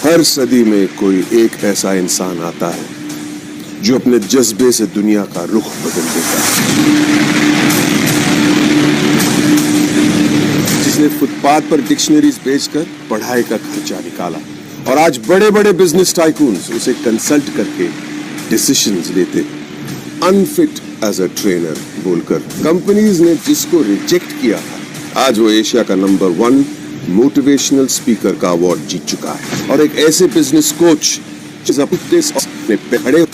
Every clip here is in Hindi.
हर सदी में कोई एक ऐसा इंसान आता है जो अपने जज्बे से दुनिया का रुख बदल देता है, जिसने फुटपाथ पर डिक्शनरीज बेचकर पढ़ाई का खर्चा निकाला और आज बड़े बड़े बिजनेस टाइकून्स उसे कंसल्ट करके डिसीजंस लेते। अनफिट एज अ ट्रेनर बोलकर कंपनीज ने जिसको रिजेक्ट किया था, आज वो एशिया का नंबर 1 मोटिवेशनल स्पीकर का अवार्ड जीत चुका है और एक ऐसे बिजनेस कोच जिस अपने खड़े हो।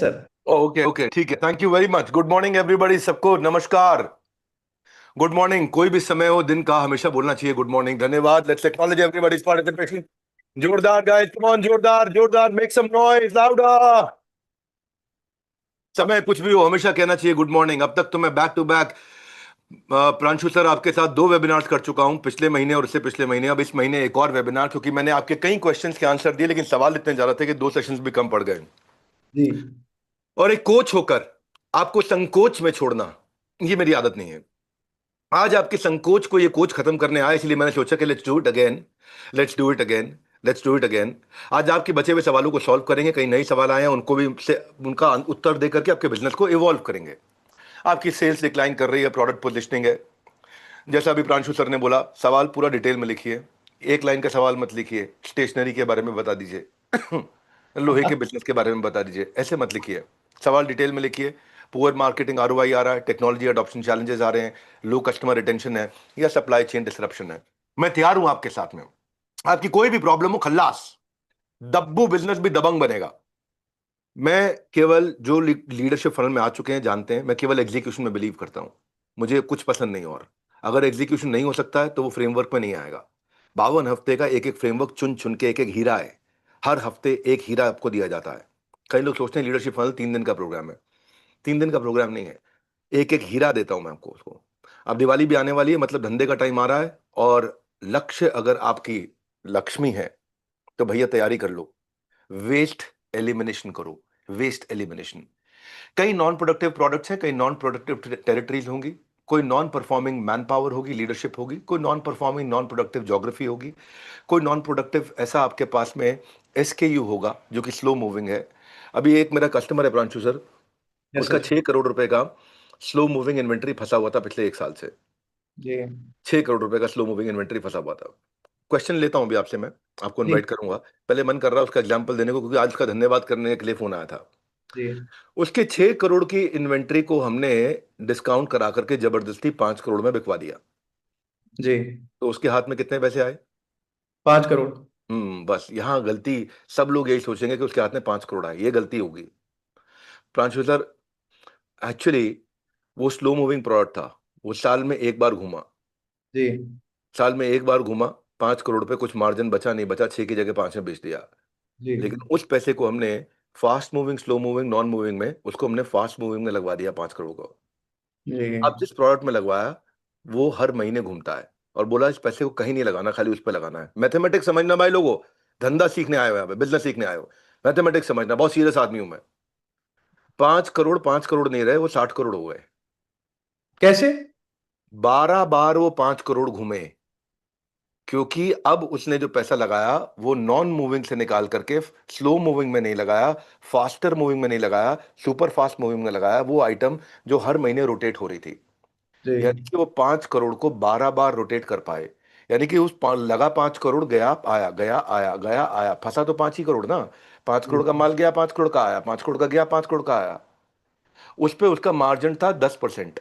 सर ओके ओके ठीक है, thank you very much. Good morning everybody, सबको नमस्कार। गुड मॉर्निंग, कोई भी समय हो दिन का हमेशा बोलना चाहिए गुड मॉर्निंग। धन्यवाद। Let's acknowledge everybody's participation. जोरदार गाइस, कम ऑन, जोरदार जोरदार, मेक सम नॉइज लाउडर। समय कुछ भी हो हमेशा कहना चाहिए गुड मॉर्निंग। अब तक तो मैं back to back Pranshu sir आपके साथ 2 वेबिनार्स कर चुका हूं, पिछले महीने और इससे पिछले महीने। अब इस महीने एक और वेबिनार, क्योंकि मैंने आपके कई क्वेश्चंस के आंसर दिए लेकिन सवाल इतने ज्यादा थे कि 2 सेशंस भी कम पड़ गए जी। और एक कोच होकर आपको संकोच में छोड़ना, ये मेरी आदत नहीं है। आज आपके संकोच को ये कोच खत्म करने आया, इसलिए मैंने सोचा कि let's do it again, let's do it again, let's do it again. आज आपके बचे हुए सवालों को सॉल्व करेंगे, कई नए सवाल आए हैं उनको भी उनका उत्तर देकर के आपके बिजनेस को इवॉल्व करेंगे। आपकी सेल्स डिक्लाइन कर रही है, प्रोडक्ट पोजिशनिंग है, जैसा अभी प्रांशु सर ने बोला, सवाल पूरा डिटेल में लिखिए। एक लाइन का सवाल मत लिखिए, स्टेशनरी के बारे में बता दीजिए लोहे के बिजनेस के बारे में बता दीजिए, ऐसे मत लिखिए। सवाल डिटेल में लिखिए। पुअर मार्केटिंग आरओआई आ रहा है, टेक्नोलॉजी अडॉप्शन चैलेंजेस आ रहे हैं, लो कस्टमर रिटेंशन है, या सप्लाई चेन डिसरप्शन है। मैं तैयार हूं आपके साथ में। आपकी कोई भी प्रॉब्लम हो, खल्लास, दब्बू बिजनेस भी दबंग बनेगा। मैं केवल, जो लीडरशिप फनल में आ चुके हैं जानते हैं, मैं केवल एग्जीक्यूशन में बिलीव करता हूं। मुझे कुछ पसंद नहीं, और अगर एग्जीक्यूशन नहीं हो सकता है तो वो फ्रेमवर्क में नहीं आएगा। 52 हफ्ते का एक एक फ्रेमवर्क चुन चुन के एक एक हीरा है। हर हफ्ते एक हीरा आपको दिया जाता है। कई लोग सोचते हैं लीडरशिप फनल 3 दिन का प्रोग्राम है। 3 दिन का प्रोग्राम नहीं है, एक एक हीरा देता हूं मैं आपको उसको। अब दिवाली भी आने वाली है, मतलब धंधे का टाइम आ रहा है, और लक्ष्य अगर आपकी लक्ष्मी है तो भैया तैयारी कर लो। वेस्ट एलिमिनेशन करो, वेस्ट एलिमिनेशन। कई नॉन प्रोडक्टिव प्रोडक्ट्स हैं, कई नॉन प्रोडक्टिव टेरिटरीज होंगी, कोई नॉन परफॉर्मिंग मैन पावर होगी, लीडरशिप होगी, कोई non performing non productive geography होगी, कोई नॉन प्रोडक्टिव ऐसा आपके पास में एसकेयू होगा जो कि स्लो मूविंग है। अभी एक मेरा कस्टमर है प्रांशु सर, यस उसका सर। 6 करोड़ रुपए का स्लो मूविंग इन्वेंट्री फंसा हुआ था पिछले 1 साल से। जी 6 करोड़ रुपए का स्लो मूविंग इन्वेंट्री फंसा हुआ था। क्वेश्चन लेता हूं अभी आपसे, मैं आपको जी इनवाइट करूंगा। पहले मन कर रहा है उसका एग्जांपल देने को, क्योंकि आज उसका धन्यवाद करने के लिए फोन आया था। जी उसके 6 करोड़ की इन्वेंट्री को हमने डिस्काउंट करा करके जबरदस्ती 5 करोड़ में बिकवा दिया। जी। तो उसके हाथ में कितने पैसे आए? 5 करोड़। बस यहाँ गलती, सब लोग यही सोचेंगे कि उसके हाथ में 5 करोड़ आए, ये गलती होगी। प्रांशु सर, एक्चुअली वो स्लो मूविंग प्रोडक्ट था, वो साल में एक बार घूमा, जी साल में एक बार घूमा, 5 करोड़ पे कुछ मार्जिन बचा नहीं बचा, 6 की जगह 5 में बेच दिया। जी लेकिन उस पैसे को हमने fast moving, slow moving, non moving में, उसको हमने फास्ट मूविंग में लगवा दिया 5 करोड़ को। जी अब जिस प्रोडक्ट में लगवाया वो हर महीने घूमता है, और बोला इस पैसे को कहीं नहीं लगाना, खाली उस पर लगाना है। मैथमेटिक्स समझना भाई लोगों, धंधा सीखने आए हो, यहाँ पे बिजनेस सीखने आए हो, मैथमेटिक्स समझना, बहुत सीरियस आदमी हूं मैं। 5 करोड़ 5 करोड़ नहीं रहे, वो 60 करोड़ हो गए। कैसे? 12 बार वो 5 करोड़ घूमे, क्योंकि अब उसने जो पैसा लगाया वो नॉन मूविंग से निकाल करके स्लो मूविंग में नहीं लगाया, फास्टर मूविंग में नहीं लगाया, सुपर फास्ट मूविंग में लगाया, वो आइटम जो हर महीने रोटेट हो रही थी। जी यानी कि वो 5 करोड़ को 12 बार रोटेट कर पाए। यानी कि लगा 5 करोड़, गया आया, गया आया, गया आया, फंसा तो 5 ही करोड़ ना। 5 करोड़ का माल गया, 5 करोड़ का आया, 5 करोड़ का गया, 5 करोड़ का आया। उस पे उसका मार्जिन था 10%।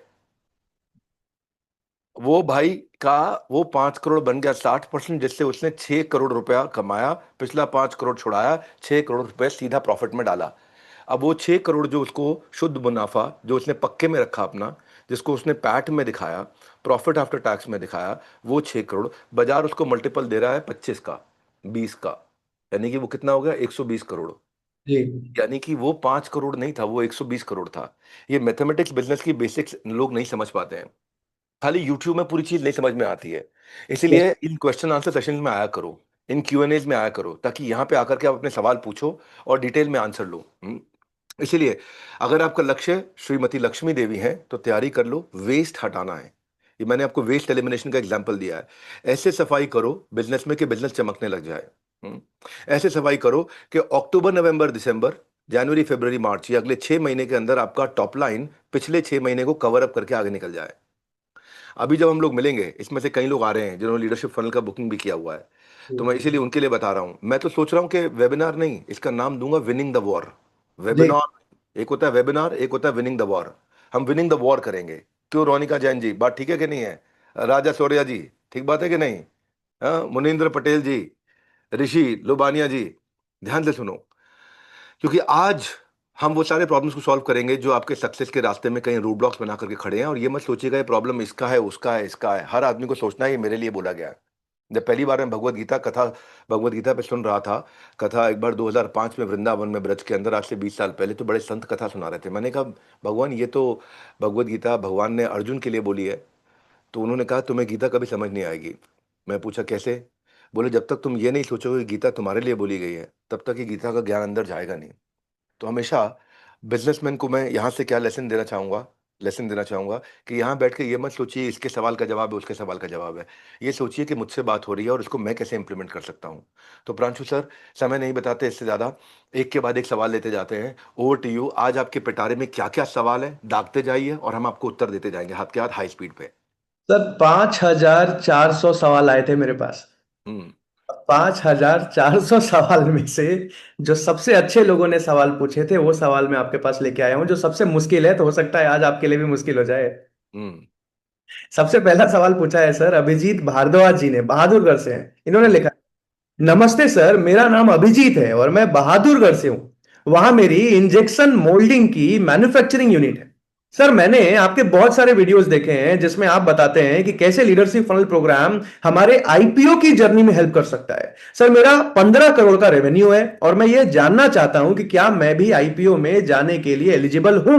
वो भाई का वो 5 करोड़ बन गया 60%, जिससे उसने 6 करोड़ रुपया कमाया, पिछला 5 करोड़ छुड़ाया, 6 करोड़ रुपए सीधा प्रॉफिट में डाला। अब वो 6 करोड़ जो उसको शुद्ध मुनाफा जो उसने पक्के में रखा अपना, जिसको उसने पैट में दिखाया, प्रॉफिट आफ्टर टैक्स में दिखाया, वो 6 करोड़ बाजार उसको मल्टीपल दे रहा है 25 का, 20 का। यानी कि वो कितना हो गया? 120 करोड़। जी यानी कि वो 5 करोड़ नहीं था, वो 120 करोड़ था। ये मैथमेटिक्स बिजनेस की बेसिक्स लोग नहीं समझ पाते हैं, खाली यूट्यूब में पूरी चीज नहीं समझ में आती है। यस। इसीलिए इन क्वेश्चन आंसर सेशन में आया करो, इन Q&As में आया करो, ताकि यहाँ पे आकर के आप अपने सवाल पूछो और डिटेल में आंसर लो। इसीलिए अगर आपका लक्ष्य श्रीमती लक्ष्मी देवी है तो तैयारी कर लो, वेस्ट हटाना है। ये मैंने आपको वेस्ट एलिमिनेशन का एग्जांपल दिया है। ऐसे सफाई करो बिजनेस में कि बिजनेस चमकने लग जाए। हम्म, ऐसे सफाई करो कि अक्टूबर नवंबर दिसंबर जनवरी फरवरी मार्च, ये अगले 6 महीने के अंदर आपका टॉप लाइन पिछले 6 महीने को कवर अप करके आगे निकल जाए। अभी जब हम लोग मिलेंगे, इसमें से कई लोग आ रहे हैं जिन्होंने लीडरशिप फनल का बुकिंग भी किया हुआ है, तो मैं इसीलिए उनके लिए बता रहा हूं। मैं तो सोच रहा हूं कि वेबिनार नहीं, इसका नाम दूंगा विनिंग द वॉर। जी वेबिनार एक होता है, वेबिनार एक होता है विनिंग द वॉर। हम विनिंग द वॉर करेंगे। क्यों रोनिका जैन जी, बात ठीक है कि नहीं है? राजा सौर्या जी, ठीक बात है कि नहीं? हाँ, मुनिंद्र पटेल जी, ऋषि लोबानिया जी, ध्यान से सुनो, क्योंकि आज हम वो सारे प्रॉब्लम्स को सॉल्व करेंगे जो आपके सक्सेस के रास्ते में कहीं रोड ब्लॉक्स बना करके खड़े हैं। और ये मत सोचिएगा ये प्रॉब्लम इसका है, उसका है, इसका है। हर आदमी को सोचना है ये मेरे लिए बोला गया है। जब पहली बार मैं भगवत गीता पे सुन रहा था कथा, एक बार 2005 में वृंदावन में ब्रज के अंदर, आज से 20 साल पहले, तो बड़े संत कथा सुना रहे थे। मैंने कहा भगवान ये तो भगवत गीता भगवान ने अर्जुन के लिए बोली है। तो उन्होंने कहा तुम्हें गीता कभी समझ नहीं आएगी। मैं पूछा कैसे? बोले जब तक तुम ये नहीं सोचोगे गीता तुम्हारे लिए बोली गई है, तब तक ये गीता का ज्ञान अंदर जाएगा नहीं। तो हमेशा बिजनेसमैन को मैं यहाँ से क्या लेसन देना चाहूंगा कि यहाँ बैठ के ये मत सोचिए इसके सवाल का जवाब है, उसके सवाल का जवाब है। ये सोचिए कि मुझसे बात हो रही है और इसको मैं कैसे इंप्लीमेंट कर सकता हूँ। तो प्रांशु सर, समय नहीं बताते इससे ज्यादा, एक के बाद एक सवाल लेते जाते हैं। Over to you. आज आपके पिटारे में क्या क्या सवाल है, दागते जाइए और हम आपको उत्तर देते जाएंगे हाथ के हाथ, हाई स्पीड पे। सर 5,400 सवाल आए थे मेरे पास। हम्म 5,400 सवाल में से जो सबसे अच्छे लोगों ने सवाल पूछे थे वो सवाल मैं आपके पास लेके आया हूँ। जो सबसे मुश्किल है तो हो सकता है आज आपके लिए भी मुश्किल हो जाए। हम्म सबसे पहला सवाल पूछा है सर अभिजीत भारद्वाज जी ने, बहादुरगढ़ से हैं। इन्होंने हम्म लिखा, नमस्ते सर, मेरा नाम अभिजीत है और मैं बहादुरगढ़ से हूं। वहां मेरी इंजेक्शन मोल्डिंग की मैन्युफैक्चरिंग यूनिट है। सर मैंने आपके बहुत सारे वीडियोस देखे हैं जिसमें आप बताते हैं कि कैसे लीडरशिप फनल प्रोग्राम हमारे आईपीओ की जर्नी में हेल्प कर सकता है। सर मेरा 15 करोड़ का रेवेन्यू है और मैं ये जानना चाहता हूं कि क्या मैं भी आईपीओ में जाने के लिए एलिजिबल हूं।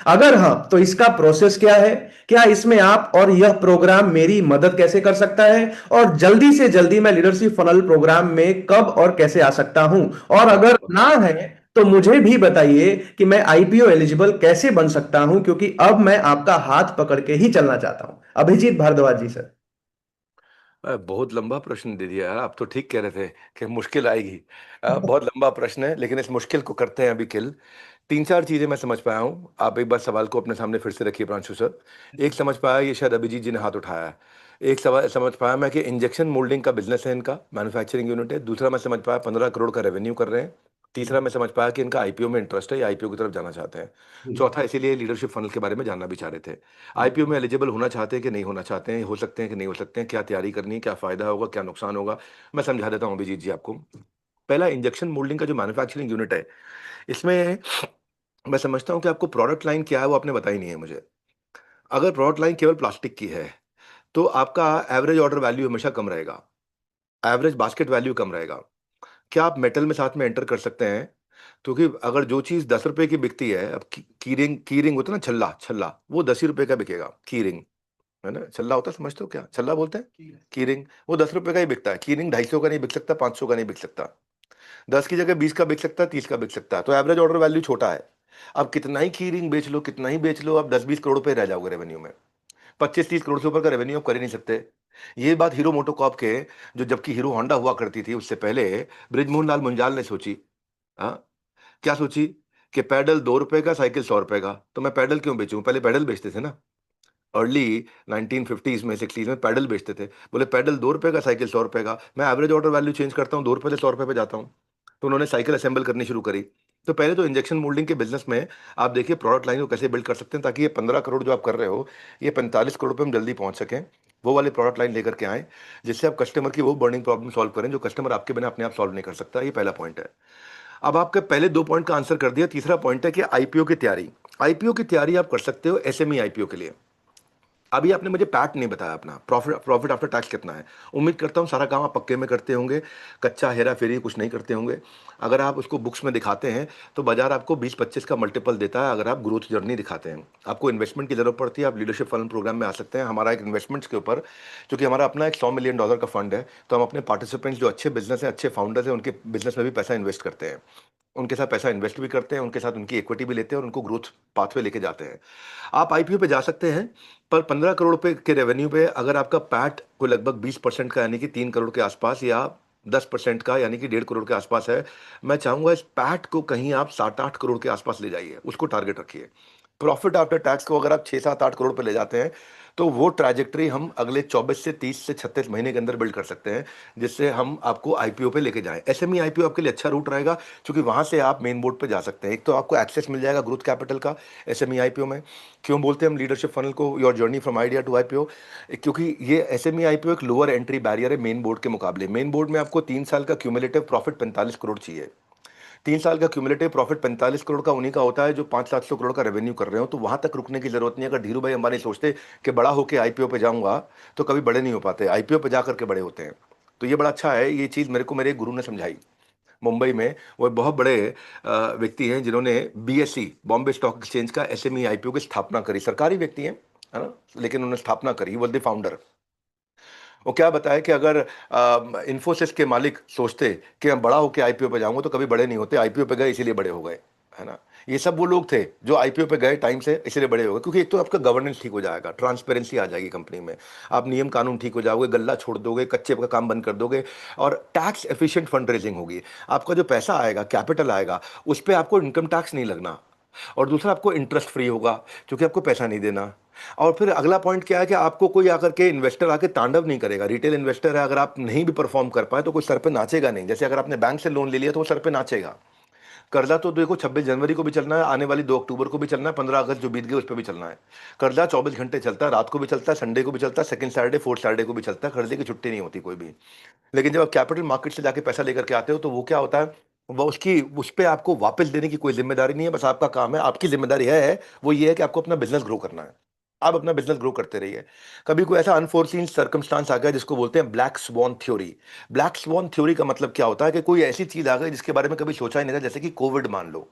अगर हां तो इसका प्रोसेस क्या है, क्या इसमें आप और यह प्रोग्राम मेरी मदद कैसे कर सकता है, और जल्दी से जल्दी मैं लीडरशिप फनल प्रोग्राम में कब और कैसे आ सकता हूं, और अगर ना है तो मुझे भी बताइए कि मैं आईपीओ एलिजिबल कैसे बन सकता हूं, क्योंकि अब मैं आपका हाथ पकड़ के ही चलना चाहता हूं। अभिजीत भारद्वाज जी सर। बहुत लंबा प्रश्न दे दिया यार। आप तो ठीक कह रहे थे कि मुश्किल आएगी। बहुत लंबा प्रश्न है, लेकिन इस मुश्किल को करते हैं अभी किल। तीन चार चीजें मैं समझ पाया हूँ। आप एक बार सवाल को अपने सामने फिर से रखिए प्रांशु सर। एक समझ पाया, ये शायद अभिजीत जी ने हाथ उठाया है। एक सवाल समझ पाया मैं कि इंजेक्शन मोल्डिंग का बिजनेस है इनका, मैन्युफैक्चरिंग यूनिट है। दूसरा मैं समझ पाया 15 करोड़ का रेवेन्यू कर रहे हैं। तीसरा मैं समझ पाया कि इनका आईपीओ में इंटरेस्ट है या आईपीओ की तरफ जाना चाहते हैं। चौथा, इसीलिए लीडरशिप फनल के बारे में जानना भी चाह रहे थे। आईपीओ में एलिजिबल होना चाहते हैं कि नहीं होना चाहते हैं, हो सकते हैं कि नहीं हो सकते हैं, क्या तैयारी करनी है, क्या फायदा होगा, क्या नुकसान होगा, मैं समझा देता हूँ अभिजीत जी आपको। पहला, इंजेक्शन मोल्डिंग का जो मैन्युफैक्चरिंग यूनिट है, इसमें मैं समझता हूँ कि आपको प्रोडक्ट लाइन क्या है वो आपने बताई नहीं है मुझे। अगर प्रोडक्ट लाइन केवल प्लास्टिक की है तो आपका एवरेज ऑर्डर वैल्यू हमेशा कम रहेगा, एवरेज बास्केट वैल्यू कम रहेगा। क्या आप मेटल में साथ में एंटर कर सकते हैं? क्योंकि अगर जो चीज़ 10 रुपए की बिकती है, अब की रिंग होता है ना, छल्ला छल्ला, वो 10 ही रुपए का बिकेगा। की रिंग है ना, छल्ला होता है, समझते हो क्या छल्ला बोलते हैं? की रिंग, वो 10 रुपए का ही बिकता है। की रिंग 250 का नहीं बिक सकता, 500 का नहीं बिक सकता। 10 की जगह 20 का बिक सकता है, 30 का बिक सकता है। तो एवरेज ऑर्डर वैल्यू छोटा है। अब कितना ही की रिंग बेच लो, कितना ही बेच लो, आप 10-20 करोड़ पे रह जाओगे रेवेन्यू में। 25-30 करोड़ से ऊपर का रेवेन्यू आप कर ही नहीं सकते। ये बात हीरो मोटोकॉर्प के, जो जबकि हीरो होंडा हुआ करती थी उससे पहले, बृजमोहन लाल मुंजाल ने सोची। हाँ, क्या सोची? कि पैडल 2 रुपए का, साइकिल 100 रुपए का, तो मैं पैडल क्यों बेचूं? पहले पैडल बेचते थे ना, अर्ली 1950s में, 60s में पैडल बेचते थे। बोले पैडल 2 रुपए का, साइकिल 100 रुपए का, मैं एवरेज ऑर्डर वैल्यू चेंज करता हूँ, 2 रुपए से 100 रुपए पे जाता हूँ। तो उन्होंने साइकिल असेंबल करनी शुरू करी। तो पहले तो इंजेक्शन मोल्डिंग के बिजनेस में आप देखिए प्रोडक्ट लाइन को कैसे बिल्ड कर सकते हैं, ताकि ये 15 करोड़ जो आप कर रहे हो, ये 45 करोड़ पे हम जल्दी पहुंच सकें। वो वाली प्रोडक्ट लाइन लेकर के आए, जिससे आप कस्टमर की वो बर्निंग प्रॉब्लम सॉल्व करें जो कस्टमर आपके बिना अपने आप सॉल्व नहीं कर सकता। ये पहला पॉइंट है। अब आपके पहले 2 पॉइंट का आंसर कर दिया। तीसरा पॉइंट है कि आईपीओ की तैयारी। आईपीओ की तैयारी आप कर सकते हो एसएमई आईपीओ के लिए। अभी आपने मुझे पैट नहीं बताया अपना, प्रॉफिट प्रॉफिट आफ्टर टैक्स कितना है। उम्मीद करता हूँ सारा काम आप पक्के में करते होंगे, कच्चा हेरा फेरी कुछ नहीं करते होंगे। अगर आप उसको बुक्स में दिखाते हैं तो बाजार आपको 20-25 का मल्टीपल देता है। अगर आप ग्रोथ जर्नी दिखाते हैं, आपको इन्वेस्टमेंट की जरूरत पड़ती है, आप लीडरशिप फंड प्रोग्राम में आ सकते हैं। हमारा एक इन्वेस्टमेंट्स के ऊपर, क्योंकि हमारा अपना एक $100 मिलियन का फंड है, तो हम अपने पार्टिसिपेंट्स जो अच्छे बिजनेस हैं, अच्छे फाउंडर्स हैं, उनके बिजनेस में भी पैसा इन्वेस्ट करते हैं। उनके साथ पैसा इन्वेस्ट भी करते हैं, उनके साथ उनकी इक्विटी भी लेते हैं और उनको ग्रोथ पाथवे लेके जाते हैं। आप आईपीओ पे जा सकते हैं, पर 15 करोड़ पे के रेवेन्यू पे अगर आपका पैट को लगभग 20% का, यानी कि 3 करोड़ के आसपास, या 10% का यानी कि 1.5 करोड़ के आसपास है, मैं चाहूंगा इस पैट को कहीं आप 7-8 करोड़ के आसपास ले जाइए, उसको टारगेट रखिए। प्रॉफिट आफ्टर टैक्स को अगर आप 6-7-8 करोड़ पे ले जाते हैं, तो वो ट्रैजेक्टरी हम अगले 24 से 30 से 36 महीने के अंदर बिल्ड कर सकते हैं, जिससे हम आपको आईपीओ पे लेके जाएं। एसएमई आईपीओ आपके लिए अच्छा रूट रहेगा, क्योंकि वहां से आप मेन बोर्ड पे जा सकते हैं। एक तो आपको एक्सेस मिल जाएगा ग्रोथ कैपिटल का एसएमई आईपीओ में। क्यों बोलते हैं हम लीडरशिप फनल को your journey from idea to IPO? क्योंकि ये एसएमई आईपीओ एक लोअर एंट्री बैरियर है मेन बोर्ड के मुकाबले। मेन बोर्ड में आपको 3 साल का क्यूमुलेटिव प्रॉफिट 45 करोड़ चाहिए। 3 साल का क्यूमुलेटिव प्रॉफिट 45 करोड़ का उन्हीं का होता है जो 500-700 करोड़ का रेवेन्यू कर रहे हो। तो वहां तक रुकने की जरूरत नहीं है। अगर धीरू भाई अंबानी सोचते कि बड़ा होकर आईपीओ पे जाऊंगा, तो कभी बड़े नहीं हो पाते, आईपीओ पे जाकर के बड़े होते हैं। तो ये बड़ा अच्छा है, ये चीज मेरे को मेरे एक गुरु ने समझाई मुंबई में। वो एक बहुत बड़े व्यक्ति हैं जिन्होंने बीएसई, बॉम्बे स्टॉक एक्सचेंज का एसएमई आईपीओ की स्थापना करी। सरकारी व्यक्ति हैं, है ना, लेकिन उन्होंने स्थापना करी, वो द फाउंडर। वो क्या बताया कि अगर इन्फोसिस के मालिक सोचते कि मैं बड़ा होकर आईपीओ पे जाऊंगा, तो कभी बड़े नहीं होते। आईपीओ पे गए इसीलिए बड़े हो गए, है ना। ये सब वो लोग थे जो आईपीओ पे गए टाइम से, इसलिए बड़े हो गए। क्योंकि एक तो आपका गवर्नेंस ठीक हो जाएगा, ट्रांसपेरेंसी आ जाएगी कंपनी में, आप नियम कानून ठीक हो जाओगे, गल्ला छोड़ दोगे, कच्चे का काम बंद कर दोगे, और टैक्स एफिशिएंट फंड रेजिंग होगी। आपका जो पैसा आएगा, कैपिटल आएगा, उस पर आपको इनकम टैक्स नहीं लगना। और दूसरा, आपको इंटरेस्ट फ्री होगा, क्योंकि आपको पैसा नहीं देना। और फिर अगला पॉइंट क्या है कि आपको कोई आकर के इन्वेस्टर आके तांडव नहीं करेगा। रिटेल इन्वेस्टर है, अगर आप नहीं भी परफॉर्म कर पाए तो कोई सर पे नाचेगा नहीं। जैसे अगर आपने बैंक से लोन ले लिया तो वो सर पे नाचेगा। कर्जा तो देखो 26 जनवरी को भी चलना है, आने वाली 2 अक्टूबर को भी चलना है, 15 अगस्त जो बीत गए उस पर भी चलना है। कर्जा 24 घंटे चलता है, रात को भी चलता है, संडे को भी चलता है, सेकंड सैटरडे, फोर्थ सैटरडे को भी चलता है। कर्जे की छुट्टी नहीं होती कोई भी। लेकिन जब आप कैपिटल मार्केट से जाके पैसा लेकर के आते हो, तो वो क्या होता है, वो उसकी उस पे आपको वापस देने की कोई जिम्मेदारी नहीं है। बस आपका काम है, आपकी जिम्मेदारी है वो ये है कि आपको अपना बिजनेस ग्रो करना है। आप अपना बिजनेस ग्रो करते रहिए। कभी कोई ऐसा अनफोर्सीन सर्कमस्टांस आ गया जिसको बोलते हैं black sworn theory. Black sworn theory का मतलब क्या होता है कि कोई ऐसी चीज आ गई जिसके बारे में कभी सोचा ही नहीं था। जैसे कि कोविड मान लो,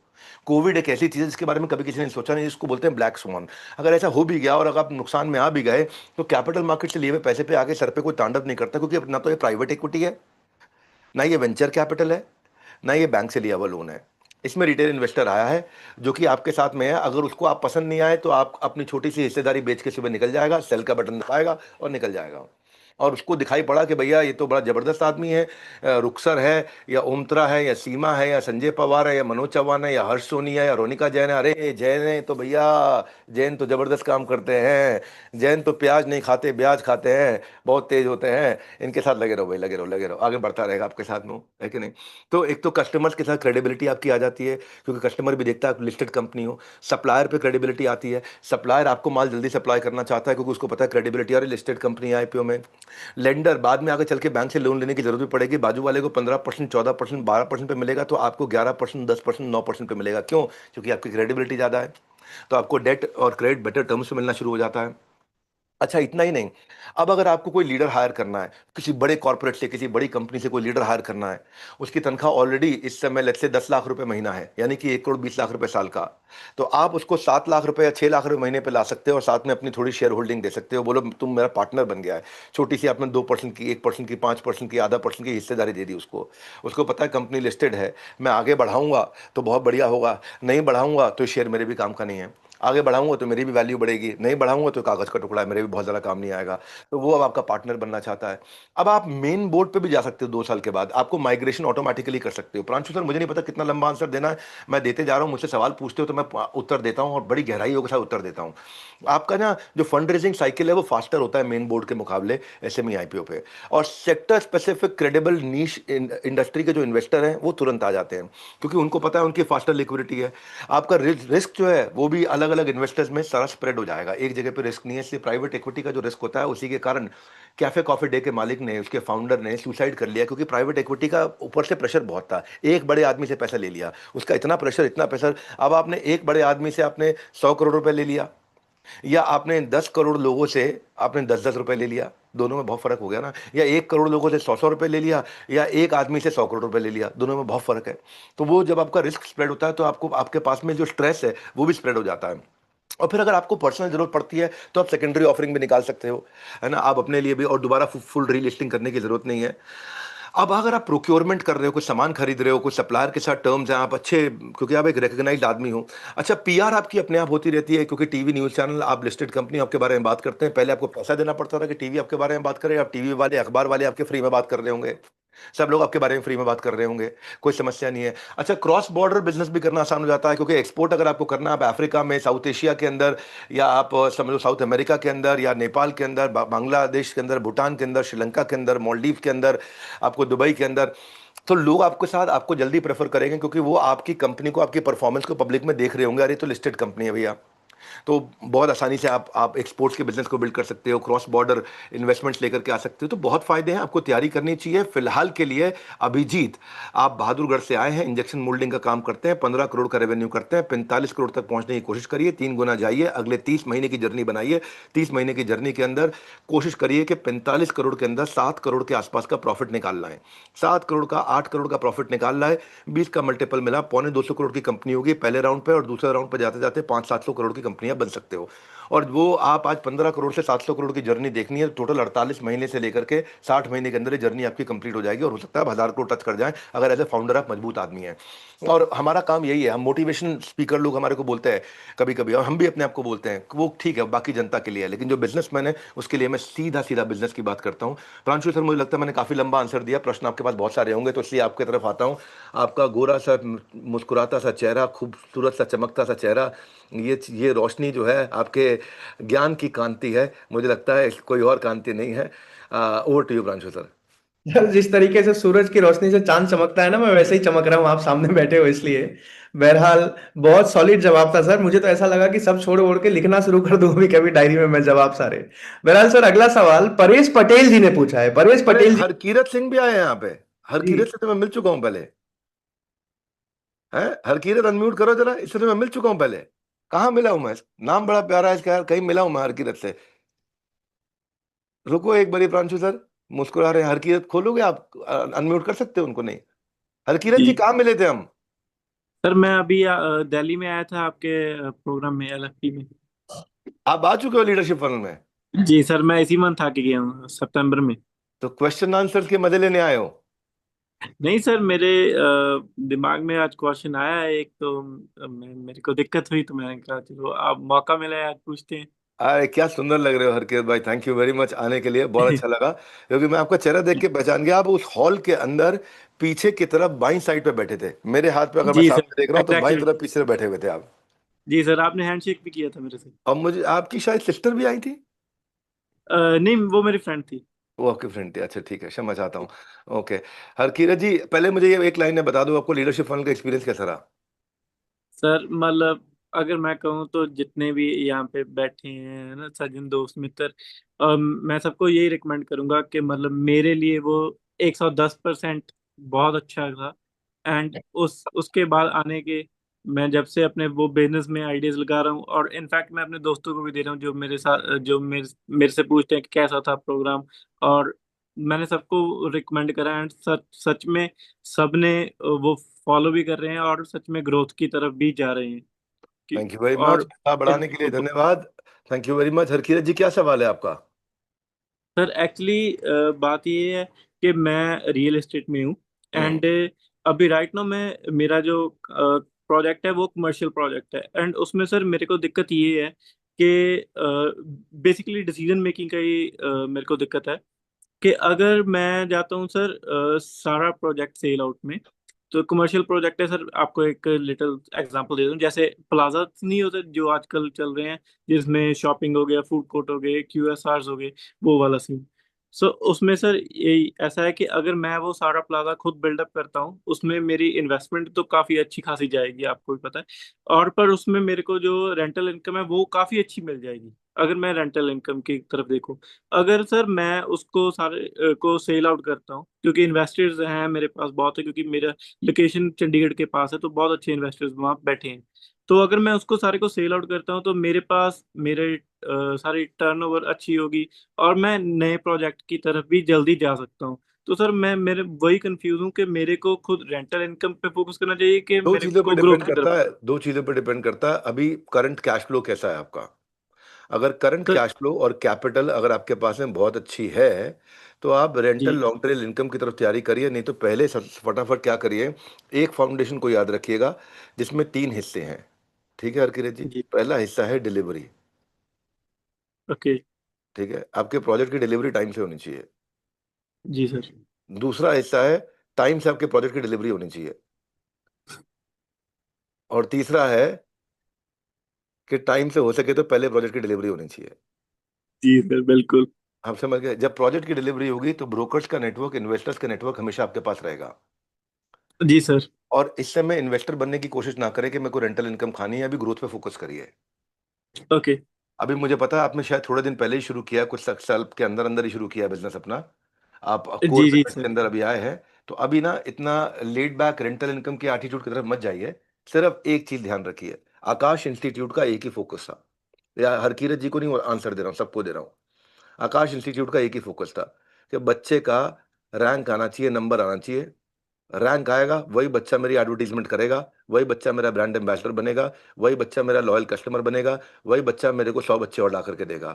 कोविड एक ऐसी चीज है जिसके बारे में कभी किसी ने सोचा नहीं, जिसको बोलते हैं ब्लैक स्वॉन। अगर ऐसा हो भी गया और अगर आप नुकसान में आ भी गए, तो कैपिटल मार्केट से लिए हुए पैसे पे आगे सर पे कोई तांडव नहीं करता, क्योंकि ना तो ये प्राइवेट इक्विटी है, ना ये वेंचर कैपिटल है, ना ये बैंक से लिया हुआ लोन है। इसमें रिटेल इन्वेस्टर आया है जो कि आपके साथ में है। अगर उसको आप पसंद नहीं आए तो आप अपनी छोटी सी हिस्सेदारी बेच के सुबह निकल जाएगा, सेल का बटन दबाएगा और निकल जाएगा। और उसको दिखाई पड़ा कि भैया ये तो बड़ा जबरदस्त आदमी है, रुखसर है या ओमत्रा है या सीमा है या संजय पवार है या मनोज चौहान है या हर्ष सोनी है या रोनिका जैन है। अरे जैन है तो भैया, जैन तो जबरदस्त काम करते हैं, जैन तो प्याज नहीं खाते ब्याज खाते हैं, बहुत तेज होते हैं। इनके साथ लगे रहो भाई, लगे रहो लगे रहो, आगे बढ़ता रहेगा आपके साथ में, है कि नहीं। तो एक तो कस्टमर्स के साथ क्रेडिबिलिटी आपकी आ जाती है, क्योंकि कस्टमर भी देखता है आप लिस्टेड कंपनी हो। सप्लायर पे क्रेडिबिलिटी आती है, सप्लायर आपको माल जल्दी सप्लाई करना चाहता है क्योंकि उसको पता है क्रेडिबिलिटी और लिस्टेड कंपनी आईपीओ में। लेंडर बाद में आगे चल के बैंक से लोन लेने की जरूरत भी पड़ेगी, बाजू वाले को 15%, 14%, 12% पे मिलेगा, तो आपको 11%, 10%, 9% पे मिलेगा। क्यों? क्योंकि आपकी क्रेडिबिलिटी ज़्यादा है। तो आपको डेट और क्रेडिट बेटर टर्म्स में मिलना शुरू हो जाता है। अच्छा इतना ही नहीं, अब अगर आपको कोई लीडर हायर करना है, किसी बड़े कॉर्पोरेट से, किसी बड़ी कंपनी से कोई लीडर हायर करना है, उसकी तनख्वाह ऑलरेडी इस समय लेट्स से 10 लाख रुपए महीना है, यानी कि 1 करोड़ 20 लाख रुपए साल का। तो आप उसको 7 लाख रुपए या 6 लाख रुपए महीने पे ला सकते हो और साथ में अपनी थोड़ी शेयर होल्डिंग दे सकते हो। बोलो तुम मेरा पार्टनर बन गया है, छोटी सी आपने 2% की, 1% की, 5% की, आधा परसेंट की हिस्सेदारी दे दी उसको। उसको पता है कंपनी लिस्टेड है, मैं आगे बढ़ाऊंगा तो बहुत बढ़िया होगा, नहीं बढ़ाऊंगा तो शेयर मेरे भी काम का नहीं है, आगे बढ़ाऊंगा तो मेरी भी वैल्यू बढ़ेगी, नहीं बढ़ाऊंगा तो कागज का टुकड़ा है, मेरे भी बहुत ज़्यादा काम नहीं आएगा। तो वो अब आपका पार्टनर बनना चाहता है। अब आप मेन बोर्ड पे भी जा सकते हो, 2 साल के बाद आपको माइग्रेशन ऑटोमेटिकली कर सकते हो। प्रांशु सर मुझे नहीं पता कितना लंबा आंसर देना है, मैं देते जा रहा हूँ, मुझसे सवाल पूछते हो तो मैं उत्तर देता हूँ और बड़ी गहराइयों के साथ उत्तर देता हूँ। आपका ना जो फंड रेजिंग साइकिल है वो फास्टर होता है मेन बोर्ड के मुकाबले एसएमई आईपीओ पे। और सेक्टर स्पेसिफिक क्रेडिबल नीश इंडस्ट्री के जो इन्वेस्टर हैं वो तुरंत आ जाते हैं, क्योंकि उनको पता है उनकी फास्टर लिक्विडिटी है। आपका रिस्क जो है वो भी अलग अलग इन्वेस्टर्स में सारा स्प्रेड हो जाएगा, एक जगह पे रिस्क नहीं है। इसलिए प्राइवेट इक्विटी का जो रिस्क होता है उसी के कारण कैफे कॉफी डे के मालिक ने, उसके फाउंडर ने सुसाइड कर लिया, क्योंकि प्राइवेट इक्विटी का ऊपर से प्रेशर बहुत था। एक बड़े आदमी से पैसा ले लिया, उसका इतना प्रेशर इतना प्रेशर। अब आपने एक बड़े आदमी से आपने 100 करोड़ रुपए ले लिया, या आपने 10 करोड़ लोगों से आपने 10-10 रुपए ले लिया, दोनों में बहुत फर्क हो गया ना। या 1 करोड़ लोगों से 100-100 रुपए ले लिया, या एक आदमी से 100 करोड़ रुपए ले लिया, दोनों में बहुत फर्क है। तो वो जब आपका रिस्क स्प्रेड होता है तो आपको आपके पास में जो स्ट्रेस है वो भी स्प्रेड हो जाता है। और फिर अगर आपको पर्सनल जरूरत पड़ती है तो आप सेकेंडरी ऑफरिंग भी निकाल सकते हो, है ना, आप अपने लिए भी, और दोबारा फुल रीलिस्टिंग करने की जरूरत नहीं है। अब अगर आप प्रोक्योरमेंट कर रहे हो, कुछ सामान खरीद रहे हो, कुछ सप्लायर के साथ टर्म्स हैं, आप अच्छे, क्योंकि आप एक रिकग्नाइज्ड आदमी हो। अच्छा पीआर आपकी अपने आप होती रहती है, क्योंकि टीवी न्यूज़ चैनल, आप लिस्टेड कंपनी आपके बारे में बात करते हैं। पहले आपको पैसा देना पड़ता था कि टीवी आपके बारे में बात करें, अब टीवी वाले अखबार वाले आपके फ्री में बात कर रहे होंगे, सब लोग आपके बारे में फ्री में बात कर रहे होंगे, कोई समस्या नहीं है। अच्छा क्रॉस बॉर्डर बिजनेस भी करना आसान हो जाता है, क्योंकि एक्सपोर्ट अगर आपको करना है, आप अफ्रीका में, साउथ एशिया के अंदर, या आप समझो साउथ अमेरिका के अंदर, या नेपाल के अंदर, बांग्लादेश के अंदर, भूटान के अंदर, श्रीलंका के अंदर, मालदीव के अंदर, आपको दुबई के अंदर, तो लोग आपके साथ आपको जल्दी प्रेफर करेंगे, क्योंकि वो आपकी कंपनी को, आपकी परफॉर्मेंस को पब्लिक में देख रहे होंगे, अरे ये तो लिस्टेड कंपनी है भैया। तो बहुत आसानी से आप एक्सपोर्ट्स के बिजनेस को बिल्ड कर सकते हो, क्रॉस बॉर्डर इन्वेस्टमेंट्स लेकर के आ सकते हो। तो बहुत फायदे हैं, आपको तैयारी करनी चाहिए। फिलहाल के लिए अभिजीत, आप बहादुरगढ़ से आए हैं, इंजेक्शन मोल्डिंग का काम करते हैं, 15 करोड़ का रेवेन्यू करते हैं, 45 करोड़ तक पहुंचने की कोशिश करिए, 3 गुना जाइए, अगले 30 महीने की जर्नी बनाइए। 30 महीने की जर्नी के अंदर कोशिश करिए कि 45 करोड़ के अंदर 7 करोड़ के आसपास का प्रॉफिट निकालना है। 7 करोड़ का, 8 करोड़ का प्रॉफिट निकालना है, 20 का मल्टीपल मिला, 250 करोड़ की कंपनी होगी पहले राउंड पे, और दूसरे राउंड पे जाते जाते 500-700 करोड़ की कंपनियां बन सकते हो। और वो आप आज 15 करोड़ से 700 करोड़ की जर्नी देखनी है, टोटल 48 महीने से लेकर के 60 महीने के अंदर ये जर्नी आपकी कंप्लीट हो जाएगी, और हो सकता है आप 1000 करोड़ टच कर जाएं अगर एज ए फाउंडर आप मजबूत आदमी हैं। और हमारा काम यही है, हम मोटिवेशन स्पीकर लोग हमारे को बोलते हैं कभी कभी, और हम भी अपने आप को बोलते हैं, वो ठीक है बाकी जनता के लिए है, लेकिन जो बिजनेसमैन है उसके लिए मैं सीधा सीधा बिजनेस की बात करता हूँ। प्रांशु सर मुझे लगता है मैंने काफी लंबा आंसर दिया, प्रश्न आपके पास बहुत सारे होंगे, तो इसलिए आपके तरफ आता हूँ। आपका गोरा सा मुस्कुराता सा चेहरा, खूबसूरत सा चमकता सा चेहरा, ये रोशनी जो है आपके ज्ञान की कांति है, मुझे लगता है कोई और कांति नहीं है। Over to you Pranshu sir. Sir जिस तरीके से सूरज की रोशनी से चांद चमकता है ना, मैं वैसे ही चमक रहा हूँ, आप सामने बैठे हो इसलिए। बहरहाल बहुत सॉलिड जवाब था सर, मुझे तो ऐसा लगा कि सब छोड़ ओढ़ के लिखना शुरू कर दूं अभी कभी डायरी में मैं जवाब सारे। बहरहाल सर अगला सवाल परेश पटेल जी ने पूछा है, परेश अरे पटेल जी। हरकीरत सिंह भी आए हैं यहाँ पे, जी। हरकीरत से तो मैं मिल चुका हूँ पहले, है हरकीरत, अनम्यूट करो जरा, इससे तो मैं मिल चुका हूँ पहले। कहाँ मिला हूं मैं? नाम बड़ा प्यारा है इसका यार, कहीं मिला हूं मैं हरकीरत से? रुको एक बारी प्रांशु सर, मुस्कुरा रहे हैं, हरकीरत खोलोगे आप, अनम्यूट कर सकते हो उनको? नहीं, हरकीरत जी जी कहाँ मिले थे हम? सर, मैं अभी दिल्ली में आया था आपके प्रोग्राम में, एलएफपी में। आप आ चुके हो लीडरशिप फनल में? जी सर, मैं इसी मंथ आके गया हूँ, सितंबर में। तो क्वेश्चन आंसर के मजे लेने आए हो? नहीं सर, मेरे दिमाग में आज क्वेश्चन आया है एक, तो मेरे को दिक्कत हुई तो मैंने कहा चलो आप मौका मिला है, आज पूछते हैं। अरे क्या सुंदर लग रहे हो हरकिरत भाई, थैंक यू वेरी मच आने के लिए, बहुत अच्छा लगा। क्योंकि मैं आपका चेहरा देख के पहचान गया, आप उस हॉल के अंदर पीछे की तरफ बाईं साइड पे बैठे थे, मेरे हाथ पे अगर मैं जी सर, सामने देख रहा हूँ तो बाईं एग्जैक्टली। तरफ पीछे बैठे हुए थे आप। जी सर, आपने हैंडशेक भी किया था मेरे से। और मुझे आपकी शायद सिस्टर भी आई थी। नहीं, वो मेरी फ्रेंड थी। वो आपकी फ्रेंड थी, अच्छा ठीक है, क्षमा चाहता हूँ। ओके। हरकिरत जी, पहले मुझे ये एक लाइन में बता दो, आपको लीडरशिप फन का एक्सपीरियंस कैसा रहा? सर मतलब अगर मैं कहूँ तो जितने भी यहाँ पे बैठे हैं ना सज्जन दोस्त मित्र, मैं सबको यही रिकमेंड करूंगा कि मतलब मेरे लिए वो 110% बहुत अच्छा था। एंड उसके बाद आने के, मैं जब से अपने वो बिजनेस में आइडियाज लगा रहा हूँ, और इनफैक्ट मैं अपने दोस्तों को भी दे रहा हूँ जो मेरे साथ, जो मेरे से पूछते हैं कि कैसा था प्रोग्राम। और मैंने सबको रिकमेंड करा, एंड सच सच में सबने वो फॉलो भी कर रहे हैं और सच में ग्रोथ की तरफ भी जा रहे हैं कि। थैंक यू वेरी मच, और बढ़ाने के लिए धन्यवाद। Thank you very much. Harkirat ji, क्या सवाल है आपका? सर एक्चुअली बात ये है कि मैं रियल एस्टेट में हूँ। हम्म। एंड अभी राइट नाउ मैं, मेरा जो प्रोजेक्ट है वो कमर्शियल प्रोजेक्ट है, एंड उसमें सर मेरे को दिक्कत ये है कि बेसिकली डिसीजन मेकिंग का ही मेरे को दिक्कत है कि अगर मैं जाता हूँ सर सारा प्रोजेक्ट सेल आउट में। तो कमर्शियल प्रोजेक्ट है सर, आपको एक लिटिल एग्जांपल दे दूं, जैसे प्लाजा नहीं होते जो आजकल चल रहे हैं, जिसमें शॉपिंग हो गया, फूड कोर्ट हो गए, क्यूएसआरस हो गए, वो वाला सीन। सो उसमें सर ये ऐसा है कि अगर मैं वो सारा प्लाजा खुद बिल्डअप करता हूँ, उसमें मेरी इन्वेस्टमेंट तो काफ़ी अच्छी खासी जाएगी, आपको भी पता है। और पर उसमें मेरे को जो रेंटल इनकम है वो काफ़ी अच्छी मिल जाएगी, अगर मैं रेंटल इनकम की तरफ देखूँ। अगर सर मैं उसको सारे को सेल आउट करता हूँ, क्योंकि इन्वेस्टर्स हैं मेरे पास बहुत है, क्योंकि मेरा लोकेशन चंडीगढ़ के पास है, तो बहुत अच्छे इन्वेस्टर्स वहाँ बैठे हैं। तो अगर मैं उसको सारे को सेल आउट करता हूँ तो मेरे पास मेरे सारी टर्नओवर अच्छी होगी, और मैं नए प्रोजेक्ट की तरफ भी जल्दी जा सकता हूँ। तो सर मैं मेरे वही कंफ्यूज हूँ कि मेरे को खुद रेंटल इनकम पे फोकस करना चाहिए कि दो मेरे चीजों पर को डिपेंड ग्रोथ की करता तरफ। है, दो चीजों पर डिपेंड करता है। अभी करंट कैश फ्लो कैसा है आपका? अगर करंट सर कैश फ्लो और कैपिटल अगर आपके पास में बहुत अच्छी है, तो आप रेंटल जी लॉन्ग टेल इनकम की तरफ तैयारी करिए। नहीं तो पहले फटाफट क्या करिए, एक फाउंडेशन को याद रखिएगा जिसमें तीन हिस्से हैं। ठीक है हरकिरत जी? जी। पहला हिस्सा है डिलीवरी। ओके। ठीक है, आपके प्रोजेक्ट की डिलीवरी टाइम से होनी चाहिए। जी सर। दूसरा हिस्सा है, टाइम से आपके प्रोजेक्ट की डिलीवरी होनी चाहिए। और तीसरा है कि टाइम से हो सके तो पहले प्रोजेक्ट की डिलीवरी होनी चाहिए। जी सर, बिल्कुल। आप समझ गए? जब प्रोजेक्ट की डिलीवरी होगी तो ब्रोकर्स का नेटवर्क, इन्वेस्टर्स का नेटवर्क हमेशा आपके पास रहेगा। जी सर। और इस समय इन्वेस्टर बनने की कोशिश ना करें कि मेरे को रेंटल इनकम खानी है, अभी ग्रोथ पे फोकस करिए। ओके। अभी मुझे पता है आपने शायद थोड़े दिन पहले ही शुरू किया, कुछ साल के अंदर अंदर ही शुरू किया बिजनेस अपना। आप कोर जी जी बिजनेस के सर। अंदर अभी आए हैं। तो अभी ना इतना लेड बैक रेंटल इनकम के एटीट्यूड की तरफ मत जाइए। सिर्फ एक चीज ध्यान रखिए, आकाश इंस्टीट्यूट का एक ही फोकस था। या हरकीरत जी को नहीं आंसर दे रहा हूँ, सबको दे रहा हूँ। आकाश इंस्टीट्यूट का एक ही फोकस था कि बच्चे का रैंक आना चाहिए, नंबर आना चाहिए। रैंक आएगा वही बच्चा मेरी एडवर्टीजमेंट करेगा, वही बच्चा मेरा ब्रांड एम्बेसडर बनेगा, वही बच्चा मेरा लॉयल कस्टमर बनेगा, वही बच्चा मेरे को 100 बच्चे और ला करके देगा।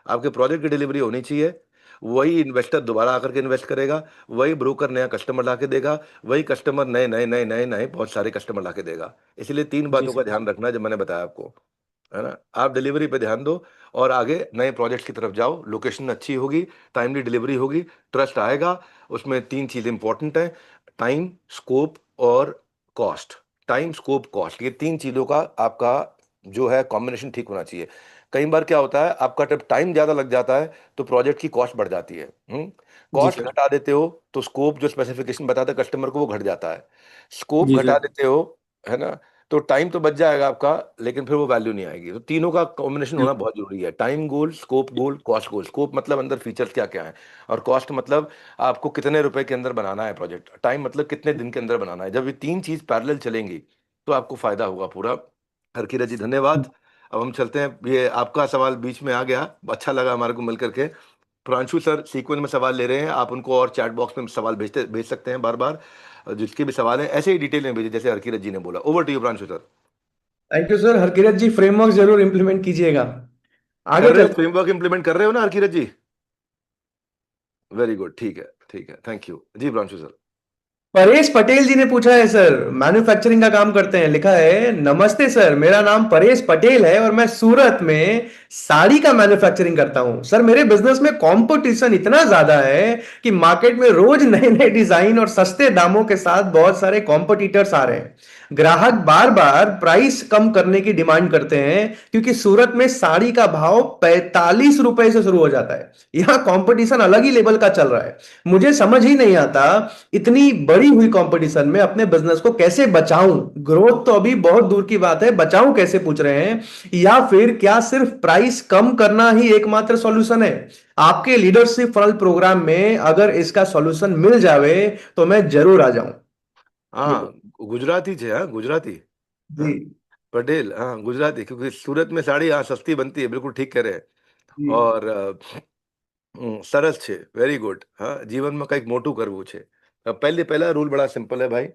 आपके प्रोजेक्ट की डिलीवरी होनी चाहिए, वही इन्वेस्टर दोबारा आकर के इन्वेस्ट करेगा, वही ब्रोकर नया कस्टमर ला के देगा, वही कस्टमर नए नए नए नए नए बहुत सारे कस्टमर ला के देगा। इसलिए तीन जी बातों का सर। ध्यान रखना है जो मैंने बताया आपको, है ना? आप डिलीवरी पे ध्यान दो और आगे नए प्रोजेक्ट्स की तरफ जाओ। लोकेशन अच्छी होगी, टाइमली डिलीवरी होगी, ट्रस्ट आएगा। उसमें तीन चीज़ें इंपॉर्टेंट हैं, टाइम, स्कोप और कॉस्ट। टाइम, स्कोप, कॉस्ट, ये तीन चीज़ों का आपका जो है कॉम्बिनेशन ठीक होना चाहिए। कई बार क्या होता है, आपका जब टाइम ज़्यादा लग जाता है तो प्रोजेक्ट की कॉस्ट बढ़ जाती है। जी कॉस्ट सर। घटा देते हो तो स्कोप जो स्पेसिफिकेशन बताता है कस्टमर को वो घट जाता है। स्कोप जी घटा सर। देते हो, है ना? तो टाइम तो बच जाएगा आपका, लेकिन फिर वो वैल्यू नहीं आएगी। तो तीनों का कॉम्बिनेशन होना बहुत जरूरी है, टाइम गोल, स्कोप गोल, कॉस्ट गोल। स्कोप मतलब अंदर फीचर्स क्या क्या है, और कॉस्ट मतलब आपको कितने रुपए के अंदर बनाना है प्रोजेक्ट, टाइम मतलब कितने दिन के अंदर बनाना है। जब ये तीन चीज पैरेलल चलेंगी तो आपको फायदा होगा पूरा। हरकिरत जी धन्यवाद। अब हम चलते हैं, ये आपका सवाल बीच में आ गया, अच्छा लगा हमारे को मिल करके। प्रांशु सर सीक्वेंस में सवाल ले रहे हैं, आप उनको और चैट बॉक्स में सवाल भेज सकते हैं बार बार। जिसके भी सवाल हैं ऐसे ही डिटेल में भेजिए जैसे हरकिरत जी ने बोला। Over to you Pranshu sir. Thank you sir. Harkirat ji framework जरूर इंप्लीमेंट कीजिएगा। कर आगे रहे हो, चलते फ्रेमवर्क इंप्लीमेंट कर रहे हो ना हरकिरत जी? वेरी गुड, ठीक है ठीक है, थैंक यू जी प्रांशु सर। परेश पटेल जी ने पूछा है सर, मैन्युफैक्चरिंग का काम करते हैं। लिखा है, नमस्ते सर, मेरा नाम परेश पटेल है और मैं सूरत में साड़ी का मैन्युफैक्चरिंग करता हूं। सर मेरे बिजनेस में कंपटीशन इतना ज्यादा है कि मार्केट में रोज नए नए डिजाइन और सस्ते दामों के साथ बहुत सारे कॉम्पिटिटर्स आ रहे हैं। ग्राहक बार बार प्राइस कम करने की डिमांड करते हैं क्योंकि सूरत में साड़ी का भाव 45 रुपए से शुरू हो जाता है। यहाँ कंपटीशन अलग ही लेवल का चल रहा है। मुझे समझ ही नहीं आता इतनी बड़ी हुई कंपटीशन में अपने बिजनेस को कैसे बचाऊं। ग्रोथ तो अभी बहुत दूर की बात है, बचाऊं कैसे पूछ रहे हैं? या फिर क्या सिर्फ प्राइस कम करना ही एकमात्र सॉल्यूशन है? आपके लीडरशिप फनल प्रोग्राम में अगर इसका सॉल्यूशन मिल जावे तो मैं जरूर आ जाऊं। हाँ, गुजराती थे, हाँ गुजराती। जी। हाँ, पटेल, हाँ गुजराती, क्योंकि सूरत में साड़ी हाँ सस्ती बनती है, बिल्कुल ठीक कह रहे हैं। जी। और સરસ છે, વેરી ગુડ। હા, જીવનમાં કંઈક મોટું કરવું છે। પહેલા रूल बड़ा सिंपल है भाई।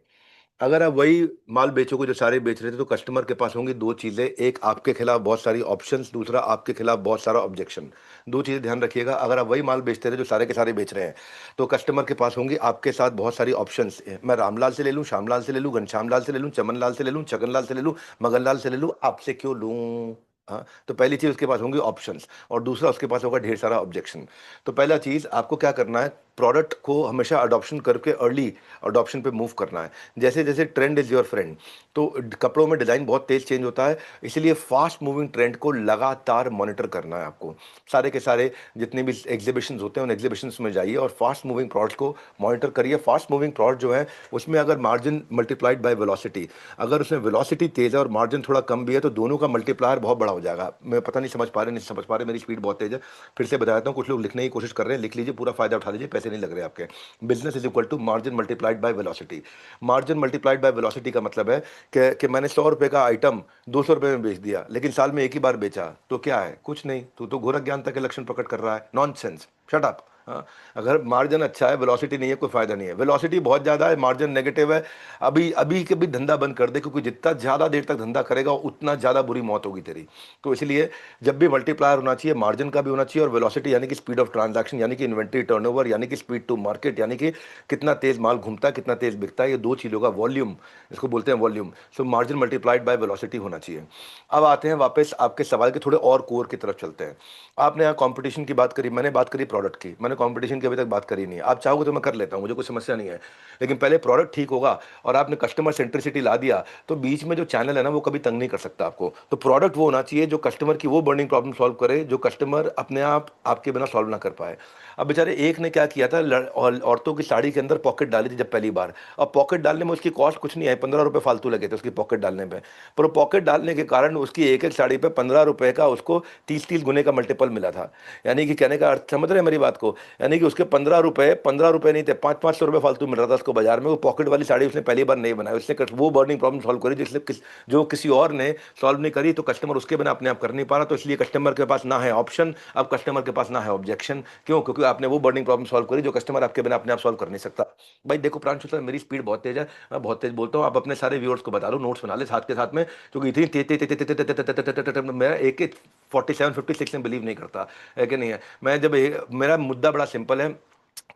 अगर आप वही माल बेचोगे जो सारे बेच रहे थे, तो कस्टमर के पास होंगी दो चीजें, एक आपके खिलाफ बहुत सारी ऑप्शंस, दूसरा आपके खिलाफ बहुत सारा ऑब्जेक्शन। दो चीजें ध्यान रखिएगा, अगर आप वही माल बेचते रहे जो सारे के सारे बेच रहे हैं, तो कस्टमर के पास होंगी आपके साथ बहुत सारी ऑप्शंस। मैं रामलाल से ले लूं, श्यामलाल से ले लूं, घनश्याम लाल से ले लूं, चमन लाल से ले लूं, छगन लाल से ले लूं, मगन लाल से ले लूं, आपसे क्यों लूं? हाँ, तो पहली चीज उसके पास होंगी ऑप्शंस, और दूसरा उसके पास होगा ढेर सारा ऑब्जेक्शन। तो पहला चीज आपको क्या करना है, प्रोडक्ट को हमेशा अडॉप्शन करके अर्ली अडॉप्शन पे मूव करना है। जैसे जैसे ट्रेंड इज योर फ्रेंड, तो कपड़ों में डिज़ाइन बहुत तेज चेंज होता है, इसलिए फास्ट मूविंग ट्रेंड को लगातार मॉनिटर करना है आपको। सारे के सारे जितने भी एग्जीबिशंस होते हैं उन एग्जीबिशंस में जाइए और फास्ट मूविंग प्रोडक्ट्स को मॉनिटर करिए। फास्ट मूविंग प्रोडक्ट जो है उसमें अगर मार्जिन मल्टीप्लाइड बाय वेलोसिटी, अगर उसमें वेलोसिटी तेज है और मार्जिन थोड़ा कम भी है, तो दोनों का मल्टीप्लायर बहुत बड़ा हो जाएगा। मैं पता नहीं समझ पा रहे, नहीं समझ पा रहे, मेरी स्पीड बहुत तेज है। फिर से बता देता हूँ, कुछ लोग लिखने की कोशिश कर रहे हैं, लिख लीजिए, पूरा फायदा उठा लीजिए, पैसे नहीं लग रहे आपके। Business is equal to margin multiplied by velocity. Margin multiplied by velocity का मतलब है कि मैंने 100 रुपए का आइटम 200 रुपए में बेच दिया, लेकिन साल में एक ही बार बेचा, तो क्या है? कुछ नहीं, तू तो घोर अज्ञानता के लक्षण प्रकट कर रहा है। Nonsense, shut up. हाँ, अगर मार्जिन अच्छा है, वेलोसिटी नहीं है, कोई फायदा नहीं है। वेलोसिटी बहुत ज्यादा है, मार्जिन नेगेटिव है, अभी अभी के भी धंधा बंद कर दे, क्योंकि जितना ज्यादा देर तक धंधा करेगा उतना ज्यादा बुरी मौत होगी तेरी। तो इसलिए जब भी मल्टीप्लायर होना चाहिए, मार्जिन का भी होना चाहिए, और वेलोसिटी यानी कि स्पीड ऑफ ट्रांजैक्शन, यानी कि इन्वेंट्री टर्नओवर, यानी कि स्पीड टू मार्केट, यानी कि कितना तेज माल घूमता है, कितना तेज बिकता है, ये दो चीज़ों का वॉल्यूम, इसको बोलते हैं volume. So margin multiplied by velocity होना चाहिए। अब आते हैं वापस आपके सवाल के थोड़े और कोर की तरफ चलते हैं। आपने यहाँ कंपटीशन की बात करी, मैंने बात करी प्रोडक्ट की, मैंने कंपटीशन की अभी तक बात करी नहीं है। आप चाहोगे तो मैं कर लेता हूँ, मुझे कोई समस्या नहीं है। लेकिन पहले प्रोडक्ट ठीक होगा और आपने कस्टमर सेंट्रिसिटी ला दिया, तो बीच में जो चैनल है ना, वो कभी तंग नहीं कर सकता आपको। तो प्रोडक्ट वो होना चाहिए जो कस्टमर की वो बर्निंग प्रॉब्लम सॉल्व करे, जो कस्टमर अपने आप आपके बिना सॉल्व ना कर पाए। अब बेचारे एक ने क्या किया था, औरतों की साड़ी के अंदर पॉकेट डाली थी जब पहली बार। अब पॉकेट डालने में उसकी कॉस्ट कुछ नहीं आई, 15 रुपए फालतू लगे थे उसकी पॉकेट डालने पे। पर वो पॉकेट डालने के कारण उसकी एक एक साड़ी पे 15 रुपए का उसको 30-30 गुने का मल्टीपल मिला था। यानी कि कहने का अर्थ समझ रहे हैं मेरी बात को? यानी कि उसके 15 रुपए नहीं थे, 500-500 रुपए फालतू मिल रहा था उसको बाजार में। वो पॉकेट वाली साड़ी उसने पहली बार नहीं बनाई, उसने वो बर्निंग प्रॉब्लम सॉल्व करी जो किसी और ने सॉल्व नहीं करी। तो कस्टमर उसके बिना अपने आप कर नहीं पा रहा, तो इसलिए कस्टमर के पास ना है ऑप्शन, अब कस्टमर के पास ना है ऑब्जेक्शन। क्यों? क्योंकि आपने वो बर्निंग प्रॉब्लम सॉल्व करी जो कस्टमर आपके बिना अपने आप सॉल्व कर नहीं सकता। भाई देखो प्रांशु सर, मेरी स्पीड बहुत तेज है, मैं बहुत तेज बोलता हूँ। आप अपने सारे व्यूअर्स को बता दो, नोट्स बना ले साथ के साथ में, क्योंकि इतनी तेज तेज तेज तेज तेज तेज मेरा एक 47-56 में बिलीव नहीं करता है कि नहीं है। मैं जब मेरा मुद्दा बड़ा सिंपल है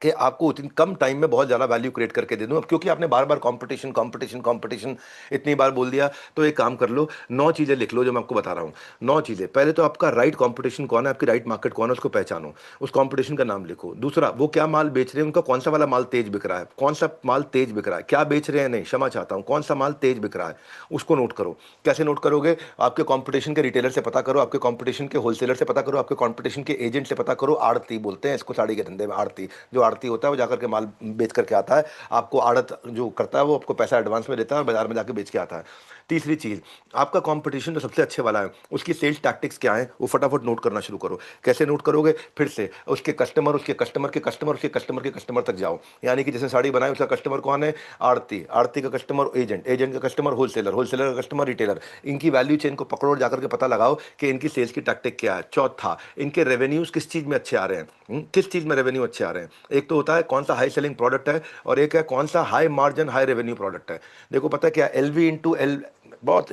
कि आपको उतनी कम टाइम में बहुत ज़्यादा वैल्यू क्रिएट करके दे दूं। अब क्योंकि आपने बार बार कंपटीशन कंपटीशन कंपटीशन इतनी बार बोल दिया, तो एक काम कर लो, 9 चीज़ें लिख लो जो मैं आपको बता रहा हूँ। 9 चीज़ें। पहले तो आपका राइट कंपटीशन कौन है, आपकी राइट मार्केट कौन है, उसको पहचानो, उस कंपटीशन का नाम लिखो। दूसरा, वो क्या माल बेच रहे हैं, उनका कौन सा वाला माल तेज बिक रहा है, कौन सा माल तेज बिक रहा है, क्या बेच रहे हैं, नहीं क्षमा चाहता हूँ, कौन सा माल तेज बिक रहा है, उसको नोट करो। कैसे नोट करोगे? आपके कंपटीशन के रिटेलर से पता करो, आपके कंपटीशन के होलसेलर से पता करो, आपके कंपटीशन के एजेंट से पता करो। आड़ती बोलते हैं इसको साड़ी के धंधे में, आड़ती। जो आड़ती होता है वो जाकर के माल बेच करके आता है, आपको आड़त जो करता है वो आपको पैसा एडवांस में देता है और बाजार में जाकर बेच के आता है। तीसरी चीज, आपका कंपटीशन जो सबसे अच्छे वाला है उसकी सेल्स टैक्टिक्स क्या है, वो फटाफट नोट करना शुरू करो। कैसे नोट करोगे? फिर से उसके कस्टमर, उसके कस्टमर के कस्टमर, उसके कस्टमर के कस्टमर तक जाओ। यानी कि जैसे साड़ी बनाए, उसका कस्टमर कौन है? आड़ती, आड़ती का कस्टमर एजेंट, एजेंट का कस्टमर होलसेलर, होलसेलर का कस्टमर रिटेलर। इनकी वैल्यू चेन को पकड़ो और जाकर के पता लगाओ कि इनकी सेल्स की टैक्टिक क्या है। चौथा, इनके रेवेन्यूज किस चीज में अच्छे आ रहे हैं, किस चीज में रेवेन्यू अच्छे आ रहे हैं। एक तो होता है कौन सा हाई सेलिंग प्रोडक्ट है, और एक है कौन सा high margin high revenue product है। देखो पता है क्या, एलवी इंटू एल बहुत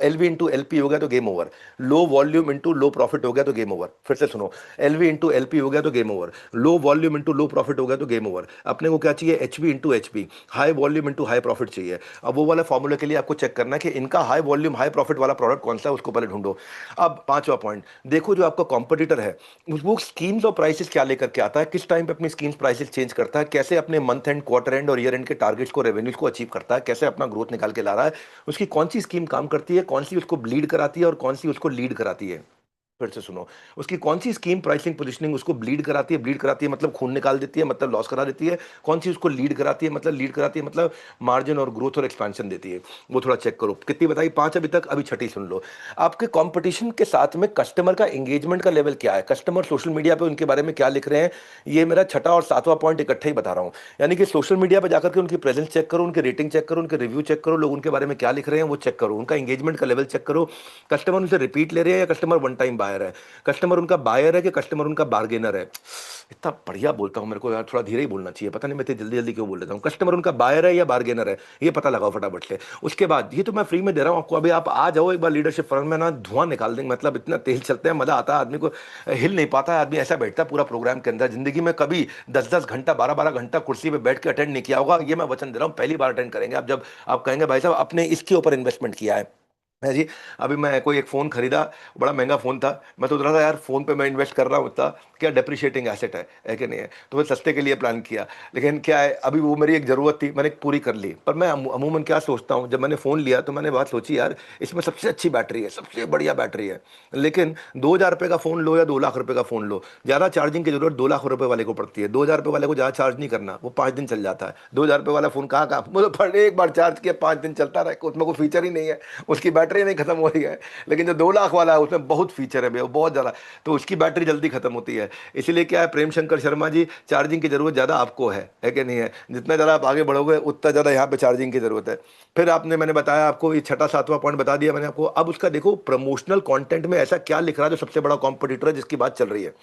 LV इंटू LP हो गया तो game over, low volume into low profit हो गया तो गेम ओवर। फिर से सुनो, LV इंटू LP हो गया तो game over, low volume into low profit हो गया तो गेम ओवर। अपने को क्या चाहिए, HV into HP, high volume into high profit चाहिए। अब वो वाला फॉर्मूले के लिए आपको चेक करना है कि इनका हाई वॉल्यूम हाई प्रॉफिट वाला प्रोडक्ट कौन सा है, उसको पहले ढूंढो। अब पांचवा पॉइंट देखो, जो आपका कॉम्पिटिटर है वो स्कीम्स और प्राइसेस क्या लेकर के आता है, किस टाइम पे अपनी स्कीम्स प्राइसेस चेंज करता है, कैसे अपने मंथ एंड क्वार्टर एंड और ईयर एंड के टारगेट्स को रेवेन्यूज को अचीव करता है, कैसे अपना ग्रोथ निकाल के ला रहा है, उसकी कौन सी स्कीम काम करती है, कौन सी उसको ब्लीड कराती है और कौन सी उसको लीड कराती है। फिर से सुनो, उसकी कौन सी स्कीम प्राइसिंग पोजीशनिंग उसको ब्लीड कराती है मतलब खून निकाल देती है, मतलब लॉस करा देती है, कौन सी उसको लीड कराती है मतलब मार्जिन और ग्रोथ और एक्सपेंशन देती है, वो थोड़ा चेक करो। कितनी बताई, 5 अभी तक, अभी छठी सुन लो। आपके कंपटीशन के साथ में कस्टमर का एंगेजमेंट का लेवल क्या है, कस्टमर सोशल मीडिया पे उनके बारे में क्या लिख रहे हैं, ये मेरा छठा और सातवां पॉइंट इकट्ठे ही बता रहा हूं। यानी कि सोशल मीडिया पे जाकर के उनकी प्रेजेंस चेक करो, उनकी रेटिंग चेक करो, उनके रिव्यू चेक करो, लोग उनके बारे में क्या लिख रहे हैं वो चेक करो, उनका एंगेजमेंट का लेवल चेक करो, कस्टमर उनसे रिपीट ले रहे हैं या कस्टमर वन टाइम बायर है, कस्टमर उनका बायर है कि कस्टमर उनका बार्गेनर है। इतना बढ़िया बोलता हूं, मेरे को यार थोड़ा धीरे ही बोलना चाहिए, पता नहीं मैं इतनी जल्दी जल्दी क्यों बोल देता हूं। कस्टमर उनका बायर है या बार्गेनर है, ये पता लगाओ फटाफट से। उसके बाद ये तो मैं फ्री में दे रहा हूं आपको, अभी आप आ जाओ एक बार लीडरशिप फर्म में ना, धुआं निकाल देंगे, मतलब इतना तेज चलते हैं, मजा आता है, आदमी को हिल नहीं पाता है, आदमी ऐसा बैठता है पूरा प्रोग्राम के अंदर। जिंदगी में कभी 10-10 घंटा 12-12 घंटा कुर्सी पे बैठ के अटेंड नहीं किया होगा, ये मैं वचन दे रहा हूं, पहली बार अटेंड करेंगे आप, जब आप कहेंगे भाई साहब आपने इसके ऊपर इन्वेस्टमेंट किया है जी। अभी मैं कोई एक फ़ोन खरीदा, बड़ा महंगा फ़ोन था, मैं सोच रहा था यार फ़ोन पे मैं इन्वेस्ट कर रहा हूँ इतना, क्या डेप्रिशिएटिंग एसेट है कि नहीं है, तो मैं सस्ते के लिए प्लान किया। लेकिन क्या है, अभी वो मेरी एक ज़रूरत थी, मैंने पूरी कर ली। पर मैं अमूमन क्या सोचता हूँ, जब मैंने फ़ोन लिया तो मैंने बात सोची यार, इसमें सबसे अच्छी बैटरी है, सबसे बढ़िया बैटरी है। लेकिन 2,000 रुपये का फ़ोन लो या 2 लाख रुपये का फ़ोन लो, ज़्यादा चार्जिंग की जरूरत 2 लाख रुपये वाले को पड़ती है। 2,000 रुपये वाले को ज़्यादा चार्ज नहीं करना, वो 5 दिन चल जाता है। 2,000 रुपये वाला फ़ोन कहाँ मतलब पर एक बार चार्ज किया 5 दिन चलता रहा, उसमें कोई फीचर ही नहीं है, उसकी बैटरी नहीं खत्म हो रही है। लेकिन जो 2 लाख वाला है उसमें बहुत फीचर है भैया, बहुत ज़्यादा, तो उसकी बैटरी जल्दी खत्म होती है। इसीलिए क्या है प्रेम शंकर शर्मा जी, चार्जिंग की जरूरत ज़्यादा आपको है कि नहीं है, जितना ज़्यादा आप आगे बढ़ोगे उतना ज़्यादा यहाँ पे चार्जिंग की जरूरत है। फिर आपने, मैंने बताया आपको, ये छठा सातवां पॉइंट बता दिया मैंने आपको। अब उसका देखो प्रमोशनल कंटेंट में ऐसा क्या लिख रहा है जो सबसे बड़ा कॉम्पिटिटर है जिसकी बात चल रही है,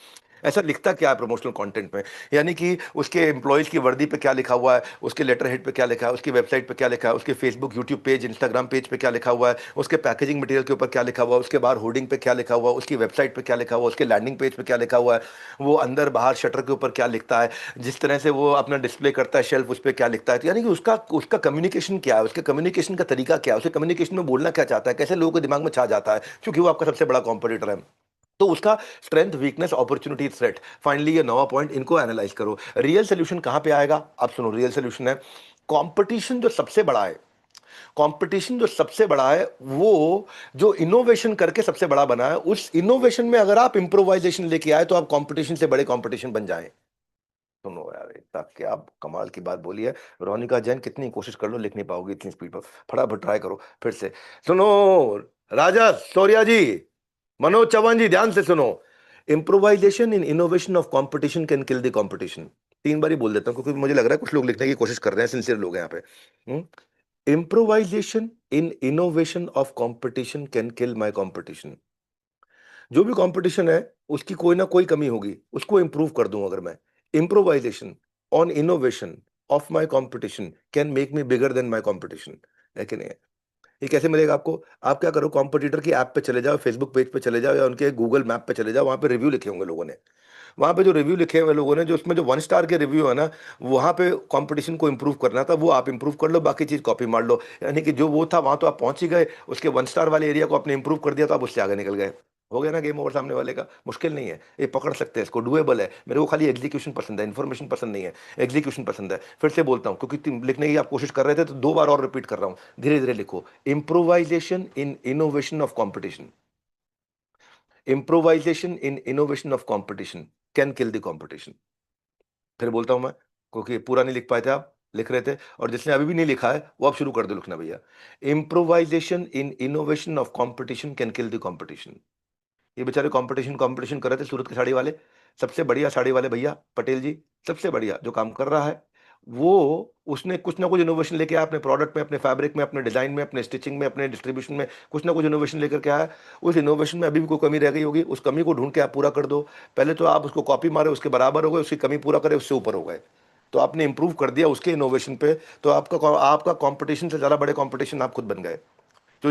ऐसा लिखता क्या है प्रमोशनल कंटेंट में, यानी कि उसके एम्प्लॉयज़ की वर्दी पे क्या लिखा हुआ है, उसके लेटर हेड पे क्या लिखा है, उसकी वेबसाइट पे क्या लिखा है, उसके Facebook YouTube page Instagram page पे क्या लिखा हुआ है, उसके पैकेजिंग मटेरियल के ऊपर क्या लिखा हुआ है, उसके बाहर होर्डिंग पे क्या लिखा हुआ है, उसकी वेबसाइट पे क्या लिखा हुआ है, उसके लैंडिंग पेज पे क्या लिखा हुआ है, वो अंदर बाहर शटर के ऊपर क्या लिखता है, जिस तरह से वो अपना डिस्प्ले करता है शेल्फ उस पर क्या लिखता है। तो यानी कि उसका उसका कम्युनिकेशन क्या है, उसके कम्युनिकेशन का तरीका क्या है, उसके कम्युनिकेशन में बोलना क्या चाहता है, कैसे लोगों के दिमाग में छा जाता है, क्योंकि वो आपका सबसे बड़ा कॉम्पिटिटर है। तो उसका strength weakness opportunity threat, finally ये नवा पॉइंट, इनको एनालाइज करो। रियल सोल्यूशन कहां पे आएगा, अब सुनो, रियल सोल्यूशन है कंपटीशन जो सबसे बड़ा है, कंपटीशन जो सबसे बड़ा है वो जो इनोवेशन करके सबसे बड़ा बना है, उस इनोवेशन में अगर आप इंप्रोवाइजेशन लेके आए तो आप कंपटीशन से बड़े कंपटीशन बन जाए। सुनो यार, इतना क्या कमाल की बात बोली है। रोनिका जैन, कितनी कोशिश कर लो लिख नहीं पाओगे इतनी स्पीड पर, फटाफट ट्राई करो फिर से। सुनो राजा सौर्या जी, मनोज चौहान जी, ध्यान से सुनो। Improvisation in innovation of competition can kill the competition. 3 बार ही बोल देता हूं क्योंकि मुझे लग रहा है कुछ लोग लिखने की कोशिश कर रहे हैं, सिंसियर लोग हैं यहाँ पे। Improvisation in innovation of competition can kill my competition. जो भी कंपटीशन है उसकी कोई ना कोई कमी होगी, उसको इंप्रूव कर दूं अगर मैं। Improvisation on innovation of my competition can make me bigger than my competition, है कि नहीं है? ये कैसे मिलेगा आपको? आप क्या करो, कॉम्पिटिटर की ऐप पे चले जाओ, फेसबुक पेज पे चले जाओ या उनके गूगल मैप पे चले जाओ, वहां पे रिव्यू लिखे होंगे लोगों ने। वहां पे जो रिव्यू लिखे हुए लोगों ने, जो उसमें जो 1 स्टार के रिव्यू है ना, वहां पे कंपटीशन को इंप्रूव करना था, वो आप इंप्रूव कर लो, बाकी चीज कॉपी मार लो। यानी कि जो वो था वहां तो आप पहुंच ही गए, उसके 1 स्टार वाले एरिया को आपने इंप्रूव कर दिया तो आप उससे आगे निकल गए। हो गया ना गेम ओवर सामने वाले का। मुश्किल नहीं है, ये पकड़ सकते हैं, इसको डुएबल है। मेरे को खाली एग्जीक्यूशन पसंद है, इन्फॉर्मेशन पसंद नहीं है, एग्जीक्यूशन पसंद है। फिर से बोलता हूँ क्योंकि तुम लिखने की आप कोशिश कर रहे थे तो 2 बार और रिपीट कर रहा हूँ, धीरे धीरे लिखो। Improvisation in innovation of competition, improvisation in innovation of competition can kill the competition. फिर बोलता हूं मैं, क्योंकि पूरा नहीं लिख पाए थे आप, लिख रहे थे, और जिसने अभी भी नहीं लिखा है वो आप शुरू कर दो लिखना भैया। Improvisation in innovation of competition can kill the competition. ये बेचारे कंपटीशन कंपटीशन कर रहे थे, सूरत के साड़ी वाले, सबसे बढ़िया साड़ी वाले भैया पटेल जी, सबसे बढ़िया जो काम कर रहा है वो, उसने कुछ ना कुछ इनोवेशन लेके आया अपने प्रोडक्ट में, अपने फैब्रिक में, अपने डिजाइन में, अपने स्टिचिंग में, अपने डिस्ट्रीब्यूशन में, कुछ ना कुछ इनोवेशन लेकर के आया। उस इनोवेशन में अभी भी कोई कमी रह गई होगी, उस कमी को ढूंढ के आप पूरा कर दो। पहले तो आप उसको कॉपी मारे, उसके बराबर हो गए, उसकी कमी पूरा करे, उससे ऊपर हो गए, तो आपने इंप्रूव कर दिया उसके इनोवेशन पे, तो आपका आपका कंपटीशन से ज़्यादा बड़े कंपटीशन आप खुद बन गए।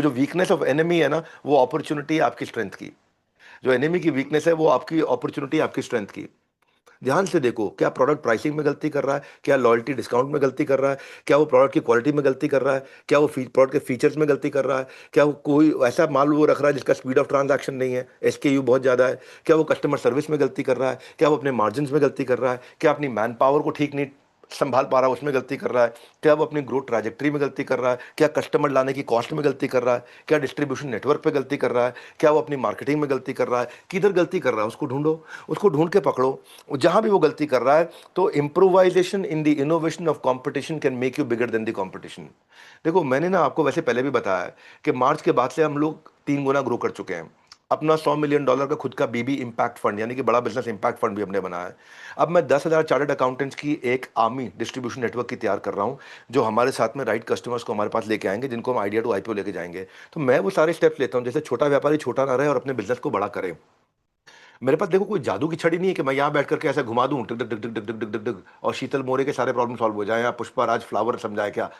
जो वीकनेस ऑफ एनिमी है ना, वो अपॉर्चुनिटी है आपकी स्ट्रेंथ की। जो एनिमी की वीकनेस है वो आपकी अपॉर्चुनिटी, आपकी स्ट्रेंथ की। ध्यान से देखो, क्या प्रोडक्ट प्राइसिंग में गलती कर रहा है, क्या लॉयल्टी डिस्काउंट में गलती कर रहा है, क्या वो प्रोडक्ट की क्वालिटी में गलती कर रहा है, क्या वो प्रोडक्ट के फीचर्स में गलती कर रहा है, क्या वो कोई ऐसा माल वो रख रहा है जिसका स्पीड ऑफ ट्रांजैक्शन नहीं है, एसकेयू बहुत ज़्यादा है, क्या वो कस्टमर सर्विस में गलती कर रहा है, क्या वो अपने मार्जिन में गलती कर रहा है, क्या अपनी मैन पावर को ठीक नहीं संभाल पा रहा है उसमें गलती कर रहा है, क्या वो अपनी ग्रोथ ट्रैजेक्टरी में गलती कर रहा है, क्या कस्टमर लाने की कॉस्ट में गलती कर रहा है, क्या डिस्ट्रीब्यूशन नेटवर्क पे गलती कर रहा है, क्या वो अपनी मार्केटिंग में गलती कर रहा है, किधर गलती कर रहा है उसको ढूंढो, उसको ढूंढ के पकड़ो। जहां भी वो गलती कर रहा है, तो improvisation in the innovation of competition can make you bigger than the competition. देखो, मैंने ना आपको वैसे पहले भी बताया है कि मार्च के बाद से हम लोग 3 गुना ग्रो कर चुके हैं। अपना $100 मिलियन का खुद का बीबी इम्पैक्ट फंड, यानी कि बड़ा बिजनेस इम्पैक्ट फंड भी हमने बनाया है। अब मैं 10,000 चार्टर्ड अकाउंटेंट्स की एक आर्मी डिस्ट्रीब्यूशन नेटवर्क की तैयार कर रहा हूँ, जो हमारे साथ में राइट कस्टमर्स को हमारे पास लेके आएंगे, जिनको हम आइडिया टू आईपीओ लेके जाएंगे। तो मैं वो सारे स्टेप्स लेता हूँ, जैसे छोटा व्यापारी छोटा ना रहे और अपने बिजनेस को बड़ा करे। मेरे पास देखो कोई जादू की छड़ी नहीं है कि मैं यहाँ बैठ करके ऐसे घुमा दूं टिक टिक टिक टिक टिक टिक टिक टिक टिक, और शीतल मोरे के सारे प्रॉब्लम सॉल्व हो जाए, या पुष्पा राज फ्लावर समझाए क्या,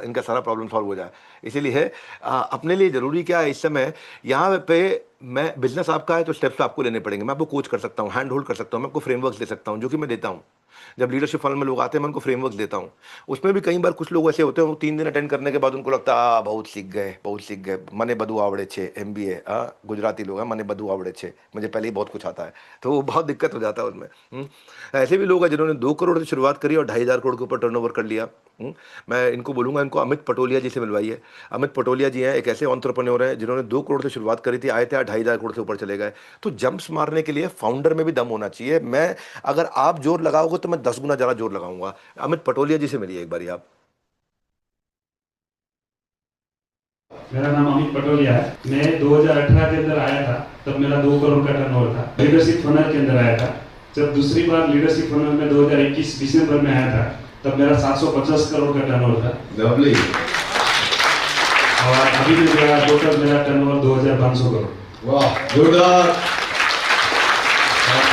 इनका सारा प्रॉब्लम सॉल्व हो जाए। इसीलिए अपने लिए जरूरी क्या है इस समय, यहाँ पे मैं बिजनेस आपका है तो स्टेप्स आपको लेने पड़ेंगे। मैं आपको कोच कर सकता हूँ, हैंड होल्ड कर सकता हूँ, मैं आपको फ्रेमवर्क दे सकता हूँ, जो कि मैं देता हूँ। जब लीडरशिप फनल में लोग आते हैं, मैं उनको फ्रेमवर्क देता हूँ। उसमें भी कई बार कुछ लोग ऐसे होते हैं, वो 3 दिन अटेंड करने के बाद उनको लगता है बहुत सीख गए, बहुत सीख गए, मने बदू आवड़े छे, MBA, गुजराती लोग हैं, मने बदू आवड़े छे, मुझे पहले ही बहुत कुछ आता है, तो वो बहुत दिक्कत हो जाता है उसमें। ऐसे भी लोग हैं जिन्होंने 2 करोड़ से शुरुआत करी और 2,500 करोड़ के ऊपर टर्नओवर कर लिया। मैं इनको बोलूंगा, इनको अमित पटोलिया जी से मिलवाइए। अमित पटोलिया जी हैं, एक ऐसे एंटरप्रेन्योर हैं जिन्होंने 2 करोड़ से शुरुआत करी थी, आए थे 2,500 करोड़ से ऊपर चले गए। तो जंप्स मारने के लिए फाउंडर में भी दम होना चाहिए। मैं, अगर आप जोर लगाओगे तो मैं 10 गुना ज्यादा जोर लगाऊंगा। अमित पटोलिया जी से मिलिए एक बार आप। मेरा नाम अमित पटोलिया है। मैं 2018 के अंदर आया था, तब मेरा 2 करोड़ का टर्नओवर था। लीडरशिप फनल के अंदर आया था। जब दूसरी बार लीडरशिप फनल में 2021 दिसंबर में आया था, तब मेरा 750 करोड़ का टर्नओवर था। लवली। और अभी भी मेरा टोटल मेरा टर्नओवर 2,500 करोड़। वाह, जोरदार।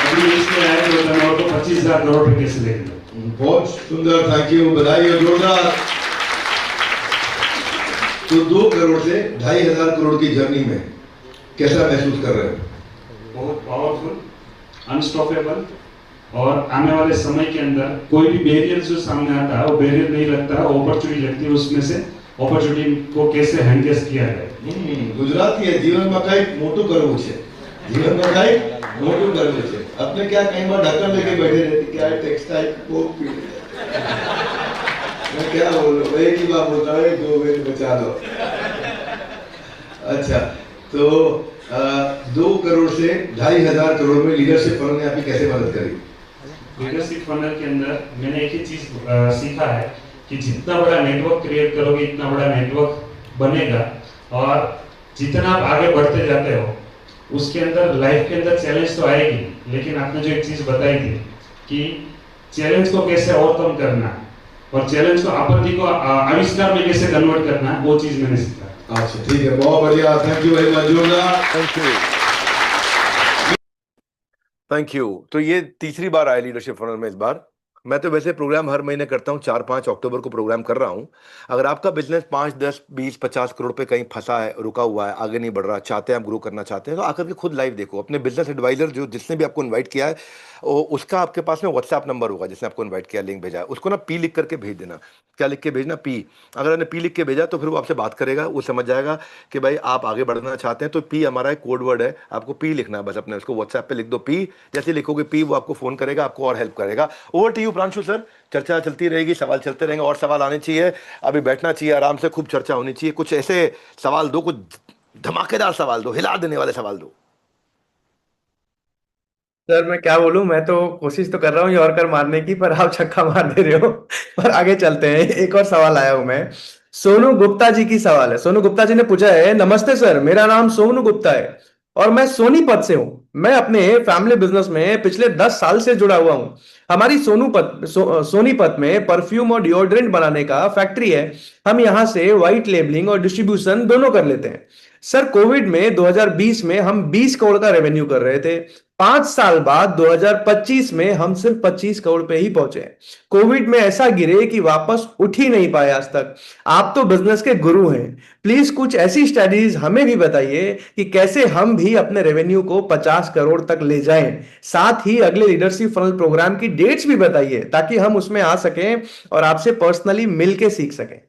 अभी इसमें आए तो टर्नओवर को 25,000 करोड़ पे कैसे लेंगे? बहुत सुंदर, थैंक यू, बधाई हो, जोरदार। तो 2 करोड़ से 2,500 करोड़ की जर्नी में कैसा महसूस कर रहे हो? बहुत पावरफुल, अनस्टॉपेबल, और आने वाले समय के अंदर कोई भी बैरियर जो सामने आता है वो बैरियर नहीं लगता, अपॉर्चुनिटी लगती है। उसमें से अपॉर्चुनिटी को कैसे हैंडल किया जाए। गुजराती है, जीवन में कई मोटू करવું છે, जीवन में कई मोटू करવું છે। अपने क्या कई बार ढक्कन लेके बैठे रहते, क्या टेक्सटाइल को मैं क्या बोलूं, एक ही बात बोलता है, 2 मिनट बचा दो। अच्छा, तो 2 करोड़ से 2,500 करोड़ में लीडरशिप फनल ने आपकी कैसे मदद करी? लीडरशिप फनल के अंदर मैंने एक ही चीज सीखा है कि जितना बड़ा नेटवर्क क्रिएट करोगे, इतना बड़ा नेटवर्क बनेगा। और जितना आप आगे बढ़ते जाते हो, उसके अंदर लाइफ के अंदर चैलेंज तो आएगी, लेकिन आपने जो एक चीज बताई थी कि चैलेंज को कैसे ओवरकम करना है और चैलेंज को आपत्ति को आविष्कार में कैसे कन्वर्ट करना है, वो चीज मैंने सीखा। अच्छा, ठीक है, बहुत बढ़िया, थैंक यू वेरी मच, जोरदार, थैंक यू, थैंक यू। तो ये तीसरी बार आया लीडरशिप फनल में इस बार। मैं तो वैसे प्रोग्राम हर महीने करता हूँ, 4-5 अक्टूबर को प्रोग्राम कर रहा हूँ। अगर आपका बिजनेस 5, 10, 20, 50 करोड़ पे कहीं फंसा है, रुका हुआ है, आगे नहीं बढ़ रहा, चाहते हैं आप ग्रो करना चाहते हैं, तो आकर के खुद लाइव देखो। अपने बिजनेस एडवाइजर जो जिसने भी आपको इनवाइट किया है, उसका आपके पास में व्हाट्सएप नंबर होगा, जिसने आपको इनवाइट किया, लिंक भेजा है, उसको ना P लिख करके भेज देना। क्या लिख के भेजना? P। अगर आपने P लिख के भेजा तो फिर वो आपसे बात करेगा, वो समझ जाएगा कि भाई आप आगे बढ़ना चाहते हैं। तो P हमारा एक कोड वर्ड है, आपको P लिखना है बस। अपने उसको व्हाट्सएप पे लिख दो P। जैसे लिखोगे P, वो आपको फोन करेगा, आपको और हेल्प करेगा। Over to you Pranshu sir. चर्चा चलती रहेगी, सवाल चलते रहेंगे, और सवाल आने चाहिए। अभी बैठना चाहिए आराम से, खूब चर्चा होनी चाहिए। कुछ ऐसे सवाल दो, कुछ धमाकेदार सवाल दो, हिला देने वाले सवाल दो। सर मैं क्या बोलूं, मैं तो कोशिश तो कर रहा हूँ यॉर्कर मारने की, पर आप छक्का मार दे रहे हो। पर आगे चलते हैं, एक और सवाल आया हूं मैं। सोनू गुप्ता जी की सवाल है। सोनू गुप्ता जी ने पूछा है, नमस्ते सर, मेरा नाम सोनू गुप्ता है और मैं सोनीपत से हूँ। मैं अपने फैमिली बिजनेस में पिछले 10 साल से जुड़ा हुआ हूं। हमारी सोनीपत में परफ्यूम और डिओड्रेंट बनाने का फैक्ट्री है। हम यहां से व्हाइट लेबलिंग और डिस्ट्रीब्यूशन दोनों कर लेते हैं। सर, कोविड में 2020 में हम 20 करोड़ का रेवेन्यू कर रहे थे। 5 साल बाद 2025 में हम सिर्फ 25 करोड़ पे ही पहुंचे। कोविड में ऐसा गिरे कि वापस उठ ही नहीं पाए आज तक। आप तो बिजनेस के गुरु हैं। प्लीज कुछ ऐसी स्ट्रेटजीज हमें भी बताइए कि कैसे हम भी अपने रेवेन्यू को 50 करोड़ तक ले जाएं। साथ ही अगले लीडरशिप फनल प्रोग्राम की डेट्स भी बताइए ताकि हम उसमें आ सकें और आपसे पर्सनली मिलके सीख सकें।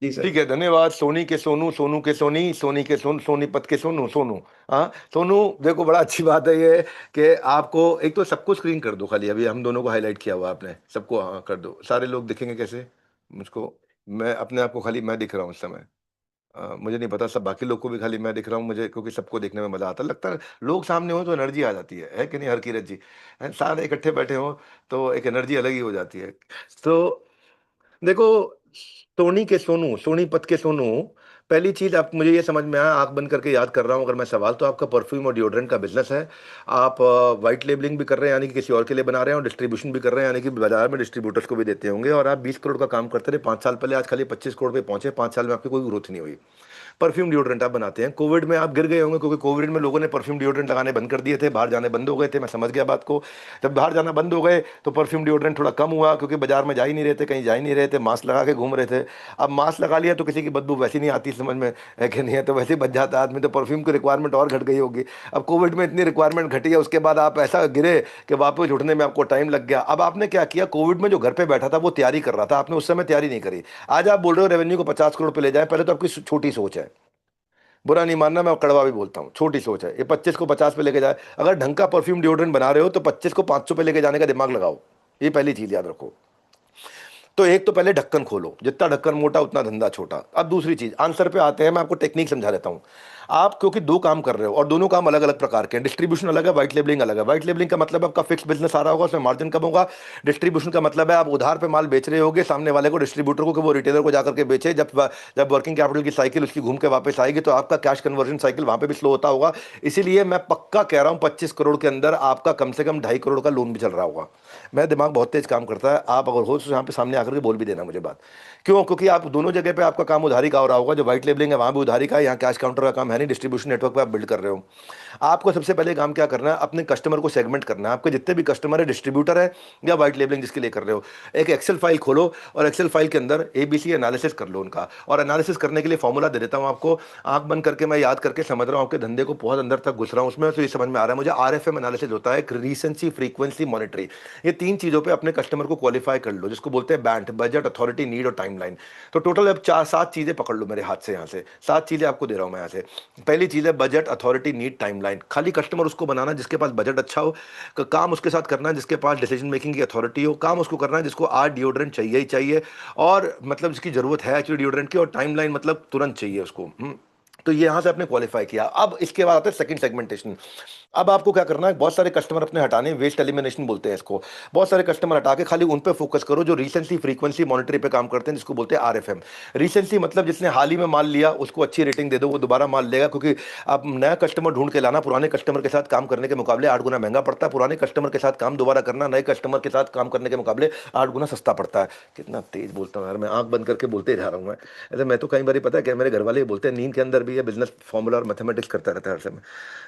जी सर। ठीक है, धन्यवाद। सोनी के सोनू, सोनू के सोनी, सोनी के सोनू, सोनीपत के सोनू, सोनू। हाँ सोनू, देखो बड़ा अच्छी बात है ये कि आपको एक तो सबको स्क्रीन कर दो खाली, अभी हम दोनों को हाईलाइट किया हुआ आपने, सबको हाँ कर दो, सारे लोग दिखेंगे कैसे मुझको? मैं अपने आप को खाली मैं दिख रहा हूँ इस समय। मुझे नहीं पता सब बाकी लोग को भी खाली मैं दिख रहा हूँ मुझे, क्योंकि सबको देखने में मजा आता है, लगता है लोग सामने हो तो एनर्जी आ जाती है कि नहीं हरकीरत जी? सारे इकट्ठे बैठे हो तो एक एनर्जी अलग ही हो जाती है। तो देखो, सोनी के सोनू, सोनीपत के सोनू, पहली चीज आप मुझे ये समझ में आया, आंख बंद करके याद कर रहा हूँ अगर मैं सवाल, तो आपका परफ्यूम और डिओड्रेंट का बिजनेस है। आप वाइट लेबलिंग भी कर रहे हैं यानी कि किसी और के लिए बना रहे हैं, और डिस्ट्रीब्यूशन भी कर रहे हैं यानी कि बाजार में डिस्ट्रीब्यूटर्स को भी देते होंगे, और आप 20 करोड़ का काम करते रहे 5 साल पहले, आज खाली 25 करोड़ पे पहुंचे। 5 साल में आपकी कोई ग्रोथ नहीं हुई। परफ्यूम डिओड्रेंट आप बनाते हैं, कोविड में आप गिर गए होंगे क्योंकि कोविड में लोगों ने परफ्यूम डिओड्रेंट लगाने बंद कर दिए थे, बाहर जाने बंद हो गए थे, मैं समझ गया बात को। जब बाहर जाना बंद हो गए तो परफ्यूम डिओड्रेंट थोड़ा कम हुआ, क्योंकि बाजार में जा ही नहीं रहे थे, कहीं जा ही नहीं रहे थे, मास्क लगा के घूम रहे थे। अब मास्क लगा लिया तो किसी की बदबू वैसी नहीं आती, समझ में है कि नहीं है, तो वैसे ही बच जाता आदमी, तो परफ्यूम की रिक्वायरमेंट और घट गई होगी। अब कोविड में इतनी रिक्वायरमेंट घटी है, उसके बाद आप ऐसा गिरे कि वापस उठने में आपको टाइम लग गया। अब आपने क्या किया, कोविड में जो घर पे बैठा था वो तैयारी कर रहा था, आपने उस समय तैयारी नहीं करी। आज आप बोल रहे हो रेवेन्यू को 50 करोड़ पे ले जाए, पहले तो आपकी छोटी सोच है, बुरा नहीं मानना, मैं कड़वा भी बोलता हूँ, छोटी सोच है। ये 25 को 50 पे लेके जाए, अगर ढंग का परफ्यूम डिओड्रेंट बना रहे हो तो 25 को 500 पे लेके जाने का दिमाग लगाओ, ये पहली चीज याद रखो। तो एक तो पहले ढक्कन खोलो, जितना ढक्कन मोटा उतना धंधा छोटा। अब दूसरी चीज, आंसर पे आते हैं, मैं आपको टेक्निक समझा देता हूँ। आप क्योंकि दो काम कर रहे हो और दोनों काम अलग अलग प्रकार के हैं, डिस्ट्रीब्यूशन अलग है, व्हाइट लेबलिंग अलग है। व्हाइट लेबलिंग का मतलब आपका फिक्स बिजनेस आ रहा होगा, उसमें मार्जिन कम होगा। डिस्ट्रीब्यूशन का मतलब है आप उधार पे माल बेच रहे होगे सामने वाले को, डिस्ट्रीब्यूटर को, कि वो रिटेलर को जाकर के बेचे। जब वर्किंग कैपिटल की साइकिल उसकी घूम के वापस आएगी तो आपका कैश कन्वर्जन साइकिल वहां पे भी स्लो होता होगा। इसीलिए मैं पक्का कह रहा हूं 25 करोड़ के अंदर आपका कम से कम 2.5 करोड़ का लोन भी चल रहा होगा। मेरा दिमाग बहुत तेज काम करता है, आप अगर हो तो यहाँ पे सामने आकर के बोल भी देना मुझे बात। क्यों? क्योंकि आप दोनों जगह पे आपका काम उधारी का हो रहा होगा, जो व्हाइट लेबलिंग है वहां भी उधारी का है, यहाँ कैश काउंटर का काम है नहीं, डिस्ट्रीब्यूशन नेटवर्क पे आप बिल्ड कर रहे हो। आपको सबसे पहले काम क्या करना है, अपने कस्टमर को सेगमेंट करना है। आपके जितने भी कस्टमर है, डिस्ट्रीब्यूटर है या व्हाइट लेबलिंग जिसके लिए कर रहे हो, एक एक्सेल फाइल खोलो और एक्सेल फाइल के अंदर एबीसी एनालिसिस कर लो उनका। और एनालिसिस करने के लिए फॉर्मूला दे देता हूं आपको, आंख बंद करके मैं याद करके समझ रहा हूं, आपके धंधे को बहुत अंदर तक घुस रहा हूं उसमें, तो ये समझ में आ रहा है मुझे। आरएफएम एनालिसिस होता है, रीसेंसी, फ्रीक्वेंसी, मॉनिटरी। ये 3 चीजों पे अपने कस्टमर को क्वालिफाई कर लो, जिसको बोलते हैं बैंड, बजट, अथॉरिटी, नीड और टाइमलाइन। तो टोटल अब 4-7 चीजें पकड़ लो मेरे हाथ से, यहाँ से 7 चीजें आपको दे रहा हूं मैं यहाँ से। पहली चीज है बजट, अथॉरिटी, नीड, टाइमलाइन। खाली कस्टमर उसको बनाना जिसके पास बजट अच्छा हो, काम उसके साथ करना है जिसके पास डिसीजन मेकिंग की अथॉरिटी हो, काम उसको करना है जिसको आज डिओड्रेंट चाहिए ही चाहिए, और मतलब जिसकी जरूरत है एक्चुअली डिओड्रेंट की, और टाइमलाइन मतलब तुरंत चाहिए उसको। तो ये यहां से आपने क्वालिफाई किया। अब इसके बाद आता है सेकंड सेगमेंटेशन। अब आपको क्या करना है, बहुत सारे कस्टमर अपने हटाने, वेस्ट एलिमिनेशन बोलते हैं इसको। बहुत सारे कस्टमर हटा के खाली उन पे फोकस करो जो रिसेंसी, फ्रीक्वेंसी, मॉनिटरी पे काम करते हैं, जिसको बोलते हैं आरएफएम। रिसेंसी मतलब जिसने हाल ही में माल लिया उसको अच्छी रेटिंग दे दो, वो दोबारा माल लेगा, क्योंकि आप नया कस्टमर ढूंढ के लाना पुराने कस्टमर के साथ काम करने के मुकाबले 8 गुना महंगा पड़ता है। पुराने कस्टमर के साथ काम दोबारा करना नए कस्टमर के साथ काम करने के मुकाबले 8 गुना सस्ता पड़ता है। कितना तेज बोलता हूँ यार मैं, आंख बंद करके बोलते जा रहा हूँ मैं। ऐसे मैं तो कई बार पता है क्या, मेरे घर वाले बोलते हैं नींद के अंदर भी ये बिजनेस फॉर्मूला और मैथमेटिक्स करता रहता है हर समय।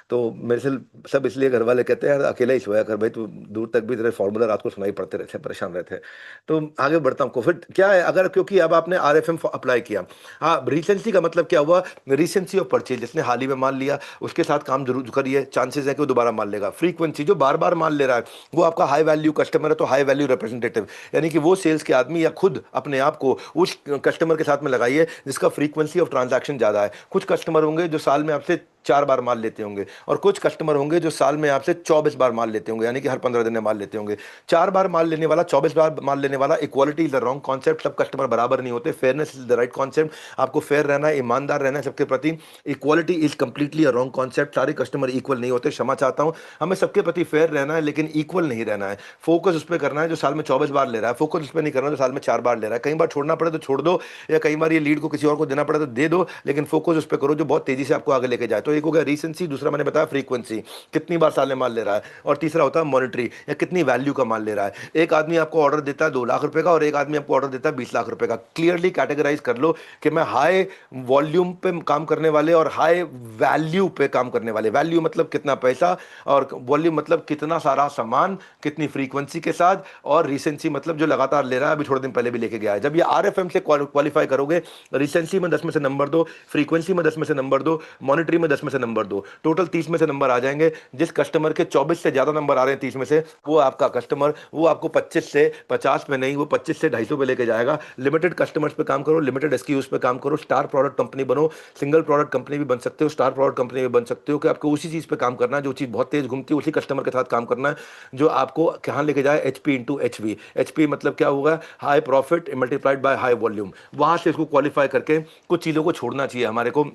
तो मेरे से सब इसलिए घर वाले कहते हैं यार अकेला ही सोया कर भाई, तू दूर तक भी तेरे फॉर्मूला रात को सुनाई पड़ते रहते हैं, परेशान रहते हैं। तो आगे बढ़ता हूँ, फिर क्या है, अगर क्योंकि अब आपने आरएफएम अप्लाई किया। हाँ, रिसेंसी का मतलब क्या हुआ, रिसेंसी ऑफ परचेज, जिसने हाल ही में माल लिया उसके साथ काम जरूर करिए, चांसेस है कि वो दोबारा माल लेगा। फ्रीक्वेंसी, जो बार बार माल ले रहा है वो आपका हाई वैल्यू कस्टमर है, तो हाई वैल्यू रिप्रेजेंटेटिव, यानी कि वो सेल्स के आदमी या खुद अपने आप को उस कस्टमर के साथ में लगाइए जिसका फ्रीक्वेंसी ऑफ ट्रांजैक्शन ज्यादा है। कुछ कस्टमर होंगे जो साल में आपसे 4 बार माल लेते होंगे, और कुछ कस्टमर होंगे जो साल में आपसे 24 बार माल लेते होंगे, यानी कि हर 15 दिन में माल लेते होंगे। 4 बार माल लेने वाला, 24 बार माल लेने वाला, equality is the wrong concept. सब कस्टमर बराबर नहीं होते, fairness is the right concept. आपको फेयर रहना है, ईमानदार रहना है सबके प्रति। Equality is completely a wrong concept, सारे कस्टमर इक्वल नहीं होते, क्षमा चाहता हूं। हमें सबके प्रति फेयर रहना है लेकिन इक्वल नहीं रहना है। फोकस उस पर करना है जो साल में 24 बार ले रहा है, फोकस उस पर नहीं करना जो साल में 4 बार ले रहा है। कई बार छोड़ना पड़े तो छोड़ दो, या कई बार ये लीड को किसी और को देना पड़े तो दे दो, लेकिन फोकस उस पर करो जो बहुत तेजी से आपको आगे लेके जाए। तो तो एक हो गया रीसेंसी, दूसरा मैंने बताया फ्रीक्वेंसी, कितनी बार साल में माल ले रहा है, और तीसरा होता है मॉनिटरी, या कितनी वैल्यू का माल ले रहा है। एक आदमी आपको ऑर्डर देता है 2 लाख रुपए का और एक आदमी आपको ऑर्डर देता है 20 लाख रुपए का। क्लियरली कैटेगराइज कर लो कि मैं हाई वॉल्यूम पे काम करने वाले और हाई वैल्यू पे काम करने वाले, वैल्यू मतलब कितना पैसा, और वॉल्यूम मतलब कितना सारा सामान, कितनी फ्रीक्वेंसी के साथ, और रिसेंसी मतलब जो लगातार ले रहा है, अभी थोड़े दिन पहले भी लेके गया है। जब ये आरएफएम से क्वालिफाई करोगे, रिसेंसी में 10 में से नंबर दो, फ्रीक्वेंसी में 10 में से नंबर दो, मॉनिटरी में 10 में से नंबर दो, टोटल 30 में से नंबर आ जाएंगे। जिस कस्टमर के 24 से ज्यादा नंबर आ रहे हैं 30 में से, वो आपका कस्टमर, वो आपको 25 से 50 पे नहीं, वो 25 से 250 पे लेके जाएगा। लिमिटेड कस्टमर्स पे काम करो, लिमिटेड एसक्यूज पे काम करो, स्टार प्रोडक्ट कंपनी बनो। सिंगल प्रोडक्ट कंपनी भी बन सकते हो, स्टार प्रोडक्ट कंपनी भी बन सकते हो, कि आपको उसी चीज पे काम करना है जो चीज बहुत तेज घूमती है, उसी कस्टमर के साथ काम करना है जो आपको कहाँ लेके जाए, एचपी इंटू एचवी। एचपी मतलब क्या होगा, high profit multiplied by high volume. वहां से इसको क्वालिफाई करके कुछ चीजों को छोड़ना चाहिए, हमारे को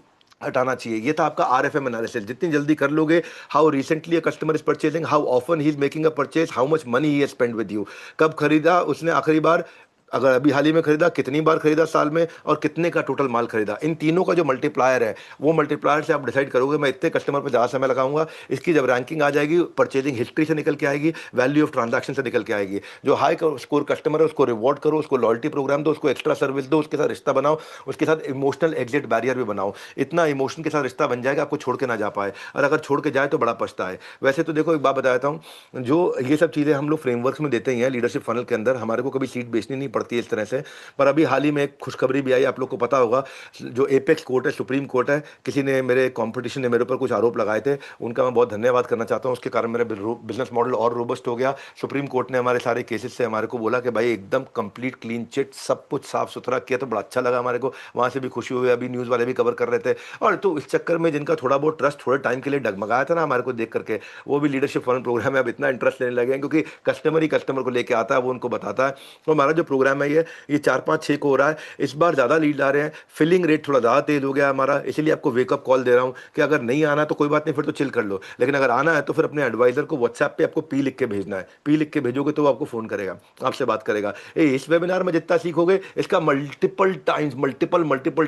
हटाना चाहिए। ये था आपका आरएफएम एनालिसिस। जितनी जल्दी कर लोगे, how recently a customer is purchasing, how often he is making a purchase, how much money he spend with you, कब खरीदा उसने आखिरी बार, अगर अभी हाल ही में खरीदा, कितनी बार खरीदा साल में, और कितने का टोटल माल खरीदा। इन तीनों का जो मल्टीप्लायर है, वो मल्टीप्लायर से आप डिसाइड करोगे मैं इतने कस्टमर पर ज़्यादा समय लगाऊंगा। इसकी जब रैंकिंग आ जाएगी, परचेजिंग हिस्ट्री से निकल के आएगी, वैल्यू ऑफ ट्रांजैक्शन से निकल के आएगी। जो हाई स्कोर कस्टमर है उसको रिवॉर्ड करो, उसको लॉयल्टी प्रोग्राम दो, उसको एक्स्ट्रा सर्विस दो, उसके साथ रिश्ता बनाओ, उसके साथ इमोशनल एग्जिट बैरियर भी बनाओ। इतना इमोशन के साथ रिश्ता बन जाएगा आपको छोड़ के ना जा पाए, और अगर छोड़ के जाए तो बड़ा पछता है। वैसे तो देखो, एक बात बताता हूँ, जो ये सब चीज़ें हम लोग फ्रेमवर्क में देते ही हैं लीडरशिप फनल के अंदर, हमारे को कभी सीट बेचनी नहीं पड़ती है इस तरह से। पर अभी हाल ही में एक खुशखबरी भी आई, आप लोग को पता होगा, जो एपेक्स कोर्ट है, सुप्रीम कोर्ट है, किसी ने, मेरे कंपटीशन ने मेरे ऊपर कुछ आरोप लगाए थे, उनका मैं बहुत धन्यवाद करना चाहता हूं। उसके कारण मेरा बिजनेस मॉडल और रोबस्ट हो गया। सुप्रीम कोर्ट ने हमारे सारे केसेस से हमारे को बोला कि भाई एकदम कंप्लीट क्लीन चिट, सब कुछ साफ सुथरा किया, तो बड़ा अच्छा लगा हमारे को, वहां से भी खुशी हुई। अभी न्यूज़ वाले भी कवर कर रहे थे। और तो इस चक्कर में जिनका थोड़ा बहुत ट्रस्ट थोड़े टाइम के लिए डगमगाया था ना हमारे को देख करके, वो भी लीडरशिप फनल प्रोग्राम में अब इतना इंटरेस्ट लेने लगे हैं, क्योंकि कस्टमर ही कस्टमर को लेके आता है, वो उनको बताता है। तो हमारा जो प्रोग्राम है ये 4 5 6 को हो रहा है। इस बार ज़्यादा लीड आ रहे हैं, फिलिंग रेट थोड़ा ज़्यादा तेज हो गया हमारा, इसीलिए आपको वेकअप कॉल दे रहा हूँ कि अगर नहीं आना तो कोई बात नहीं, फिर तो चिल कर लो, लेकिन अगर आना है तो फिर अपने एडवाइजर को व्हाट्सएप पे आपको पी लिख के भेजना है। पी लिख के भेजोगे तो वो आपको फ़ोन करेगा, आपसे बात करेगा। इस वेबिनार में जितना सीखोगे, इसका मल्टीपल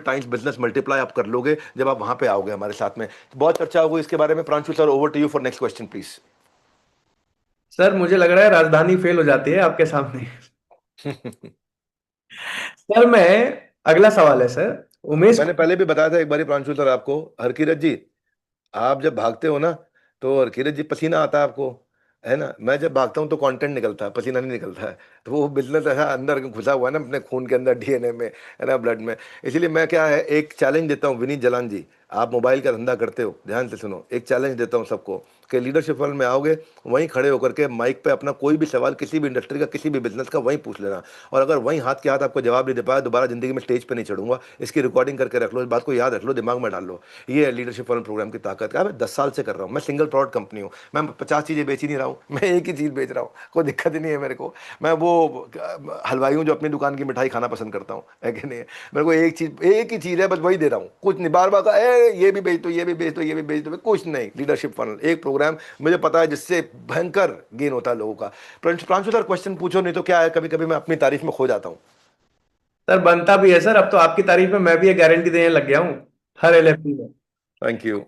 टाइम्स बिजनेस मल्टीप्लाई आप कर लोगे जब आप वहां पे आओगे हमारे साथ में। बहुत चर्चा होगी इसके बारे में। Pranshu sir, over to you for next question please. Sir मुझे लग रहा है राजधानी फेल हो जाती है आपके सामने। सर मैं, अगला सवाल है सर, उमेश। मैंने पहले भी बताया था एक बार प्रांशु सर आपको, हरकीरत जी, आप जब भागते हो ना तो हरकीरत जी पसीना आता है आपको, है ना। मैं जब भागता हूँ तो कंटेंट निकलता है, पसीना नहीं निकलता है। तो वो बिजनेस ऐसा अंदर घुसा हुआ है ना, अपने खून के अंदर, डीएनए में, है ना, ब्लड में। इसीलिए मैं क्या है, एक चैलेंज देता हूँ विनीत जलान जी, आप मोबाइल का धंधा करते हो, ध्यान से सुनो, एक चैलेंज देता हूँ सबको कि लीडरशिप फॉरम में आओगे, वहीं खड़े होकर के माइक पे अपना कोई भी सवाल किसी भी इंडस्ट्री का, किसी भी बिजनेस का, वहीं पूछ लेना। और अगर वहीं हाथ के हाथ आपको जवाब नहीं दे पाया, दोबारा जिंदगी में स्टेज पे नहीं चढ़ूंगा। इसकी रिकॉर्डिंग करके रख लो, इस बात को याद रख लो, दिमाग में डाल लो। ये है लीडरशिप फॉरम प्रोग्राम की ताकत। मैं 10 साल से कर रहा हूँ, मैं सिंगल प्रोडक्ट कंपनी हूँ, मैं 50 चीज़ें बेच ही नहीं रहा हूँ, मैं एक ही चीज़ बेच रहा हूँ, कोई दिक्कत ही नहीं है मेरे को। मैं वो हलवाई हूँ जो अपनी दुकान की मिठाई खाना पसंद करता हूँ, है कि नहीं है। मेरे को एक ही चीज़ है, बस वही दे रहा हूँ, कुछ नहीं बार बार का ये भी बेच दो, ये भी बेच दो, ये भी बेच दो, कुछ नहीं। लीडरशिप फनल एक प्रोग्राम मुझे पता है जिससे भयंकर गेन होता है लोगों का। प्रांशु सर क्वेश्चन पूछो, नहीं तो क्या है, कभी कभी मैं अपनी तारीफ में खो जाता हूँ। सर बनता भी है सर, अब तो आपकी तारीफ में मैं भी ये गारंटी देने लग गया हूँ हर एलएफपी में। Thank you.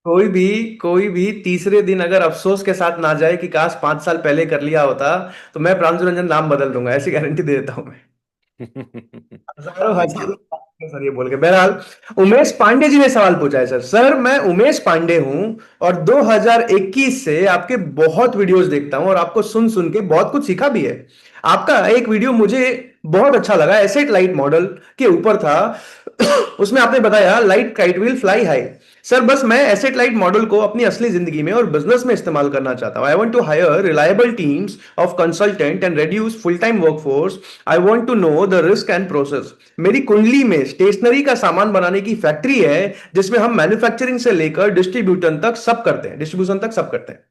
कोई भी तीसरे दिन अगर अफसोस के साथ ना जाए कि काश 5 साल पहले कर लिया होता, तो मैं प्रांशु रंजन नाम बदल दूंगा, ऐसी गारंटी दे देता हूं मैं। हजारों थैंक हजारों यू। सर ये बोल के। बहरहाल, उमेश पांडे जी ने सवाल पूछा है। सर मैं उमेश पांडे हूं और 2021 से आपके बहुत वीडियोस देखता हूं और आपको सुन सुन के बहुत कुछ सीखा भी है। आपका एक वीडियो मुझे बहुत अच्छा लगा, एसेट लाइट मॉडल के ऊपर था। उसमें आपने बताया light kite will fly high. Sir बस मैं एसेट लाइट मॉडल को अपनी असली जिंदगी में और बिजनेस में इस्तेमाल करना चाहता हूं। I want to hire reliable teams of consultant and reduce full time workforce. I want to know the risk and process. मेरी कुंडली में स्टेशनरी का सामान बनाने की फैक्ट्री है, जिसमें हम मैन्युफैक्चरिंग से लेकर डिस्ट्रीब्यूशन तक सब करते हैं, डिस्ट्रीब्यूशन तक सब करते हैं।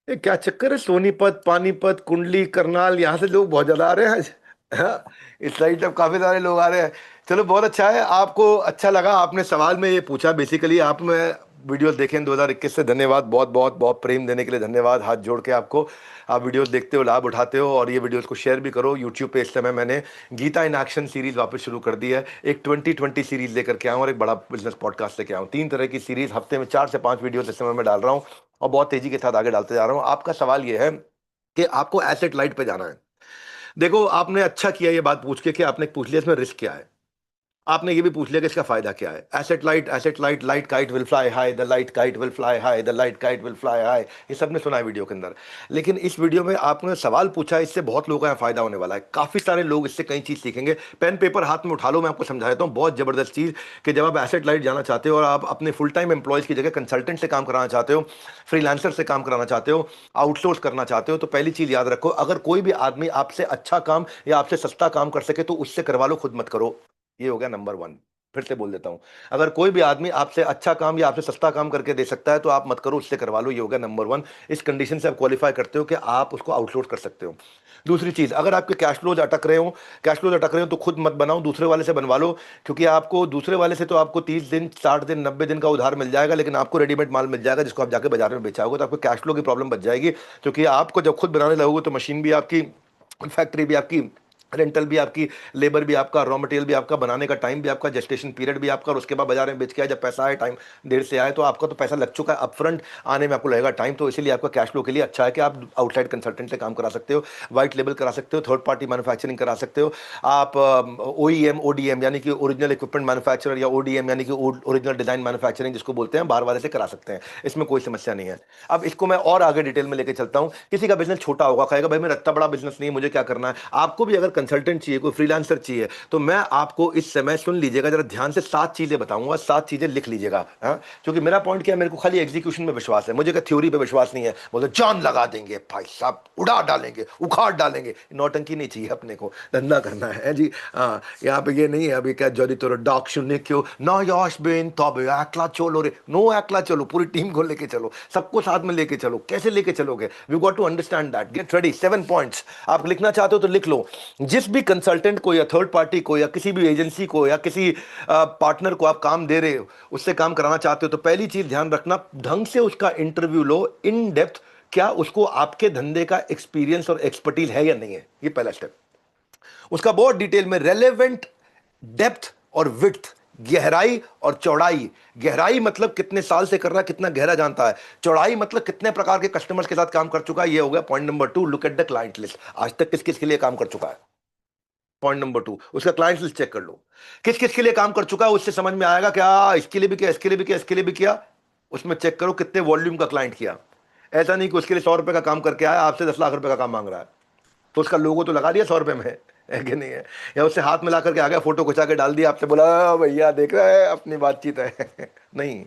ये क्या चक्कर है, सोनीपत, पानीपत, कुंडली, करनाल, यहाँ से लोग बहुत ज्यादा आ रहे हैं आज। हाँ, इस साइड अब काफी सारे लोग आ रहे हैं। चलो बहुत अच्छा है, आपको अच्छा लगा, आपने सवाल में ये पूछा। बेसिकली आप में वीडियोस देखें 2021 से। धन्यवाद, बहुत बहुत बहुत प्रेम देने के लिए धन्यवाद, हाथ जोड़ के आपको। आप वीडियोस देखते हो, लाभ उठाते हो, और ये वीडियोस को शेयर भी करो। यूट्यूब पे इस समय मैंने गीता इन एक्शन सीरीज वापस शुरू कर दी है। एक 2020 सीरीज लेकर के आऊँ और एक बड़ा बिजनेस पॉडकास्ट लेके आऊँ। 3 तरह की सीरीज, हफ्ते में 4 से 5 वीडियोस इस समय मैं डाल रहा हूँ और बहुत तेजी के साथ आगे डालते जा रहा हूँ। आपका सवाल ये है कि आपको एसेट लाइट पे जाना है। देखो, आपने अच्छा किया ये बात पूछ के कि आपने पूछ लिया इसमें रिस्क क्या है। आपने ये भी पूछ लिया कि इसका फायदा क्या है। Asset light, light kite will fly high, the light kite will fly high, the light kite will fly high, ये सबने सुना है वीडियो के अंदर। लेकिन इस वीडियो में आपने सवाल पूछा, इससे बहुत लोगों का फायदा होने वाला है। काफी सारे लोग इससे कई चीज सीखेंगे। पेन पेपर हाथ में उठा लो, मैं आपको समझा देता हूँ। बहुत जबरदस्त चीज कि जब आप एसेट लाइट जाना चाहते हो और आप अपने फुल टाइम एम्प्लॉयज की जगह कंसल्टेंट से काम कराना चाहते हो, फ्रीलांसर से काम कराना चाहते हो, आउटसोर्स करना चाहते हो, तो पहली चीज याद रखो, अगर कोई भी आदमी आपसे अच्छा काम या आपसे सस्ता काम कर सके तो उससे करवा लो, खुद मत करो। ये हो गया नंबर 1। फिर से बोल देता हूं, अगर कोई भी आदमी आपसे अच्छा काम या आपसे सस्ता काम करके दे सकता है तो आप मत करो, उससे करवा लो। ये हो गया नंबर 1। इस कंडीशन से आप क्वालिफाई करते हो कि आप उसको आउटसोर्स कर सकते हो। दूसरी चीज, अगर आपके कैश फ्लोज अटक रहे हो तो खुद मत बनाओ, दूसरे वाले से बनवा लो। क्योंकि आपको दूसरे वाले से तो आपको 30 दिन, 60 दिन, 90 दिन का उधार मिल जाएगा, लेकिन आपको रेडीमेड माल मिल जाएगा जिसको आप जाके बाजार में बेचाओगे, तो आपको कैश फ्लो की प्रॉब्लम बच जाएगी। क्योंकि आपको जब खुद बनाने लगोगे तो मशीन भी आपकी, फैक्ट्री भी आपकी, रेंटल भी आपकी, लेबर भी आपका, रॉ मटेरियल भी आपका, बनाने का टाइम भी आपका, जेस्टेशन पीरियड भी आपका, और उसके बाद बाजार में बेच के आए, जब पैसा आए, टाइम देर से आए, तो आपका तो पैसा लग चुका है। अपफ्रंट आने में आपको लगेगा टाइम, तो इसीलिए आपका कैश फ्लो के लिए अच्छा है कि आप आउटसाइड कंसल्टेंट से काम करा सकते हो, व्हाइट लेबल करा सकते हो, थर्ड पार्टी मैन्युफैक्चरिंग करा सकते हो। आप ओईएम, ओडीएम यानी कि ओरिजिनल इक्विपमेंट मैन्युफैक्चरर, या ओडीएम यानी कि ओरिजिनल डिजाइन मैन्युफैक्चरिंग जिसको बोलते हैं, बाहर वाले से करा सकते हैं। इसमें कोई समस्या नहीं है। अब इसको मैं और आगे डिटेल में लेके चलता हूं। किसी का बिजनेस छोटा होगा, कहेगा भाई मेरा इतना बड़ा बिजनेस नहीं है, मुझे क्या करना है। आपको भी अगर कंसल्टेंट चाहिए, कोई फ्रीलांसर चाहिए, तो मैं आपको इस समय, सुन लीजिएगा जरा ध्यान से, 7 चीजें बताऊंगा, 7 चीजें लिख लीजिएगा। हाँ, क्योंकि मेरा पॉइंट क्या है, मेरे को खाली एग्जीक्यूशन में विश्वास है, मुझे क्या थ्योरी पे विश्वास नहीं है। बोलते जान लगा देंगे भाई साहब, उड़ा डालेंगे, उखाड़ डालेंगे। नौटंकी नहीं चाहिए, अपने को धंधा करना है जी। हाँ, यहाँ पे ये नहीं है अभी क्या जल्दी तोरा डॉक सुनने क्यों ना याश बेन, तब एकला चलो रे, नो एकला चलो, पूरी टीम को लेके चलो, सबको साथ में लेके चलो। कैसे लेके चलोगे, we got to understand that. Get ready, 7 points. आप लिखना चाहते हो तो लिख लो। जिस भी कंसल्टेंट को या थर्ड पार्टी को या किसी भी एजेंसी को या किसी पार्टनर को आप काम दे रहे हो, उससे काम कराना चाहते हो, तो पहली चीज ध्यान रखना, ढंग से उसका इंटरव्यू लो, इन डेप्थ। क्या उसको आपके धंधे का एक्सपीरियंस और एक्सपर्टीज है या नहीं है, ये पहला स्टेप। उसका बहुत डिटेल में रेलेवेंट, डेप्थ और विड्थ, गहराई और चौड़ाई। गहराई मतलब कितने साल से कर रहा है, कितना गहरा जानता है। चौड़ाई मतलब कितने प्रकार के कस्टमर्स के साथ काम कर चुका है। ये हो गया point number 2। Look at the client list, आज तक किस किस के लिए काम कर चुका है। पॉइंट नंबर 2, उसका क्लाइंट लिस्ट चेक कर लो, किस किस के लिए काम कर चुका है। उससे समझ में आएगा क्या इसके लिए भी किया, इसके लिए भी किया, इसके लिए भी किया। उसमें चेक करो कितने वॉल्यूम का क्लाइंट किया। ऐसा नहीं कि उसके लिए 100 रुपए का काम करके आया, आपसे 10 लाख रुपए का काम मांग रहा है, तो उसका लोगो तो लगा दिया 100 रुपए में, है कि नहीं है। या उससे हाथ मिला करके आ गया, फोटो खिंचा के डाल दिया, आपसे बोला भैया देख रहा है अपनी बातचीत है। नहीं,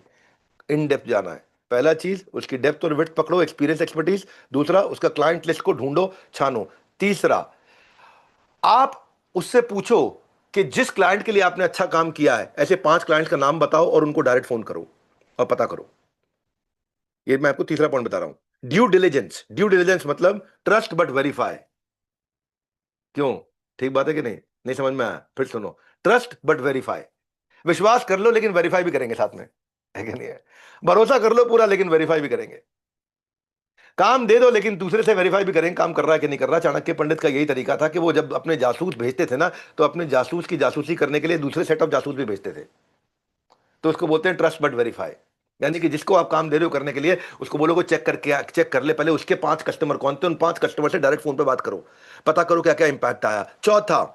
इन डेप्थ जाना है। पहला चीज उसकी डेप्थ और विड्थ पकड़ो, एक्सपीरियंस, एक्सपर्टीज। दूसरा, उसका क्लाइंट लिस्ट को ढूंढो, छानो। तीसरा, आप उससे पूछो कि जिस क्लाइंट के लिए आपने अच्छा काम किया है, ऐसे 5 क्लाइंट्स का नाम बताओ और उनको डायरेक्ट फोन करो और पता करो। ये मैं आपको तीसरा पॉइंट बता रहा हूं, ड्यू डिलिजेंस। ड्यू डिलिजेंस मतलब ट्रस्ट बट वेरीफाई। क्यों, ठीक बात है कि नहीं, नहीं समझ में आया, फिर सुनो। ट्रस्ट बट वेरीफाई, विश्वास कर लो लेकिन वेरीफाई भी करेंगे साथ में, है कि नहीं है। भरोसा कर लो पूरा, लेकिन वेरीफाई भी करेंगे। काम दे दो लेकिन दूसरे से वेरीफाई भी करेंगे काम कर रहा है कि नहीं कर रहा। चाणक्य पंडित का यही तरीका था कि वो जब अपने जासूस भेजते थे ना, तो अपने जासूस की जासूसी करने के लिए दूसरे सेट ऑफ जासूस भी भेजते थे। तो उसको बोलते हैं ट्रस्ट बट वेरीफाई। यानी कि जिसको आप काम दे रहे हो करने के लिए, उसको बोलो को चेक करके, चेक कर ले पहले उसके 5 कस्टमर कौन थे, उन 5 कस्टमर से डायरेक्ट फोन पे बात करो, पता करो क्या क्या इंपैक्ट आया। चौथा,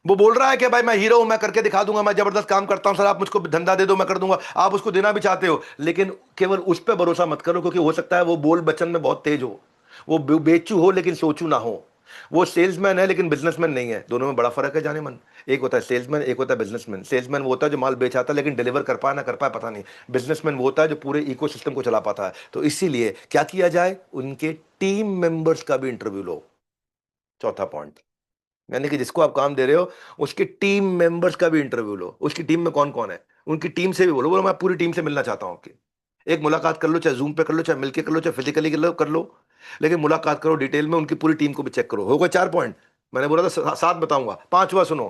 वो बोल रहा है कि भाई मैं हीरो हूं, मैं करके दिखा दूंगा, मैं जबरदस्त काम करता हूं सर, आप मुझको धंधा दे दो मैं कर दूंगा। आप उसको देना भी चाहते हो, लेकिन केवल उस पर भरोसा मत करो, क्योंकि हो सकता है वो बोल बचन में बहुत तेज हो, वो बेचू हो लेकिन सोचू ना हो। वो सेल्समैन है लेकिन बिजनेसमैन नहीं है। दोनों में बड़ा फर्क है जाने मन। एक होता है सेल्समैन, एक होता है बिजनेसमैन। सेल्समैन वो होता है जो माल बेच आता है लेकिन डिलीवर कर पाए ना कर पाए पता नहीं। बिजनेसमैन वो होता है जो पूरे इकोसिस्टम को चला पाता है। तो इसीलिए क्या किया जाए, उनके टीम मेंबर्स का भी इंटरव्यू लो। चौथा पॉइंट, यानी कि जिसको आप काम दे रहे हो उसके टीम मेंबर्स का भी इंटरव्यू लो। उसकी टीम में कौन कौन है, उनकी टीम से भी बोलो, बोलो मैं पूरी टीम से मिलना चाहता हूं आपकी। एक मुलाकात कर लो, चाहे जूम पे कर लो, चाहे मिलके कर लो, चाहे फिजिकली कर लो, लेकिन मुलाकात करो डिटेल में, उनकी पूरी टीम को भी चेक करो। हो गए 4 पॉइंट। मैंने बोला था 7 बताऊंगा, 5वां सुनो।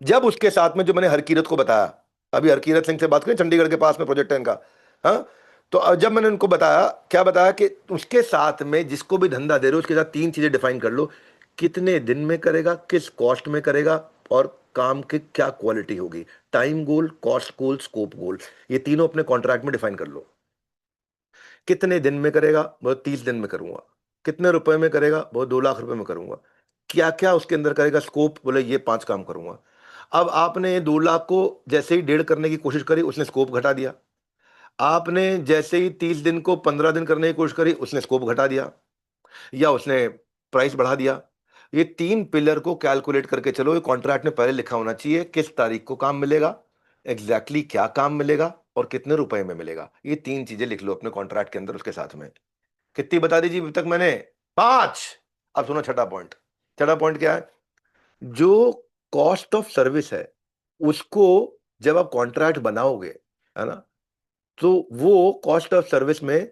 जब उसके साथ में जो मैंने हरकीरत को बताया, अभी हरकीरत सिंह से बात करें, चंडीगढ़ के पास में प्रोजेक्ट है इनका। हाँ, तो जब मैंने उनको बताया, क्या बताया कि उसके साथ में जिसको भी धंधा दे रहे हो उसके साथ 3 चीजें डिफाइन कर लो। कितने दिन में करेगा, किस कॉस्ट में करेगा, और काम की क्या क्वालिटी होगी। टाइम गोल, कॉस्ट गोल, स्कोप गोल, ये तीनों अपने कॉन्ट्रैक्ट में डिफाइन कर लो। कितने दिन में करेगा, वो 30 दिन में करूंगा। कितने रुपए में करेगा, वो 2 लाख रुपए में करूंगा। क्या क्या उसके अंदर करेगा, स्कोप, बोले ये 5 काम करूंगा। अब आपने 2 लाख को जैसे ही 1.5 करने की कोशिश करी, उसने स्कोप घटा दिया। आपने जैसे ही 30 दिन को 15 दिन करने की कोशिश करी, उसने स्कोप घटा दिया या उसने प्राइस बढ़ा दिया। ये 3 पिलर को कैलकुलेट करके चलो। ये कॉन्ट्रैक्ट में पहले लिखा होना चाहिए, किस तारीख को काम मिलेगा, एग्जैक्टली क्या काम मिलेगा, और कितने रुपए में मिलेगा। ये 3 चीजें लिख लो अपने कॉन्ट्रैक्ट के अंदर। उसके साथ में कितनी बता दीजिए अभी तक मैंने? 5। अब सुनो छठा पॉइंट। छठा पॉइंट क्या है? जो कॉस्ट ऑफ सर्विस है उसको जब आप कॉन्ट्रैक्ट बनाओगे, है ना, तो वो कॉस्ट ऑफ सर्विस में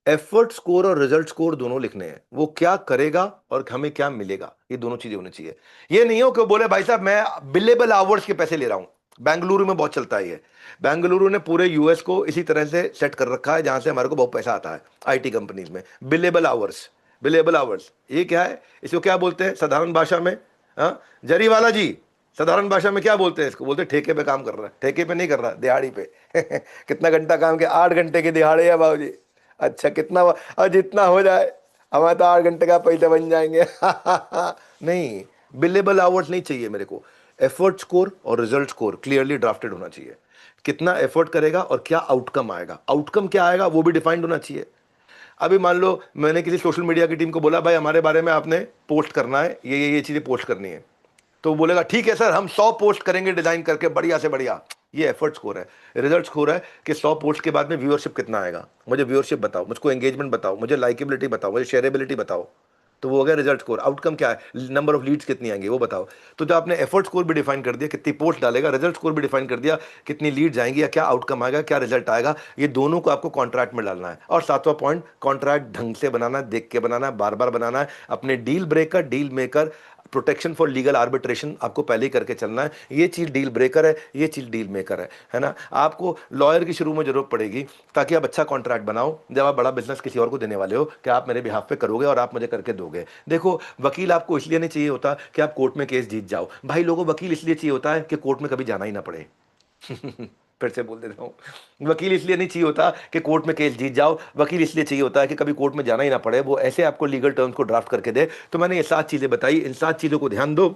एफर्ट स्कोर और रिजल्ट स्कोर दोनों लिखने हैं। वो क्या करेगा और हमें क्या मिलेगा, ये दोनों चीजें होनी चाहिए। ये नहीं हो कि बोले भाई साहब मैं बिलेबल आवर्स के पैसे ले रहा हूं। बेंगलुरु में बहुत चलता है ये। बेंगलुरु ने पूरे यूएस को इसी तरह से सेट कर रखा है जहां से हमारे को बहुत पैसा आता है आईटी कंपनीज में। बिलेबल आवर्स, बिलेबल आवर्स, ये क्या है, इसको क्या बोलते हैं साधारण भाषा में? हाँ, जरीवाला जी, साधारण भाषा में क्या बोलते हैं इसको? बोलते हैं ठेके पे काम कर रहा है। ठेके पे नहीं कर रहा, दिहाड़ी पे। कितना घंटा काम किया? 8 घंटे के दिहाड़े है बाबूजी। अच्छा, कितना? और जितना हो जाए, हमारे तो 8 घंटे का पैसा बन जाएंगे। नहीं, बिलेबल आवर्स नहीं चाहिए मेरे को। एफर्ट स्कोर और रिजल्ट स्कोर क्लियरली ड्राफ्टेड होना चाहिए। कितना एफर्ट करेगा और क्या आउटकम आएगा, आउटकम क्या आएगा वो भी डिफाइंड होना चाहिए। अभी मान लो मैंने किसी सोशल मीडिया की टीम को बोला भाई हमारे बारे में आपने पोस्ट करना है, ये चीजें पोस्ट करनी है। तो वो बोलेगा ठीक है सर, हम 100 पोस्ट करेंगे डिजाइन करके बढ़िया से बढ़िया। ये एफर्ट स्कोर है। रिजल्ट स्कोर है कि 100 पोस्ट के बाद में व्यूअरशिप कितना आएगा। मुझे व्यूअरशिप बताओ, मुझको एंगेजमेंट बताओ, मुझे लाइकेबिलिटी बताओ, मुझे शेयरेबिलिटी बताओ। तो वो हो गया रिजल्ट स्कोर। आउटकम क्या है, नंबर ऑफ लीड्स कितनी आएंगी वो बताओ। तो जब आपने एफर्ट स्कोर भी डिफाइन कर दिया, कितनी पोस्ट डालेगा, रिजल्ट स्कोर भी डिफाइन कर दिया, कितनी लीड्स आएंगी या क्या आउटकम आएगा, क्या रिजल्ट आएगा, ये दोनों को आपको कॉन्ट्रैक्ट में डालना है। और 7वां पॉइंट, कॉन्ट्रैक्ट ढंग से बनाना है, देख के बनाना है, बार बार बनाना है। अपने deal breaker, deal maker, protection for legal arbitration आपको पहले ही करके चलना है। ये चीज डील ब्रेकर है, ये चीज डील मेकर है ना। आपको लॉयर की शुरू में जरूरत पड़ेगी ताकि आप अच्छा कॉन्ट्रैक्ट बनाओ जब आप बड़ा बिजनेस किसी और को देने वाले हो, कि आप मेरे बिहाफ पे करोगे और आप मुझे करके दोगे। देखो, वकील आपको इसलिए नहीं चाहिए होता कि आप कोर्ट में केस जीत जाओ। भाई लोगों, वकील इसलिए चाहिए होता है कि कोर्ट में कभी जाना ही ना पड़े। फिर से बोल देता हूं, वकील इसलिए नहीं चाहिए होता कि कोर्ट में केस जीत जाओ। वकील इसलिए चाहिए होता है कि कभी कोर्ट में जाना ही ना पड़े। वो ऐसे आपको लीगल टर्म्स को ड्राफ्ट करके दे। तो मैंने ये 7 चीजें बताई, इन 7 चीजों को ध्यान दो।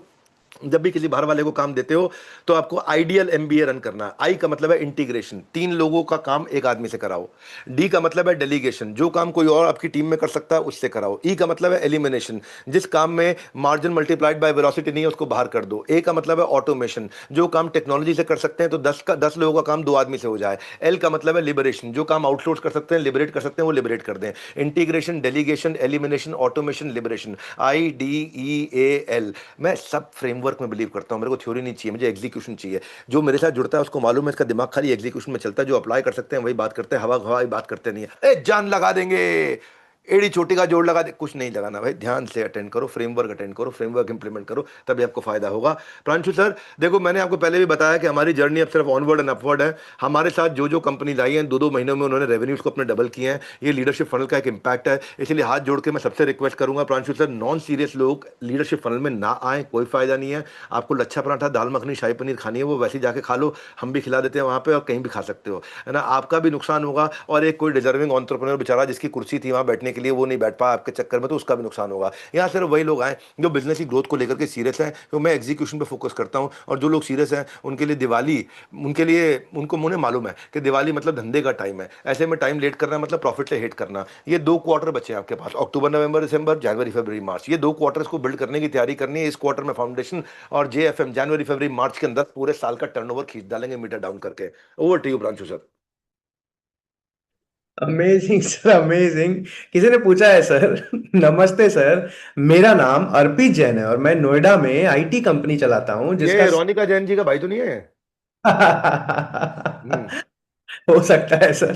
जब भी किसी बाहर वाले को काम देते हो तो आपको आइडियल एमबीए रन करना है। आई का मतलब है इंटीग्रेशन, 3 लोगों का काम एक आदमी से कराओ। डी का मतलब है डेलीगेशन, जो काम कोई और आपकी टीम में कर सकता है उससे कराओ। ई का मतलब है एलिमिनेशन, जिस काम में मार्जिन मल्टीप्लाइड बाय वेलोसिटी नहीं है उसको बाहर कर दो। ए का मतलब है ऑटोमेशन, जो काम टेक्नोलॉजी से कर सकते हैं तो 10 लोगों का काम 2 आदमी से हो जाए। एल का मतलब है लिबरेशन, जो काम आउटसोर्स कर सकते हैं, लिबरेट कर सकते हैं, वो लिबरेट कर दें। Integration, delegation, elimination, automation, liberation, IDEAL। मैं सब फ्रेमवर्क में बिलीव करता हूं। मेरे को थ्योरी नहीं चाहिए, मुझे एग्जीक्यूशन चाहिए। जो मेरे साथ जुड़ता है उसको मालूम है इसका दिमाग खाली एग्जीक्यूशन में चलता है। जो अप्लाई कर सकते हैं वही बात करते हैं, हवा हवाई बात करते नहीं है। जान लगा देंगे, एड़ी छोटी का जोड़ लगा दे, कुछ नहीं लगाना भाई। ध्यान से अटेंड करो, फ्रेमवर्क अटेंड करो, फ्रेमवर्क इंप्लीमेंट करो, तभी आपको फायदा होगा। प्रांशु सर देखो, मैंने आपको पहले भी बताया कि हमारी जर्नी अब सिर्फ ऑनवर्ड एंड अपवर्ड है। हमारे साथ जो जो कंपनीज आई हैं 2-2 महीनों में उन्होंने रेवेन्यूज को अपने डबल किए हैं। ये लीडरशिप फनल का एक इंपैक्ट है। इसलिए हाथ जोड़ के मैं सबसे रिक्वेस्ट करूंगा प्रांशु सर, नॉन सीरियस लोग लीडरशिप फनल में ना आए, कोई फायदा नहीं है। आपको लच्छा पराठा, दाल मखनी, शाही पनीर खानी है वो वैसे जाके खा लो, हम भी खिला देते हैं वहां पे, और कहीं भी खा सकते हो, है ना। आपका भी नुकसान होगा और एक कोई डिजर्विंग एंटरप्रेन्योर बेचारा जिसकी कुर्सी थी वहां बैठने के लिए वो नहीं बैठ पाया आपके चक्कर में, तो उसका भी नुकसान होगा। यहाँ सिर्फ वही लोग आए जो बिजनेस की ग्रोथ को लेकर के सीरियस हैं। तो मैं एग्जीक्यूशन पे फोकस करता हूँ, और जो लोग सीरियस हैं उनके लिए दिवाली, उनके लिए उनको मुझे मालूम है कि दिवाली मतलब धंधे का टाइम है। ऐसे में टाइम लेट करना मतलब प्रॉफिट से हेट करना। ये 2 क्वार्टर बचे हैं आपके पास, अक्टूबर, नवंबर, दिसंबर, जनवरी, फरवरी, मार्च। ये 2 क्वार्टर्स को बिल्ड करने की तैयारी करनी है। इस क्वार्टर में फाउंडेशन और JFM जनवरी, फरवरी, मार्च के अंदर पूरे साल का टर्नओवर खींच डालेंगे मीटर डाउन करके। Over to you Pranshu sir. Amazing sir, amazing. किसी ने पूछा है सर, नमस्ते सर, मेरा नाम अर्पित जैन है और मैं नोएडा में आईटी कंपनी चलाता हूँ जिसका ये रोनिका जैन जी का भाई तो नहीं है? हम्म। हो सकता है सर।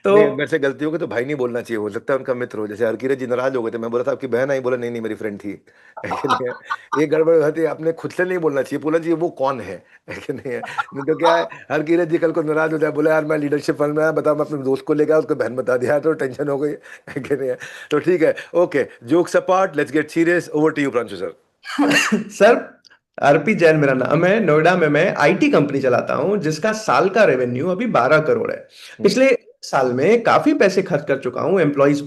तो नहीं, मेरे से गलती हो गई तो भाई नहीं बोलना चाहिए, हो सकता है उनका मित्र हो, जैसे हरकिरत जी नाराज हो गए थे, मैं बोला था आपकी बहन आई, बोला नहीं नहीं मेरी फ्रेंड थी। है कि नहीं है? ये गड़बड़ हो जाती है, आपने खुद से नहीं बोलना चाहिए, बोलना चाहिए वो कौन है कि नहीं है? नहीं तो क्या है, हरकिरत जी कल को नाराज हो जाए, बोला यार मैं लीडरशिप फंड में आया, बताओ मैं अपने दोस्त को ले गया, उसको बहन बता दिया, तो टेंशन हो गई। है कि नहीं है? तो ठीक है, okay, jokes apart, let's get serious, over to you Pranshu sir. Sir, RP Jain मेरा नाम है। नोएडा में मैं आईटी कंपनी चलाता हूं जिसका साल का रेवेन्यू अभी 12 करोड़ है। पिछले साल में काफी पैसे खर्च कर चुका हूं एम्प्लॉइज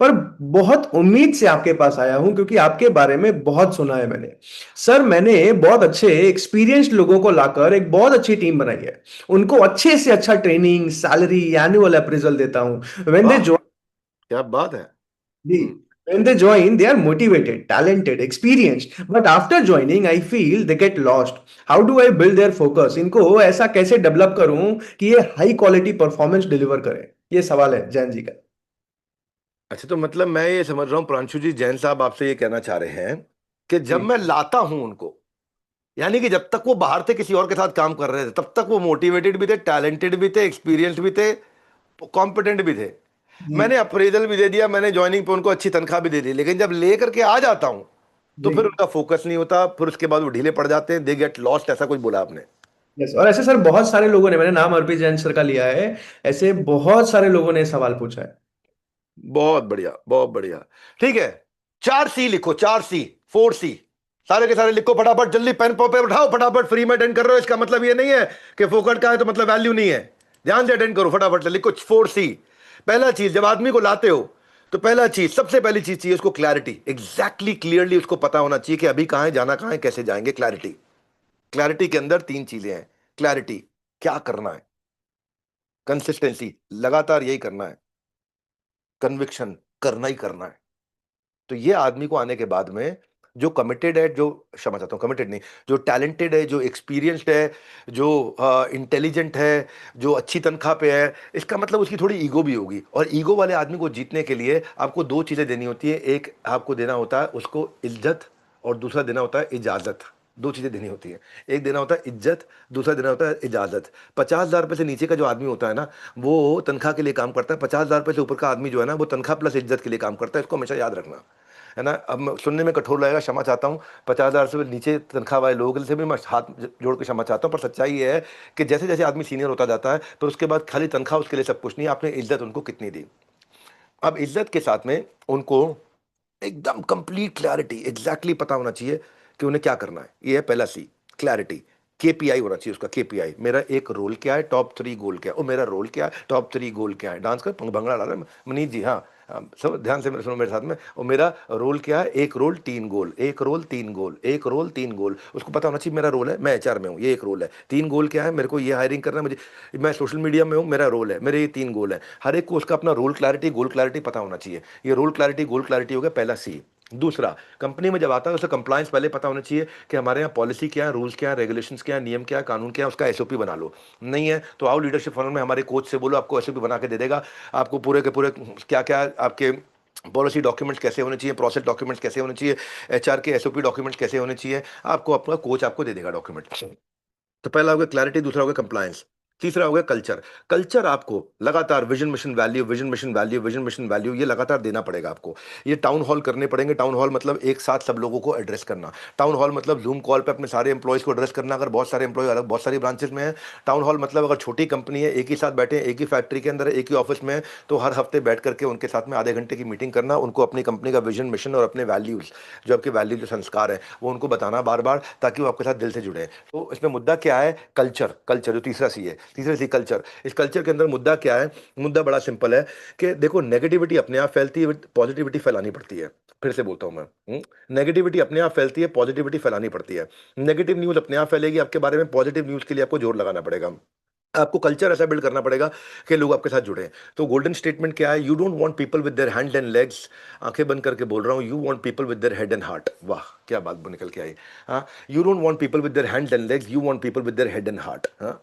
पर बहुत उम्मीद से आपके पास आया हूं क्योंकि आपके बारे में बहुत सुना है मैंने। सर, मैंने बहुत अच्छे एक्सपीरियंस्ड लोगों को लाकर एक बहुत अच्छी टीम बनाई है। उनको अच्छे से अच्छा ट्रेनिंग, सैलरी, एनुअल अप्रेजल देता हूं। व्हेन दे वाह, क्या बात है। हम्म। When they join, they are motivated, talented, experienced. But after joining, I feel they get lost. How do I build their focus? इनको ऐसा कैसे डेवलप करूं कि ये हाई क्वालिटी परफॉर्मेंस डिलीवर करें? ये सवाल है जैन जी का। अच्छा, तो मतलब मैं ये समझ रहा हूँ प्रांशु जी, जैन साहब आपसे ये कहना चाह रहे हैं कि जब जी। मैं लाता हूं उनको, यानी कि जब तक वो बाहर थे किसी और के साथ काम कर रहे थे, तब तक वो मोटिवेटेड भी थे, टैलेंटेड भी थे, एक्सपीरियंस्ड भी थे, कॉम्पिटेंट भी थे। जी। मैंने अप्रेजल भी दे दिया, मैंने ज्वाइनिंग पे उनको अच्छी तनख्वाह भी दे दी, लेकिन जब लेकर के आ जाता हूं तो जी। फिर उनका फोकस नहीं होता, फिर उसके बाद वो ढीले पड़ जाते हैं, दे गेट लॉस्ट, ऐसा कुछ बोला आपने। यस, और ऐसे सर बहुत सारे लोगों ने, मैंने नाम आरपी जैन सर का लिया है, ऐसे बहुत सारे लोगों ने सवाल पूछा है। बहुत बढ़िया, बहुत बढ़िया। ठीक है, 4C लिखो, 4C, 4C, सारे के सारे लिखो फटाफट, जल्दी पेन पे उठाओ फटाफट, फ्री में अटेंड कर रहे हो, इसका मतलब ये नहीं है कि फोकट का है तो मतलब वैल्यू नहीं है। ध्यान से अटेंड करो, फटाफट से लिखो 4C। पहला चीज, जब आदमी को लाते हो तो पहला चीज, सबसे पहली चीज चाहिए उसको क्लैरिटी, एग्जैक्टली क्लियरली उसको पता होना चाहिए कि अभी कहां है, जाना कहां है, कैसे जाएंगे। क्लैरिटी, क्लैरिटी के अंदर 3 चीजें हैं। क्लैरिटी, क्या करना है, कंसिस्टेंसी, लगातार यही करना है, कन्विक्शन, करना ही करना है। तो ये आदमी को आने के बाद में जो कमिटेड है, जो क्षमा चाहता हूं, कमिटेड नहीं, जो टैलेंटेड है, जो एक्सपीरियंस्ड है, जो इंटेलिजेंट है, जो अच्छी तनख्वाह पे है, इसका मतलब उसकी थोड़ी ईगो भी होगी, और ईगो वाले आदमी को जीतने के लिए आपको 2 चीजें देनी होती है। एक आपको देना होता है उसको इज्जत, और दूसरा देना होता है इजाजत। 2 चीजें देनी होती है, एक देना होता है इज्जत, दूसरा देना होता है इजाजत। 50,000 रुपये से नीचे का जो आदमी होता है ना, वो तनख्वाह के लिए काम करता है। 50,000 रुपये से ऊपर का आदमी जो है ना, वो तनख्वाह प्लस इज्जत के लिए काम करता है, इसको हमेशा याद रखना है ना। अब सुनने में कठोर लगेगा, क्षमा चाहता हूँ, 50,000 से नीचे तनख्वाह वाले लोगों से भी मैं हाथ जोड़ के क्षमा चाहता हूँ, पर सच्चाई ये है कि जैसे जैसे आदमी सीनियर होता जाता है, तो उसके बाद खाली तनख्वाह उसके लिए सब कुछ नहीं, आपने इज्जत उनको कितनी दी। अब इज्जत के साथ में उनको एकदम कंप्लीट क्लैरिटी, एग्जैक्टली पता होना चाहिए कि उन्हें क्या करना है। ये है पहला C, क्लैरिटी। केपीआई होना चाहिए उसका, केपीआई, मेरा एक रोल क्या है, टॉप 3 गोल क्या है, और मेरा रोल क्या है, टॉप 3 गोल क्या है। डांस कर, भंगड़ा डाला मनीष जी, हाँ। सब ध्यान से सुनो मेरे साथ में, और मेरा रोल क्या है, एक रोल 3 गोल, एक रोल 3 गोल, एक रोल 3 गोल। उसको पता होना चाहिए मेरा रोल है, मैं एचआर में हूँ, ये एक रोल है। 3 गोल क्या है, मेरे को ये हायरिंग करना है, मुझे, मैं सोशल मीडिया में हूँ, मेरा रोल है, मेरे ये 3 गोल है। हर एक को उसका अपना रोल क्लैरिटी, गोल क्लैरिटी पता होना चाहिए। ये रोल क्लैरिटी, गोल क्लैरिटी हो गया पहला C। दूसरा, कंपनी में जब आता है उसे कंप्लायंस पहले पता होना चाहिए कि हमारे यहाँ पॉलिसी क्या है, रूल्स क्या है, रेगुलेशंस क्या है, नियम क्या है, कानून क्या है, उसका एसओपी बना लो। नहीं है तो आओ लीडरशिप फोरम में, हमारे कोच से बोलो, आपको एसओपी बना के दे देगा। आपको पूरे के पूरे क्या क्या आपके पॉलिसी डॉक्यूमेंट्स कैसे होने चाहिए, प्रोसेस डॉक्यूमेंट्स कैसे होने चाहिए, एचआर के एसओपी डॉक्यूमेंट्स कैसे होने चाहिए, आपको अपना कोच आपको दे देगा डॉक्यूमेंट। तो पहला हो गया क्लैरिटी, दूसरा हो गया कंप्लायंस, तीसरा हो गया कल्चर। कल्चर आपको लगातार vision mission value, vision mission value, vision mission value, ये लगातार देना पड़ेगा आपको। ये टाउन हॉल करने पड़ेंगे। टाउन हॉल मतलब एक साथ सब लोगों को एड्रेस करना। टाउन हॉल मतलब जूम कॉल पे अपने सारे एम्प्लॉयज़ को एड्रेस करना, अगर बहुत सारे एम्प्लॉय अलग बहुत सारी ब्रांचेस में है। टाउन हॉल मतलब अगर छोटी कंपनी है, एक ही साथ बैठे हैं, एक ही फैक्ट्री के अंदर, एक ही ऑफिस में है, तो हर हफ्ते बैठ करके उनके साथ में आधे घंटे की मीटिंग करना, उनको अपनी कंपनी का विजन मिशन और अपने वैल्यूज़, जो आपके वैल्यू, जो संस्कार है, वो उनको बताना बार बार, ताकि वो आपके साथ दिल से जुड़े। तो इसमें मुद्दा क्या है, कल्चर। कल्चर जो तीसरा C है, तीसरा C कल्चर। इस कल्चर के अंदर मुद्दा क्या है, मुद्दा बड़ा सिंपल है कि देखो, नेगेटिविटी अपने आप फैलती है, पॉजिटिविटी फैलानी पड़ती है। फिर से बोलता हूं मैं, नेगेटिविटी अपने आप फैलती है, पॉजिटिविटी फैलानी पड़ती है। नेगेटिव न्यूज अपने आप फैलेगी आपके बारे में, पॉजिटिव न्यूज के लिए आपको जोर लगाना पड़ेगा। आपको कल्चर ऐसा बिल्ड करना पड़ेगा कि लोग आपके साथ जुड़े। तो गोल्डन स्टेटमेंट क्या है, you don't want people with their hand and legs, आंखें बंद करके बोल रहा हूं, you want people with their head and heart. वाह, क्या बात निकल के आई। हाँ, you don't want people with their hand and legs, you want people with their head and heart. हाँ,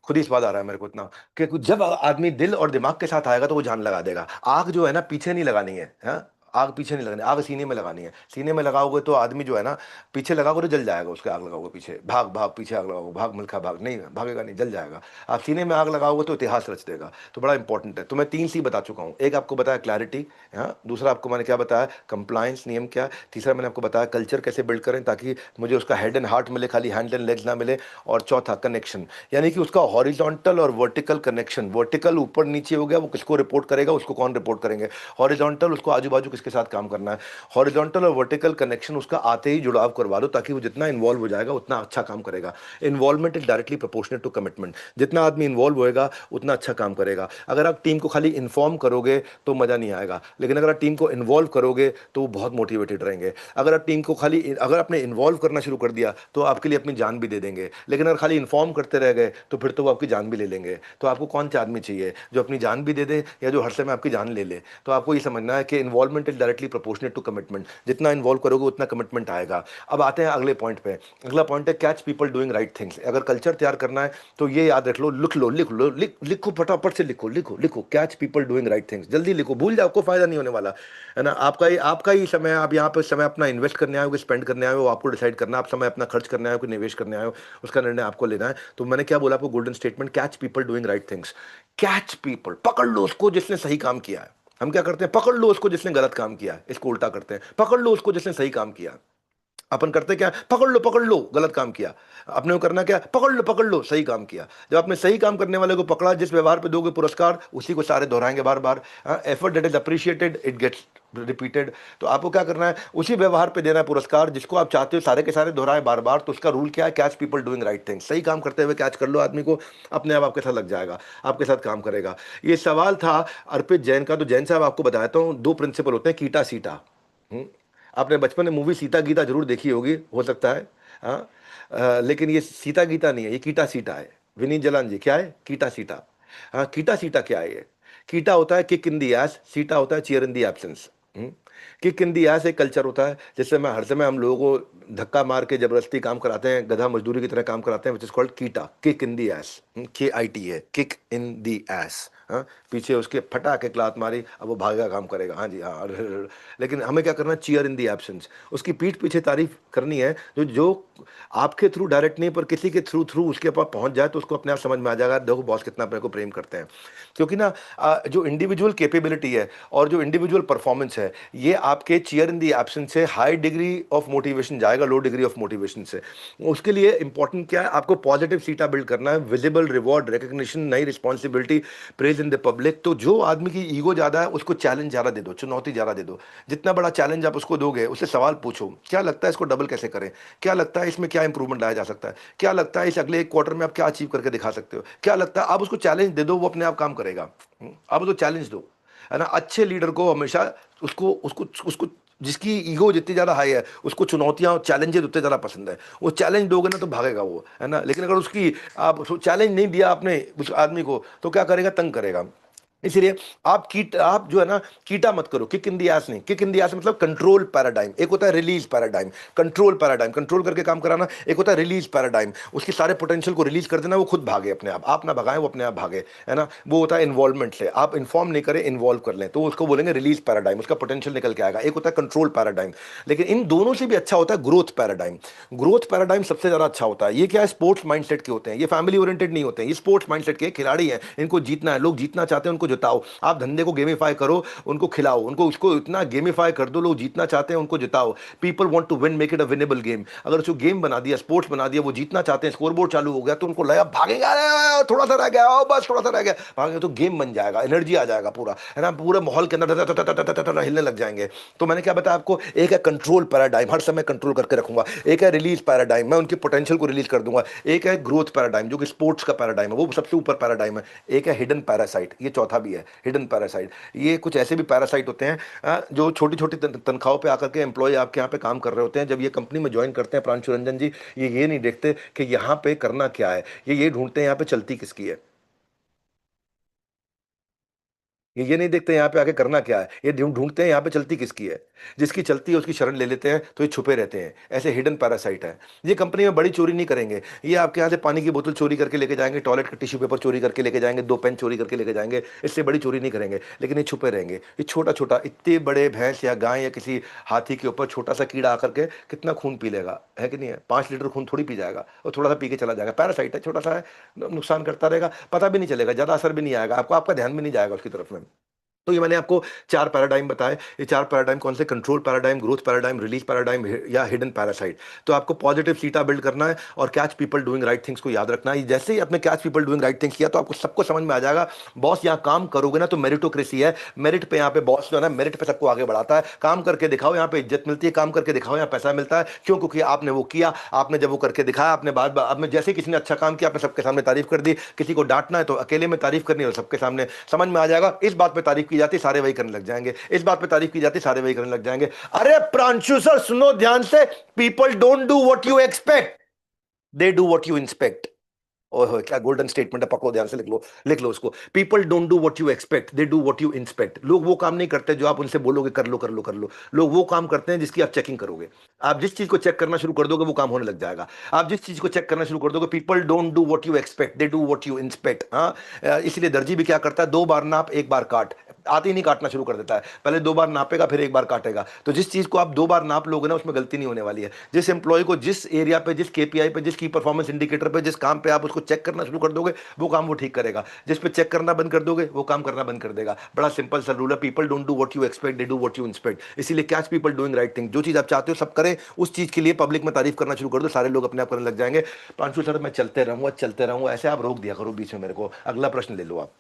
खुद ही स्वाद आ रहा है मेरे को इतना, कि जब आदमी दिल और दिमाग के साथ आएगा तो वो जान लगा देगा। आग जो है ना, पीछे नहीं लगानी है। हाँ, आग पीछे नहीं लगानी, आग सीने में लगानी है। सीने में लगाओगे तो आदमी जो है ना, पीछे लगाओगे तो जल जाएगा, उसके आग लगाओगे पीछे, भाग भाग पीछे आग लगाओगे, भाग मिल्खा भाग, नहीं भागेगा नहीं, जल जाएगा। आप सीने में आग लगाओगे तो इतिहास रच देगा। तो बड़ा इंपॉर्टेंट है। तो मैं 3 सी बता चुका हूँ। एक आपको बताया क्लैरिटी, हाँ, दूसरा आपको मैंने क्या बताया, कंप्लायंस नियम क्या, तीसरा मैंने आपको बताया कल्चर कैसे बिल्ड करें ताकि मुझे उसका हेड एंड हार्ट मिले, खाली हैंड एंड लेग्स ना मिले, और चौथा कनेक्शन, यानी कि उसका हॉरिजॉन्टल और वर्टिकल कनेक्शन। वर्टिकल ऊपर नीचे हो गया, वो किसको रिपोर्ट करेगा, उसको कौन रिपोर्ट करेंगे। हॉरिजॉन्टल उसको आजू बाजू किसके साथ काम करना है। हॉरिजॉन्टल और वर्टिकल कनेक्शन उसका आते ही जुड़ाव करवा दो, ताकि वो जितना इन्वॉल्व हो जाएगा उतना अच्छा काम करेगा। Involvement is directly proportional to commitment. जितना आदमी इन्वॉल्व होएगा उतना अच्छा काम करेगा। अगर आप टीम को खाली इन्फॉर्म करोगे तो मजा नहीं आएगा, लेकिन अगर आप टीम को इन्वॉल्व करोगे तो वो बहुत मोटिवेटेड रहेंगे। अगर आप टीम को खाली, अगर आपने इन्वॉल्व करना शुरू कर दिया तो आपके लिए अपनी जान भी दे देंगे, लेकिन अगर खाली इन्फॉर्म करते रह गए तो फिर तो वो आपकी जान भी ले लेंगे। तो आपको कौन सा आदमी चाहिए, जो अपनी जान भी दे दे या जो हर समय आपकी जान ले ले। तो आपको ये समझना है कि involvement is directly proportional to commitment. जितना इन्वॉल्व करोगे उतना कमिटमेंट आएगा। अब आते हैं अगले पॉइंट पे। अगला पॉइंट है catch people doing right things. अगर कल्चर तैयार करना है तो ये याद रख लो, लिख लो, लिखो फटाफट से, लिखो लिखो लिखो, catch people doing right things. जल्दी लिखो, भूल जाओ, कोई फायदा नहीं होने वाला है ना। आपका ही समय, आप यहाँ पे समय अपना इन्वेस्ट करने आए हो कि स्पेंड करने आए हो, आपको डिसाइड करना। आप समय अपना खर्च करने आए हो कि निवेश करने आए हो, उसका निर्णय आपको लेना है। तो मैंने क्या बोला आपको, golden statement, catch people doing right things. Catch people, पकड़ लो उसको जिसने सही काम किया है। हम क्या करते हैं, पकड़ लो उसको जिसने गलत काम किया है, इसको उल्टा करते हैं, पकड़ लो उसको जिसने सही काम किया। अपन करते क्या, पकड़ लो गलत काम किया। अपने को करना क्या, पकड़ लो सही काम किया। जब आपने सही काम करने वाले को पकड़ा, जिस व्यवहार पे दोगे पुरस्कार उसी को सारे दोहराएंगे बार बार। Effort that is appreciated it gets repeated. तो आपको क्या करना है, उसी व्यवहार पे देना है पुरस्कार जिसको आप चाहते हो सारे के सारे दोहराए बार बार। तो उसका रूल क्या है, catch people doing right things. सही काम करते हुए कैच कर लो आदमी को, अपने आप आपके साथ लग जाएगा, आपके साथ काम करेगा। ये सवाल था अर्पित जैन का। तो जैन साहब आपको बताता हूँ, 2 प्रिंसिपल होते हैं, कीटा सीटा। आपने बचपन में मूवी सीता गीता जरूर देखी होगी, हो सकता है, हाँ। लेकिन ये सीता गीता नहीं है, ये कीटा सीटा है। विनीत जलान जी, क्या है कीटा सीटा। हाँ, कीटा सीटा क्या है ये। कीटा होता है किक इन दी एस, सीटा होता है cheer in the absence. Kick in the ass एक कल्चर होता है जिससे मैं हर समय हम लोगों को धक्का मार के जबरदस्ती काम कराते हैं, गधा मजदूरी की तरह काम कराते हैं, which is called KITA, kick in the ass. KIT है, किक इन दी एस। हाँ, पीछे उसके फटा के क्लात मारी, अब वो भागेगा, काम करेगा, हाँ जी हाँ। लेकिन हमें क्या करना है, चीयर इन दी एब्सेंस। उसकी पीठ पीछे तारीफ करनी है, जो आपके थ्रू डायरेक्ट नहीं पर किसी के थ्रू थ्रू उसके पास पहुंच जाए तो उसको अपने आप समझ में आ जाएगा, देखो बॉस कितना अपने को प्रेम करते हैं। क्योंकि ना जो इंडिविजुअल कैपेबिलिटी है और जो इंडिविजुअल परफॉर्मेंस है, ये आपके चीयर इन दी एब्सेंस से हाई डिग्री ऑफ मोटिवेशन जाएगा लो डिग्री ऑफ मोटिवेशन से। उसके लिए इंपॉर्टेंट क्या है, आपको पॉजिटिव सीटा बिल्ड करना है, विजिबल रिवॉर्ड, रिकग्निशन, नई responsibility, praise in the public. तो जो आदमी की ईगो ज्यादा है उसको चैलेंज ज्यादा दे दो, चुनौती ज्यादा दे दो। जितना बड़ा चैलेंज आप उसको दोगे, उससे सवाल पूछो, क्या लगता है इसको डबल कैसे करें, क्या लगता है इसमें क्या इंप्रूवमेंट लाया जा सकता है, क्या लगता है इस अगले 1 क्वार्टर में आप क्या अचीव करके दिखा सकते हो, क्या लगता है। आप उसको चैलेंज दे दो, वो अपने आप काम करेगा। आप उसको चैलेंज दो, है ना। अच्छे लीडर को हमेशा उसको उसको उसको जिसकी ईगो जितनी ज्यादा हाई है उसको चुनौतियां, चैलेंजेस उतने ज्यादा पसंद है। वो चैलेंज दोगे ना तो भागेगा वो, है ना। लेकिन अगर उसकी आप चैलेंज नहीं दिया आपने उस आदमी को, तो क्या करेगा, तंग करेगा। इसलिए आप जो है ना, कीटा मत करो, किक इन दी एस नहीं। किक इन दी एस मतलब कंट्रोल पैराडाइम। एक होता है release paradigm, control paradigm, control करके काम कराना। एक होता है रिलीज पैराडाइम, उसके सारे पोटेंशियल को रिलीज कर देना, वो खुद भागे अपने आप ना भगाए, वो अपने आप भागे, है ना। वो होता है इन्वॉल्वमेंट से, आप इन्फॉर्म नहीं करें, इन्वॉल्व कर लें, तो उसको बोलेंगे रिलीज पैराडाइम, उसका पोटेंशियल निकल के आएगा। एक होता है कंट्रोल पैराडाइम। लेकिन इन दोनों से भी अच्छा होता है ग्रोथ पैराडाइम। ग्रोथ पैराडाइम सबसे ज्यादा अच्छा होता है। ये क्या है, स्पोर्ट्स माइंडसेट के होते हैं, ये फैमिली ओरिएंटेड नहीं होते हैं, ये स्पोर्ट्स माइंडसेट के खिलाड़ी हैं, इनको जीतना है, लोग जीतना चाहते हैं, उनको जिताओ। आप धंधे को गेमिफाई करो, उनको खिलाओ, उनको उसको इतना गेमिफाई कर दो, लोग जीतना चाहते हैं उनको जिताओ। People want to win, make it a winnable game. अगर उसको गेम बना दिया, स्पोर्ट्स बना दिया, वो जीतना चाहते हैं, स्कोर बोर्ड चालू हो गया तो उनको लगा भागेगा, अरे थोड़ा सा रह गया, बस थोड़ा सा रह गया, भागेगा तो गेम बन जाएगा, एनर्जी आ जाएगा पूरा, है ना। पूरे माहौल के अंदर हिलने लग जाएंगे। तो मैंने क्या बताया आपको, एक है कंट्रोल पैराडाइम, हर समय कंट्रोल करके रखूंगा। एक है रिलीज पैराडाइम, मैं उनके पोटेंशियल को रिलीज कर दूंगा। एक है ग्रोथ पैराडाइम जो कि स्पोर्ट्स का पैराडाइम है, वो सबसे ऊपर पैराडाइम है। एक है हिडन पैरासाइट, ये चौथा भी है, हिडन पैरासाइट। ये कुछ ऐसे भी पैरासाइट होते हैं जो छोटी छोटी तनख्वाहों पे आकर के एम्प्लॉय आपके यहाँ पे काम कर रहे होते हैं। जब ये कंपनी में ज्वाइन करते हैं प्रांशु रंजन जी, ये नहीं देखते कि यहाँ पे करना क्या है, ये ढूंढते हैं यहाँ पे चलती किसकी है। ये नहीं देखते यहाँ पे आके करना क्या है, ये ढूंढते हैं यहाँ पे चलती किसकी है। जिसकी चलती है उसकी शरण ले लेते हैं, तो ये छुपे रहते हैं, ऐसे हिडन पैरासाइट है। ये कंपनी में बड़ी चोरी नहीं करेंगे, ये आपके यहाँ से पानी की बोतल चोरी करके लेके जाएंगे, टॉयलेट का टिश्यू पेपर चोरी करके लेके जाएंगे, 2 पेन चोरी करके लेके जाएंगे, इससे बड़ी चोरी नहीं करेंगे। लेकिन ये छुपे रहेंगे, ये छोटा छोटा, इतने बड़े भैंस या गाय या किसी हाथी के ऊपर छोटा सा कीड़ा आकर के कितना खून पी लेगा, है कि नहीं है? 5 लीटर खून थोड़ी पी जाएगा, और थोड़ा सा पी के चला जाएगा। पैरासाइट है, छोटा सा है, नुकसान करता रहेगा, पता भी नहीं चलेगा, ज्यादा असर भी नहीं आएगा आपको, आपका ध्यान भी नहीं जाएगा उसकी तरफ में। तो ये मैंने आपको 4 पैराडाइम बताए। ये 4 पैराडाइम कौन से? Control paradigm, growth paradigm, release paradigm या हिडन पैरासाइट। तो आपको पॉजिटिव सीटा बिल्ड करना है और catch people doing right things को याद रखना है। जैसे ही आपने catch people doing right things किया तो आपको सबको समझ में आ जाएगा, बॉस यहाँ काम करोगे ना तो मेरिटोक्रेसी है, मेरिट पे यहाँ पे बॉस जो है ना मेरिट पे सबको आगे बढ़ाता है। काम करके दिखाओ, यहाँ पे इज्जत मिलती है, काम करके दिखाओ, यहाँ पैसा मिलता है। क्यों? क्योंकि आपने वो किया, आपने जब वो करके दिखाया, आपने बाद आपने जैसे किसी ने अच्छा काम किया आपने सबके सामने तारीफ कर दी। किसी को डांटना है तो अकेले में तारीफ करनी है, और सबके सामने समझ में आ जाएगा। इस बात पे तारीफ की जाती, सारे वही करने लग जाएंगे, इस बात पे तारीफ की जाती, सारे वही करने लग जाएंगे। अरे प्रांशु सर सुनो ध्यान से, people don't do what you expect, they do what you inspect. Oh क्या गोल्डन स्टेटमेंट है, पकड़ो ध्यान से, लिख लो, लिख लो उसको। People don't do what you expect, they do what you inspect. लोग वो काम नहीं करते जो आप उनसे बोलोगे कर लो कर लो कर लो, लोग वो काम करते हैं जिसकी आप चेकिंग करोगे। आप जिस चीज को चेक करना शुरू कर दोगे वो काम होने लग जाएगा। आप जिस चीज को चेक करना शुरू कर दोगे, people don't do what you expect, they do what you inspect. हाँ, इसलिए दर्जी भी क्या करता है, 2 बार नाप 1 बार काट, आते ही नहीं काटना शुरू कर देता है, पहले 2 बार नापेगा फिर 1 बार काटेगा। तो जिस चीज को आप 2 बार नाप लोगे ना उसमें गलती नहीं होने वाली है। जिस एम्प्लॉय को जिस एरिया पे, जिस केपीआई पे, जिस की परफॉर्मेंस इंडिकेटर पे, जिस काम पे आप उसको चेक करना शुरू कर दोगे वो काम वो ठीक करेगा। जिस पे चेक करना बंद कर दोगे वो काम करना बंद कर देगा। बड़ा सिंपल सा रूल है, people don't do what you expect, they do what you inspect. इसीलिए catch people doing right thing, जो चीज आप चाहते हो सब करें, उस चीज के लिए पब्लिक में तारीफ करना शुरू कर दो, सारे लोग अपने आप करने लग जाएंगे। प्रांशु सर मैं चलते रहूंगा, ऐसे आप रोक दिया करो बीच में मेरे को। अगला प्रश्न ले लो आप।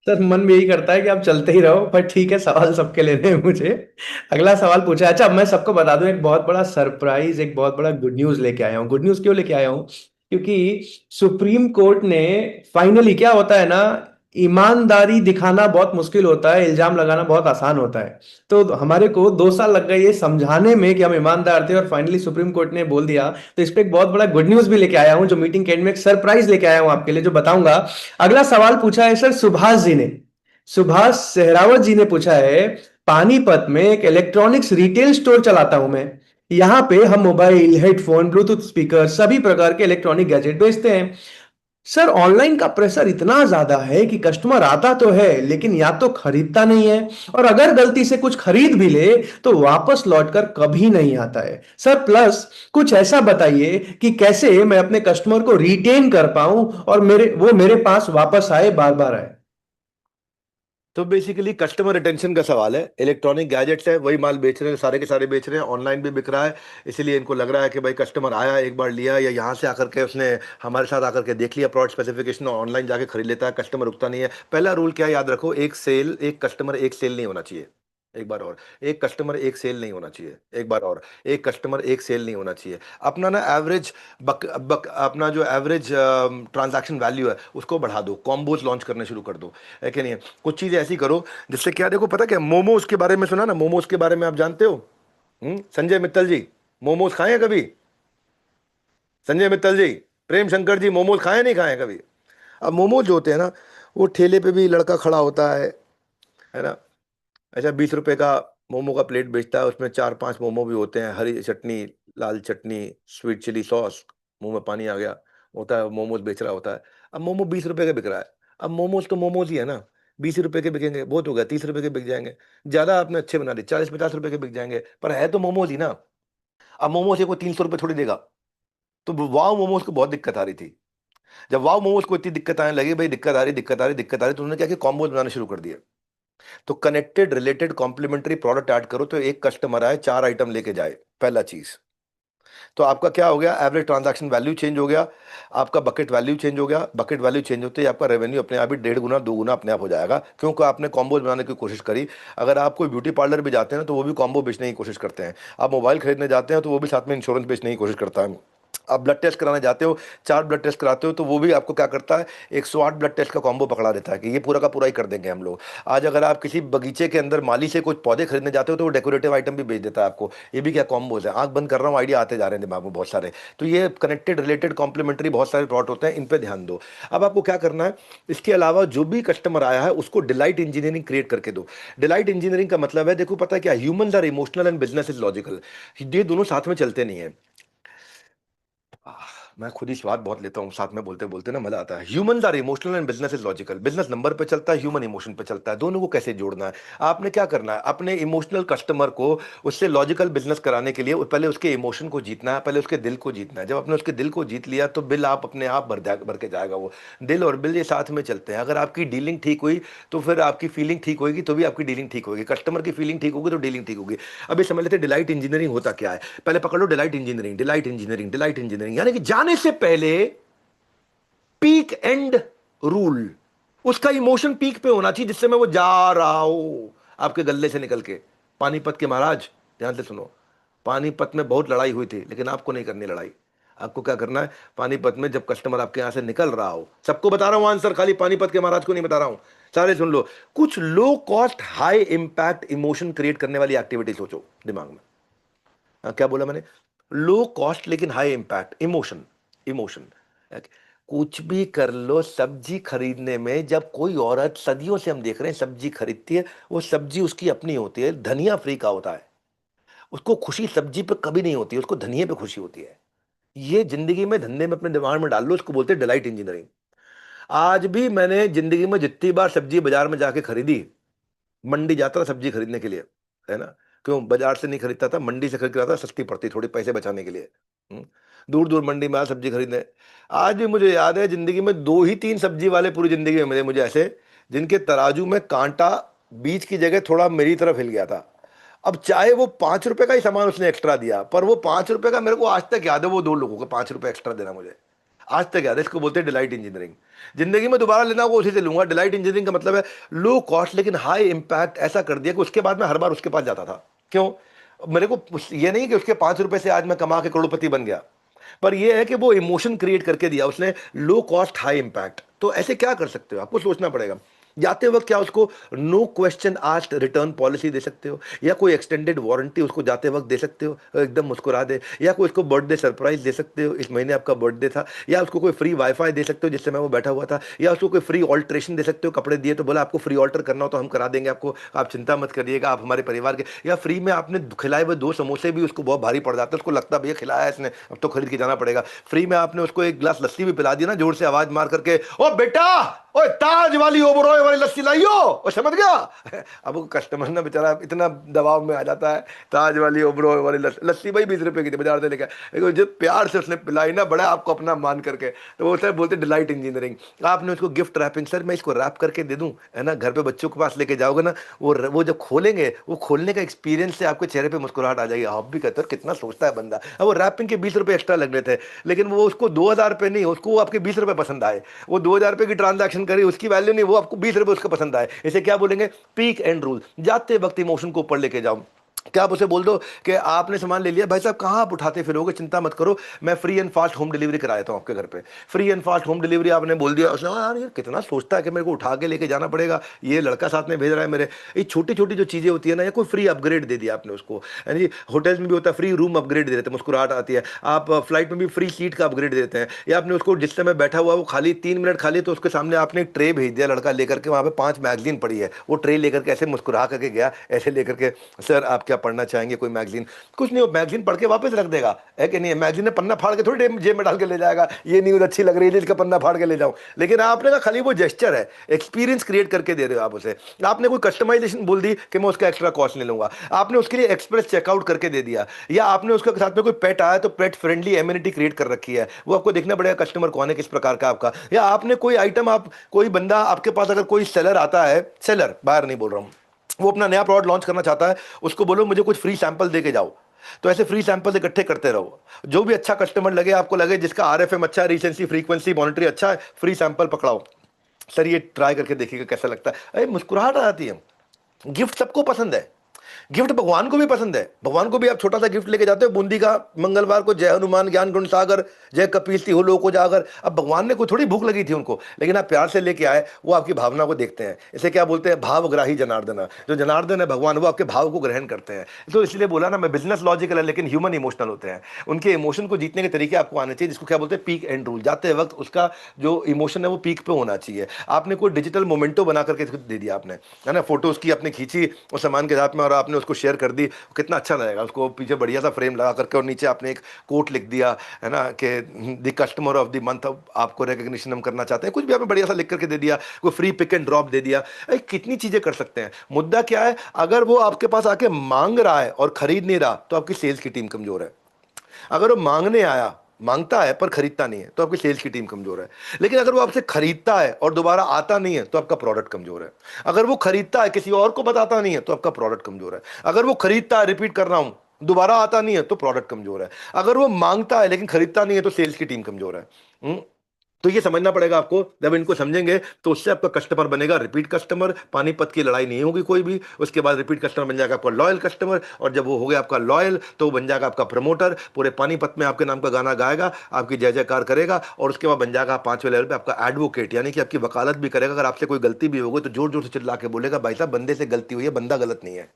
सर मन में यही करता है कि आप चलते ही रहो, पर ठीक है, सवाल सबके लेने हैं मुझे। अगला सवाल पूछा है। अच्छा, अब मैं सबको बता दूं, एक बहुत बड़ा सरप्राइज, एक बहुत बड़ा गुड न्यूज लेके आया हूँ। गुड न्यूज क्यों लेके आया हूँ? क्योंकि सुप्रीम कोर्ट ने फाइनली, क्या होता है ना, ईमानदारी दिखाना बहुत मुश्किल होता है, इल्जाम लगाना बहुत आसान होता है। तो हमारे को 2 साल लग गए ये समझाने में कि हम ईमानदार थे, और फाइनली सुप्रीम कोर्ट ने बोल दिया। तो इस पे एक बहुत बड़ा गुड न्यूज भी लेके आया हूं, जो मीटिंग के एंड में एक सरप्राइज लेके आया हूं आपके लिए, जो बताऊंगा। अगला सवाल पूछा है सर सुभाष जी ने, सुभाष सहरावत जी ने पूछा है, पानीपत में एक इलेक्ट्रॉनिक्स रिटेल स्टोर चलाता हूं मैं। यहां पे हम मोबाइल, हेडफोन, ब्लूटूथ स्पीकर, सभी प्रकार के इलेक्ट्रॉनिक गैजेट बेचते हैं। सर ऑनलाइन का प्रेशर इतना ज्यादा है कि कस्टमर आता तो है लेकिन या तो खरीदता नहीं है, और अगर गलती से कुछ खरीद भी ले तो वापस लौटकर कभी नहीं आता है। सर प्लस कुछ ऐसा बताइए कि कैसे मैं अपने कस्टमर को रिटेन कर पाऊं और वो मेरे पास वापस आए, बार बार आए। तो बेसिकली कस्टमर रिटेंशन का सवाल है। इलेक्ट्रॉनिक गैजेट्स है, वही माल बेच रहे हैं, सारे के सारे बेच रहे हैं, ऑनलाइन भी बिक रहा है। इसीलिए इनको लग रहा है कि भाई कस्टमर आया, एक बार लिया, या यहाँ से आकर के उसने हमारे साथ आकर के देख लिया प्रोडक्ट स्पेसिफिकेशन, ऑनलाइन जाके खरीद लेता है, कस्टमर रुकता नहीं है। पहला रूल क्या है, याद रखो, एक कस्टमर एक सेल नहीं होना चाहिए। एक बार और, एक कस्टमर एक सेल नहीं होना चाहिए। एक बार और, एक कस्टमर एक सेल नहीं होना चाहिए। अपना ना एवरेज अपना जो एवरेज ट्रांजैक्शन वैल्यू है उसको बढ़ा दो, कॉम्बोज लॉन्च करने शुरू कर दो, है कि नहीं है? कुछ चीज़ें ऐसी करो जिससे क्या, देखो पता क्या, मोमोज के बारे में सुना ना, मोमोज के बारे में आप जानते हो? संजय मित्तल जी, मोमोज खाए हैं कभी? संजय मित्तल जी, प्रेम शंकर जी, मोमोज खाए नहीं खाए कभी? अब मोमोज जो होते हैं ना, वो ठेले पे भी लड़का खड़ा होता है ना? अच्छा, 20 रुपए का मोमो का प्लेट बेचता है, उसमें 4-5 मोमो भी होते हैं, हरी चटनी, लाल चटनी, स्वीट चिली सॉस, मुंह में पानी आ गया होता है, मोमोज बेच रहा होता है। अब मोमो 20 रुपए का बिक रहा है। अब मोमोज तो मोमोज ही है ना, 20 रुपए के बिकेंगे, बहुत हो गया, 30 रुपए के बिक जाएंगे। ज्यादा आपने अच्छे बना दिए, 40-50 रुपए के बिक जाएंगे, पर है तो मोमोज ही ना। अब मोमोज से कोई 300 रुपए थोड़ी देगा। तो वाव मोमोज को बहुत दिक्कत आ रही थी। जब वाव मोमोज को इतनी दिक्कत आने लगी, भाई दिक्कत आ रही, दिक्कत आ रही, दिक्कत आ रही, तो उन्होंने क्या किया, कॉम्बोज बनाने शुरू कर दिए। तो connected, related, complementary product add करो तो एक कस्टमर आए 4 आइटम लेके जाए, पहला चीज। तो आपका क्या हो गया, एवरेज ट्रांजैक्शन वैल्यू चेंज हो गया, आपका बकेट वैल्यू चेंज हो गया। बकेट वैल्यू चेंज होते ही आपका रेवेन्यू अपने आप ही 1.5 गुना 2 गुना अपने आप हो जाएगा, क्योंकि आपने कॉम्बोज बनाने की कोशिश करी। अगर आप कोई ब्यूटी पार्लर भी जाते हैं ना तो वो भी कॉम्बो बेचने की कोशिश करते हैं। आप मोबाइल खरीदने जाते हैं तो वो भी साथ में इंश्योरेंस बेचने की कोशिश करता है। आप ब्लड टेस्ट कराने जाते हो, 4 ब्लड टेस्ट कराते हो, तो वो भी आपको क्या करता है, 108 ब्लड टेस्ट का कॉम्बो पकड़ा देता है कि ये पूरा का पूरा ही कर देंगे हम लोग। आज अगर आप किसी बगीचे के अंदर माली से कुछ पौधे खरीदने जाते हो तो वो डेकोरेटिव आइटम भी बेच देता है आपको। ये भी क्या कॉम्बोज है। आंख बंद कर रहा हूँ, आइडिया आते जा रहे हैं दिमाग में बहुत सारे। तो ये कनेक्टेड, रिलेटेड, कॉम्प्लीमेंट्री बहुत सारे प्लॉट होते हैं, इन पे ध्यान दो। अब आपको क्या करना है, इसके अलावा जो भी कस्टमर आया है उसको डिलाइट इंजीनियरिंग क्रिएट करके दो। डिलाइट इंजीनियरिंग का मतलब है, देखो पता है क्या, humans are emotional and business is logical. ये दोनों साथ में चलते नहीं है। मैं खुद ही स्वाद बहुत लेता हूँ साथ में बोलते बोलते ना, मजा आता है। Humans are emotional and business is logical. Business number पे चलता है, ह्यूमन इमोशन पे चलता है। दोनों को कैसे जोड़ना है, आपने क्या करना है, अपने इमोशनल कस्टमर को उससे लॉजिकल बिजनेस कराने के लिए पहले उसके इमोशन को जीतना है, पहले उसके दिल को जीतना है। जब आपने उसके दिल को जीत लिया तो बिल आप अपने आप भर के जाएगा। वो दिल और बिल ये साथ में चलते हैं। अगर आपकी डीलिंग ठीक हुई तो फिर आपकी फीलिंग ठीक होगी, तो भी आपकी डीलिंग ठीक होगी। कस्टमर की फीलिंग ठीक होगी तो डीलिंग ठीक होगी। अभी समझ लेते डिलाइट इंजीनियरिंग होता क्या है। पहले पकड़ लो delight engineering. Delight engineering, delight engineering यानी कि जाने से पहले पीक एंड रूल, उसका इमोशन पीक पे होना चाहिए जिससे मैं वो जा रहा हूं आपके गले से निकल के। पानीपत के महाराज ध्यान से सुनो, पानीपत में बहुत लड़ाई हुई थी, लेकिन आपको नहीं करनी लड़ाई। आपको क्या करना है, पानीपत में जब कस्टमर आपके यहां से निकल रहा हो, सबको बता रहा हूं आंसर, खाली पानीपत के महाराज को नहीं बता रहा हूं, सारे सुन लो। कुछ low cost high impact emotion create करने वाली एक्टिविटी सोचो दिमाग में। क्या बोला मैंने, लो कॉस्ट लेकिन हाई इंपैक्ट इमोशन। इमोशन कुछ भी कर लो। सब्जी खरीदने में जब कोई औरत, सदियों से हम देख रहे हैं, सब्जी खरीदती है, वो सब्जी उसकी अपनी होती है, धनिया फ्री का होता है, उसको खुशी सब्जी पे कभी नहीं होती है, उसको धनिया पे खुशी होती है। ये जिंदगी में, धंधे में, अपने दिमाग में डाल लो, उसको बोलते हैं डिलाइट इंजीनियरिंग। आज भी मैंने जिंदगी में जितनी बार सब्जी बाजार में जाके खरीदी, मंडी जाता था सब्जी खरीदने के लिए, है ना, क्यों बाजार से नहीं खरीदता था, मंडी से खरीद कर आता था, सस्ती पड़ती थोड़ी, पैसे बचाने के लिए। दूर दूर मंडी में सब्जी खरीदने। आज भी मुझे याद है, जिंदगी में 2 ही 3 सब्जी वाले पूरी जिंदगी में मिले मुझे ऐसे, जिनके तराजू में कांटा बीच की जगह थोड़ा मेरी तरफ हिल गया था। अब चाहे वो 5 रुपए का ही सामान उसने एक्स्ट्रा दिया, पर वो 5 रुपए का मेरे को आज तक याद है, वो 2 लोगों को 5 रुपए एक्स्ट्रा देना मुझे आज तक याद है। इसको बोलते हैं डिलाइट इंजीनियरिंग। जिंदगी में दोबारा लेना होगा उसी से लूंगा। डिलाइट इंजीनियरिंग का मतलब है लो कॉस्ट लेकिन हाई इंपैक्ट। ऐसा कर दिया कि उसके बाद मैं हर बार उसके पास जाता था। क्यों, मेरे को ये नहीं कि उसके 5 रुपए से आज मैं कमा के करोड़पति बन गया, पर यह है कि वो इमोशन क्रिएट करके दिया उसने, लो कॉस्ट हाई इंपैक्ट। तो ऐसे क्या कर सकते हो, आपको सोचना पड़ेगा। जाते वक्त क्या उसको no question asked return policy दे सकते हो, या कोई एक्सटेंडेड वारंटी उसको जाते वक्त दे सकते हो, एकदम मुस्कुरा दे, या कोई उसको बर्थडे सरप्राइज दे सकते हो, इस महीने आपका बर्थडे था, या उसको कोई फ्री वाईफाई दे सकते हो जिससे मैं वो बैठा हुआ था, या उसको कोई फ्री ऑल्ट्रेशन दे सकते हो, कपड़े दिए तो बोला आपको फ्री ऑल्टर करना हो तो हम करा देंगे आपको, आप चिंता मत करिएगा, आप हमारे परिवार के। या फ्री में आपने खिलाए हुए 2 समोसे भी उसको बहुत भारी पड़ जाते हैं, उसको लगता है भैया खिलाया है इसने, अब तो खरीद के जाना पड़ेगा। फ्री में आपने उसको 1 गिलास लस्सी भी पिला दिया ना, जोर से आवाज मार करके, ओ बेटा ओए ताज वाली ओबरॉय वाली लस्सी लाइयो, और समझ गया। अब वो कस्टमर ना बेचारा इतना दबाव में आ जाता है, ताज वाली ओबरॉय वाली लस्सी भाई 20 रुपए की थी, बाजार से लेकर, लेकिन जब प्यार से उसने पिलाई ना, बड़ा आपको अपना मान करके, तो वो सर बोलते डिलाइट इंजीनियरिंग। आपने उसको गिफ्ट रैपिंग, सर मैं इसको रैप करके दे दूं, है ना, घर पे बच्चों के पास लेके जाओगे ना, वो जब खोलेंगे, वो खोलने का एक्सपीरियंस से आपके चेहरे पे मुस्कुराहट आ जाएगी। आप भी कहते हो कितना सोचता है बंदा। अब वो रैपिंग के 20 रुपए एक्स्ट्रा लगने थे, लेकिन वो उसको 2000 रुपए नहीं, उसको आपके 20 रुपए पसंद आए। वो 2000 रुपए की ट्रांजैक्शन करी, उसकी वैल्यू नहीं, वो आपको 20 रुपए उसका पसंद आए। इसे क्या बोलेंगे, पीक एंड रूल। जाते वक्त इमोशन को ऊपर लेके जाओ। क्या आप उसे बोल दो कि आपने सामान ले लिया, भाई साहब कहाँ आप उठाते फिरोगे, चिंता मत करो, मैं free and fast home delivery करा देता हूँ आपके घर पे। Free and fast home delivery आपने बोल दिया, उसने यार ये कितना सोचता है कि मेरे को उठा के लेके जाना पड़ेगा, ये लड़का साथ में भेज रहा है मेरे। ये छोटी छोटी जो चीज़ें होती है ना, या कोई फ्री अपग्रेड दे दिया आपने उसको, यानी होटल्स में भी होता है फ्री रूम अपग्रेड दे देते हैं, मुस्कुराहट आती है। आप फ्लाइट में भी फ्री सीट का अपग्रेड देते हैं, या आपने उसको जिस समय बैठा हुआ वो खाली 3 मिनट खाली, तो उसके सामने आपने एक ट्रे भेज दिया, लड़का लेकर के, वहाँ पे 5 मैगजीन पड़ी है, वो ट्रे लेकर के ऐसे मुस्कुरा करके गया, ऐसे लेकर के, सर आप क्या पढ़ना चाहेंगे, कोई मैगजीन, कुछ नहीं, वो मैगजीन पढ़ के वापस रख देगा, है कि नहीं। मैगजीन में पन्ना फाड़ के थोड़ी जेब में डाल के ले जाएगा, ये न्यूज़ अच्छी लग रही है इसका पन्ना फाड़ के ले जाऊं। लेकिन आपने कहा खाली वो जेस्चर है, एक्सपीरियंस क्रिएट करके दे रहे हो आप उसे। आपने कोई कस्टमाइजेशन बोल दी कि मैं उसका एक्स्ट्रा कॉस्ट नहीं लूंगा, आपने उसके लिए एक्सप्रेस चेकआउट करके दे दिया, या आपने उसके साथ में कोई पेट आया तो पेट फ्रेंडली एम्यूनिटी क्रिएट कर रखी है, वो आपको देखना पड़ेगा कस्टमर कौन है, किस प्रकार का आपका। या आपने कोई आइटम, आप कोई बंदा आपके पास, अगर कोई सेलर आता है, सेलर बाहर नहीं बोल रहा हूं, वो अपना नया प्रोडक्ट लॉन्च करना चाहता है, उसको बोलो मुझे कुछ फ्री सैंपल दे के जाओ। तो ऐसे फ्री सैंपल इकट्ठे करते रहो, जो भी अच्छा कस्टमर लगे, आपको लगे जिसका आरएफएम अच्छा है, रीसेंसी फ्रीक्वेंसी मॉनिटरी अच्छा है, फ्री सैंपल पकड़ाओ, सर ये ट्राई करके देखिएगा कैसा लगता है। अरे मुस्कुराहट आ जाती है। गिफ्ट सबको पसंद है, गिफ्ट भगवान को भी पसंद है, भगवान को भी आप छोटा सा गिफ्ट लेके जाते हो बूंदी का, मंगलवार को जय हनुमान ज्ञान गुण सागर, जय कपीस तिहु लोको जागर। अब भगवान ने कोई थोड़ी भूख लगी थी उनको, लेकिन आप प्यार से लेके आए, वो आपकी भावना को देखते हैं। इसे क्या बोलते हैं, भावग्राही जनार्दन। जो जनार्दन है भगवान, वो आपके भाव को ग्रहण करते हैं। तो इसलिए बोला ना मैं, बिजनेस लॉजिकल है लेकिन ह्यूमन इमोशनल होते हैं। उनके इमोशन को जीतने के तरीके आपको आने चाहिए, जिसको क्या बोलते हैं, पीक एंड रूल। जाते वक्त उसका जो इमोशन है वो पीक पे होना चाहिए। आपने कोई डिजिटल मोमेंटो बना करके दे दिया आपने, है ना, फोटो उसकी आपने खींची उस सामान के साथ में और आपने उसको शेयर कर दी, कितना अच्छा लगेगा। उसको पीछे बढ़िया सा फ्रेम लगा करके और नीचे आपने एक कोट लिख दिया, है ना, कि the customer of the month, आपको रिकग्निशन हम करना चाहते हैं, कुछ भी आपने बढ़िया सा लिख करके दे दिया, कोई फ्री पिक एंड ड्रॉप दे दिया। कितनी चीजें कर सकते हैं। मुद्दा क्या है, अगर वो आपके पास आके मांग रहा है और खरीद नहीं रहा तो आपकी सेल्स की टीम कमजोर है। अगर वो मांगने आया, मांगता है पर खरीदता नहीं है, तो आपकी सेल्स की टीम कमजोर है। लेकिन अगर वो आपसे खरीदता है और दोबारा आता नहीं है तो आपका प्रोडक्ट कमजोर है। अगर वो खरीदता है, किसी और को बताता नहीं है, तो आपका प्रोडक्ट कमजोर है। अगर वो खरीदता है, रिपीट कर रहा हूं, दोबारा आता नहीं है, तो प्रोडक्ट कमजोर है। अगर वो मांगता है लेकिन खरीदता नहीं है, तो सेल्स की टीम कमजोर है। तो ये समझना पड़ेगा आपको। जब इनको समझेंगे तो उससे आपका कस्टमर बनेगा रिपीट कस्टमर। पानीपत की लड़ाई नहीं होगी कोई भी। उसके बाद रिपीट कस्टमर बन जाएगा आपका लॉयल कस्टमर, और जब वो हो गया आपका लॉयल तो वो बन जाएगा आपका प्रमोटर। पूरे पानीपत में आपके नाम का गाना गाएगा, आपकी जय जयकार करेगा, और उसके बाद बन जाएगा 5वें लेवल पे आपका एडवोकेट, यानी कि आपकी वकालत भी करेगा। अगर आपसे कोई गलती भी होगी तो जोर जोर से चिल्ला के बोलेगा, भाई साहब बंदे से गलती हुई है, बंदा गलत नहीं है।